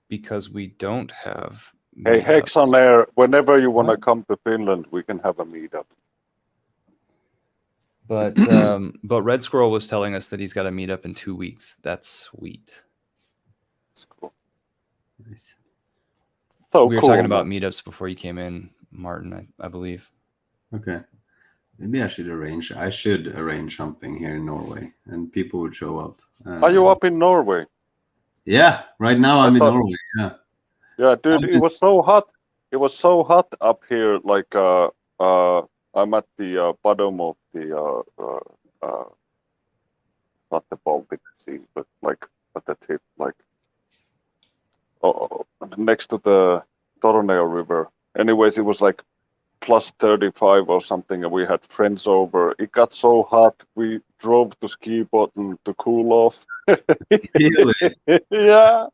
Speaker 2: because we don't have.
Speaker 5: Hey, Hex on
Speaker 2: meetups.
Speaker 5: Air, whenever you want to come to Finland, we can have a meetup.
Speaker 2: But Red Squirrel was telling us that he's got a meetup in 2 weeks. That's sweet.
Speaker 5: That's cool.
Speaker 13: Nice.
Speaker 5: So
Speaker 2: we were
Speaker 5: cool,
Speaker 2: talking about
Speaker 5: man.
Speaker 2: meetups before you came in, Martin, I believe.
Speaker 13: Okay. Maybe I should arrange something here in Norway, and people would show up.
Speaker 5: Are you up in Norway?
Speaker 13: Yeah, right now I'm in
Speaker 5: thought-
Speaker 13: Norway. Yeah.
Speaker 5: Yeah, dude, it was so hot. It was so hot up here, like I'm at the bottom of the not the Baltic Sea, but like at the tip, like next to the Torneo River. Anyways, it was like plus 35 or something, and we had friends over. It got so hot, we drove to Ski Bottom to cool off.
Speaker 13: Really?
Speaker 5: Yeah.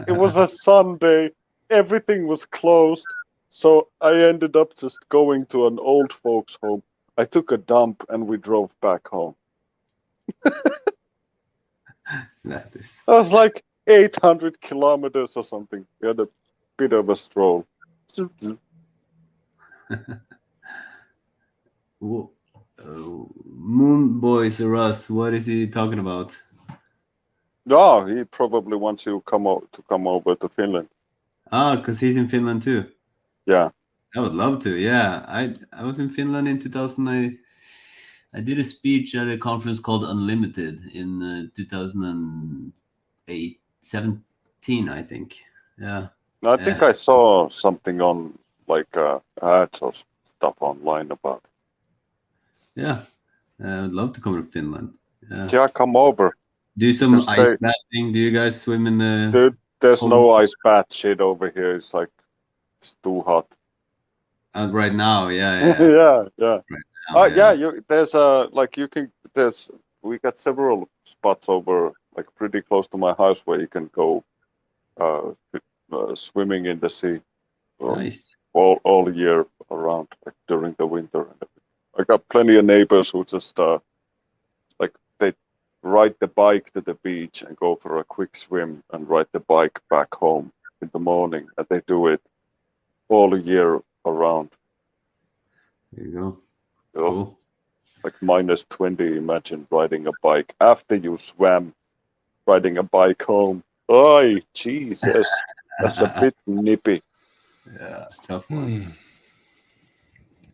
Speaker 5: It was a Sunday. Everything was closed. So I ended up just going to an old folks' home. I took a dump and we drove back home.
Speaker 13: That is.
Speaker 5: That was like 800 kilometers or something. We had a bit of a stroll.
Speaker 13: Moon Boys Russ, what is he talking about?
Speaker 5: No, he probably wants you to come over to Finland.
Speaker 13: Ah, because he's in Finland too.
Speaker 5: Yeah.
Speaker 13: I would love to. Yeah, I was in Finland in 2000. I did a speech at a conference called Unlimited in 2017, I think. Yeah.
Speaker 5: I think I saw something on like ads or stuff online about it.
Speaker 13: Yeah, I would love to come to Finland.
Speaker 5: Yeah, come over.
Speaker 13: Do some ice bathing. Do you guys swim in the?
Speaker 5: Dude, there's no ice bath shit over here. It's like it's too hot.
Speaker 13: Right now, yeah.
Speaker 5: Yeah.
Speaker 13: Right now,
Speaker 5: There's we got several spots over like pretty close to my house where you can go swimming in the sea.
Speaker 13: Nice.
Speaker 5: All year around, like during the winter. I got plenty of neighbors who just like they ride the bike to the beach and go for a quick swim and ride the bike back home in the morning, and they do it all year around.
Speaker 13: There you go.
Speaker 5: Cool. Like minus 20, imagine riding a bike after you swam, riding a bike home. Oh, Jesus. That's a bit nippy.
Speaker 13: Yeah, it's tough one.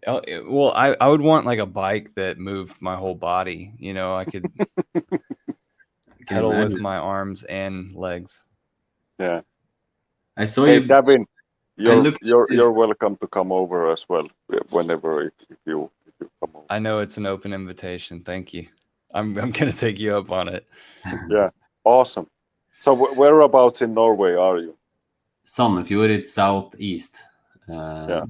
Speaker 2: Well, I would want like a bike that moved my whole body. You know, I could pedal with my arms and legs.
Speaker 5: Yeah.
Speaker 13: I saw
Speaker 5: hey,
Speaker 13: you,
Speaker 5: Gavin. You're welcome to come over as well whenever if you come over.
Speaker 2: I know it's an open invitation. Thank you. I'm gonna take you up on it.
Speaker 5: Yeah, awesome. So whereabouts in Norway are you?
Speaker 13: Sandefjord, it's southeast.
Speaker 5: Yeah.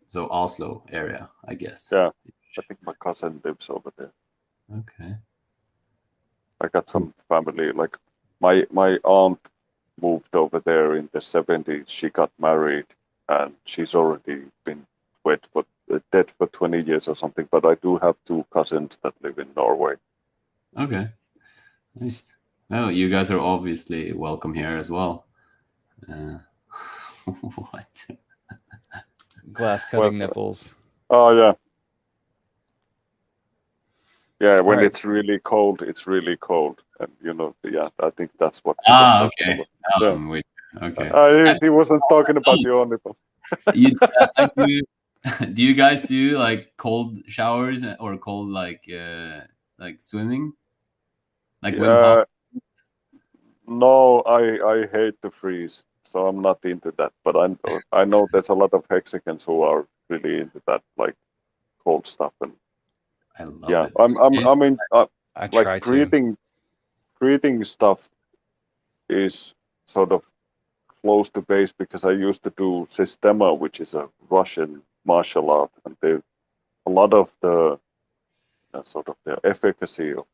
Speaker 13: So Oslo area, I guess.
Speaker 5: Yeah, I think my cousin lives over there.
Speaker 13: Okay.
Speaker 5: I got some family. Like my aunt moved over there in the 70s. She got married, and she's already been dead for 20 years or something. But I do have 2 cousins that live in Norway.
Speaker 13: Okay, nice. Well, you guys are obviously welcome here as well. What?
Speaker 2: Glass cutting nipples.
Speaker 5: Oh yeah. Yeah, when
Speaker 2: Right.
Speaker 5: it's really cold, it's really cold, and I think that's what.
Speaker 13: Okay.
Speaker 5: Yeah.
Speaker 13: Okay.
Speaker 5: He wasn't talking about your nipple.
Speaker 13: Do you guys do like cold showers or cold like swimming? Like Wim Hof?
Speaker 5: No, I hate the freeze, so I'm not into that. But I know there's a lot of Mexicans who are really into that, like cold stuff, and
Speaker 13: I love
Speaker 5: it.
Speaker 2: I
Speaker 5: like
Speaker 2: try to.
Speaker 5: breathing stuff is sort of close to base because I used to do Sistema, which is a Russian martial art, and a lot of the sort of the efficacy of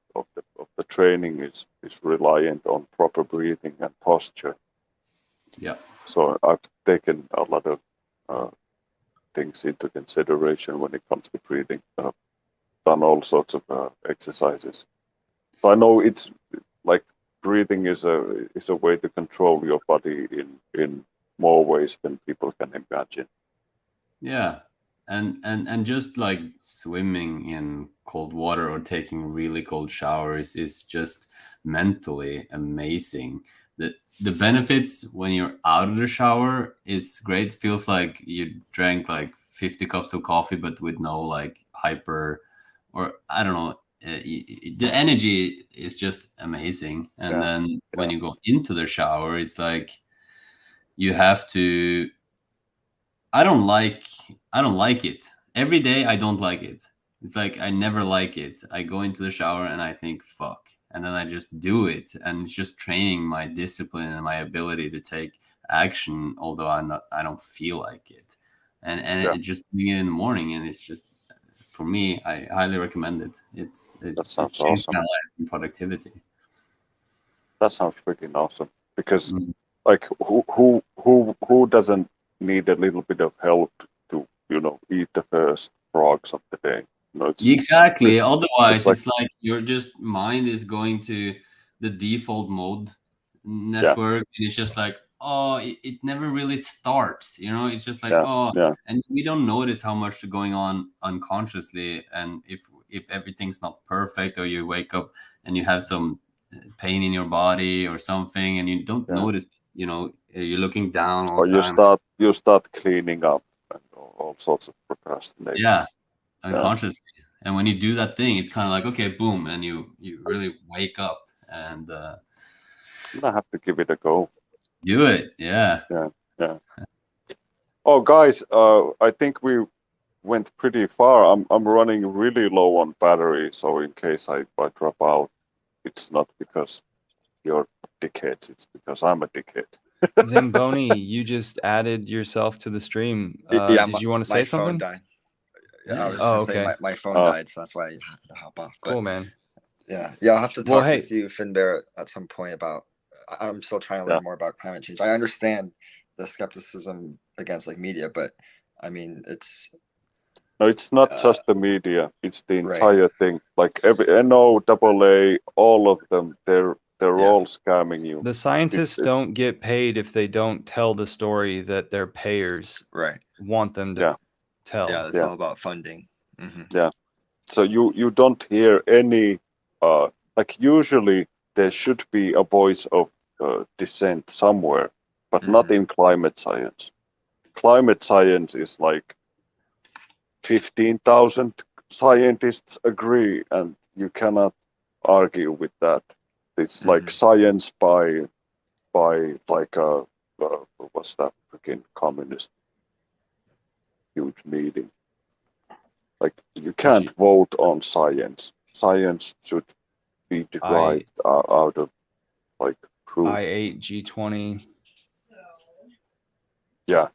Speaker 5: the training is reliant on proper breathing and posture.
Speaker 13: Yeah.
Speaker 5: So I've taken a lot of things into consideration when it comes to breathing. I've done all sorts of exercises. So I know it's like breathing is a way to control your body in more ways than people can imagine.
Speaker 13: Yeah. And just like swimming in cold water or taking really cold showers is just mentally amazing. The benefits when you're out of the shower is great. It feels like you drank like 50 cups of coffee, but with no like hyper, or I don't know. The energy is just amazing. And then when you go into the shower, it's like you have to. I don't like it. every day I don't like it. It's like I never like it. I go into the shower and I think fuck, and then I just do it, and it's just training my discipline and my ability to take action, although I don't feel like it, and
Speaker 5: Yeah.
Speaker 13: it just doing it in the morning, and it's just, for me, I highly recommend it.
Speaker 5: That sounds
Speaker 13: changed
Speaker 5: awesome.
Speaker 13: my life in productivity.
Speaker 5: That sounds freaking awesome. Because like who doesn't need a little bit of help to eat the first frogs of the day?
Speaker 13: Exactly. Otherwise,
Speaker 5: it's
Speaker 13: it's like your just mind is going to the default mode network, and it's just like, oh, it never really starts. It's just like,
Speaker 5: yeah.
Speaker 13: and we don't notice how much is going on unconsciously. And if everything's not perfect, or you wake up and you have some pain in your body or something, and you don't notice, you're looking down all
Speaker 5: Or
Speaker 13: the time.
Speaker 5: you start cleaning up and all sorts of procrastination.
Speaker 13: Yeah, unconsciously. And when you do that thing, it's kind of like, okay, boom, and you really wake up and
Speaker 5: I have to give it a go.
Speaker 13: do it. Yeah.
Speaker 5: Oh, guys, I think we went pretty far. I'm running really low on battery, so in case I drop out, it's not because you're dickheads, it's because I'm a dickhead.
Speaker 2: Zamboni, you just added yourself to the stream. Did you want to say
Speaker 6: my
Speaker 2: something?
Speaker 6: phone died. Yeah, I was
Speaker 2: Oh,
Speaker 6: just saying
Speaker 2: okay.
Speaker 6: my phone died, so that's why I had to hop off. But
Speaker 2: Cool, man.
Speaker 6: yeah, I'll have to
Speaker 2: Well,
Speaker 6: talk
Speaker 2: hey.
Speaker 6: with you, Finn Barrett, at some point about. I'm still trying to learn more about climate change. I understand the skepticism against like media, but I mean
Speaker 5: No, it's not just the media; it's the
Speaker 6: Right.
Speaker 5: entire thing. Like every NOAA, all of them, they're all scamming you.
Speaker 2: The scientists
Speaker 5: It's-
Speaker 2: don't get paid if they don't tell the story that their payers want them to tell.
Speaker 6: Yeah, it's all about funding.
Speaker 5: Yeah. So you don't hear any like usually there should be a voice of dissent somewhere, but not in climate science. Climate science is like 15,000 scientists agree, and you cannot argue with that. It's like science by like what's that freaking communist huge meeting. Like you can't vote on science. Science should be derived out of like proof.
Speaker 2: I8 G20.
Speaker 5: Yeah.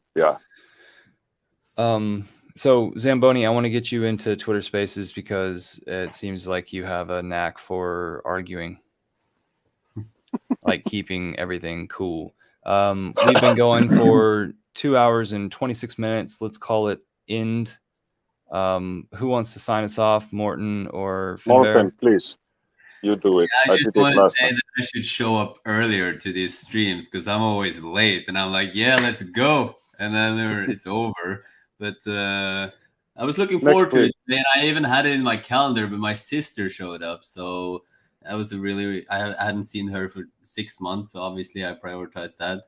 Speaker 2: So Zamboni, I want to get you into Twitter Spaces because it seems like you have a knack for arguing, like keeping everything cool. We've been going for 2 hours and 26 minutes. Let's call it end. Who wants to sign us off, Morten or Finbear?
Speaker 5: Morten, please. You do it.
Speaker 13: I just
Speaker 5: did it
Speaker 13: want to
Speaker 5: last
Speaker 13: say
Speaker 5: time.
Speaker 13: that I should show up earlier to these streams because I'm always late, and I'm like, yeah, let's go, and then it's over. But I was looking forward to it today, and I even had it in my calendar, but my sister showed up, so that was a really. I hadn't seen her for 6 months, so obviously I prioritized that.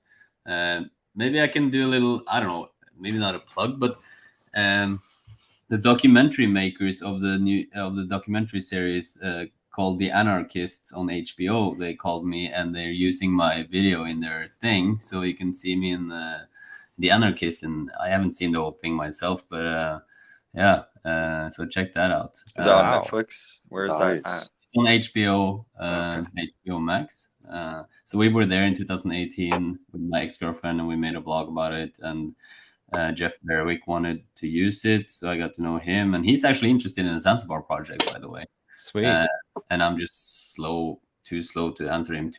Speaker 13: Maybe I can do a little. I don't know, maybe not a plug, but the documentary makers of the documentary series called The Anarchists on HBO, they called me, and they're using my video in their thing, so you can see me in The Anarchists. And I haven't seen the whole thing myself, but so check that out.
Speaker 6: Is that on Netflix? Where is that at?
Speaker 13: It's on HBO, HBO Max. So we were there in 2018 with my ex-girlfriend, and we made a blog about it, and Jeff Berwick wanted to use it, so I got to know him, and he's actually interested in the Zanzibar project, by the way.
Speaker 2: Sweet.
Speaker 13: And I'm just too slow to answer him.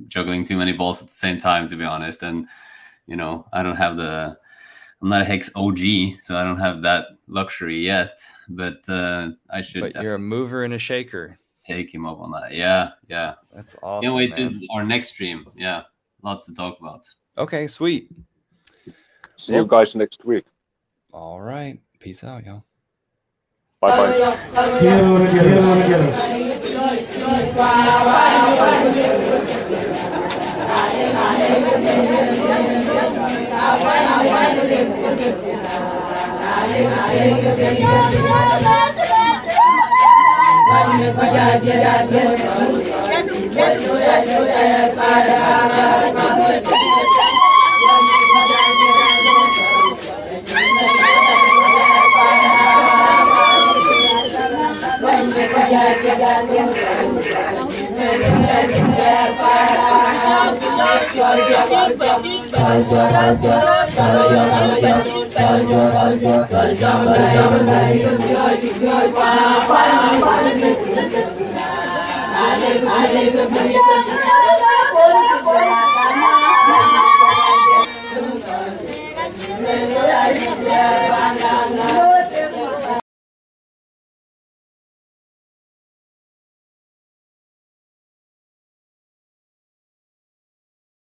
Speaker 13: Juggling too many balls at the same time, to be honest. And I don't have I'm not a Hex OG, so I don't have that luxury yet. But I should.
Speaker 2: But you're a mover and a shaker.
Speaker 13: Take him up on that. Yeah.
Speaker 2: That's awesome.
Speaker 13: Can't wait
Speaker 2: man.
Speaker 13: to our next stream. Yeah, lots to talk about.
Speaker 2: Okay, sweet.
Speaker 5: See you guys next week.
Speaker 2: All right. Peace out, y'all.
Speaker 5: Bye
Speaker 10: bye. Hallelujah.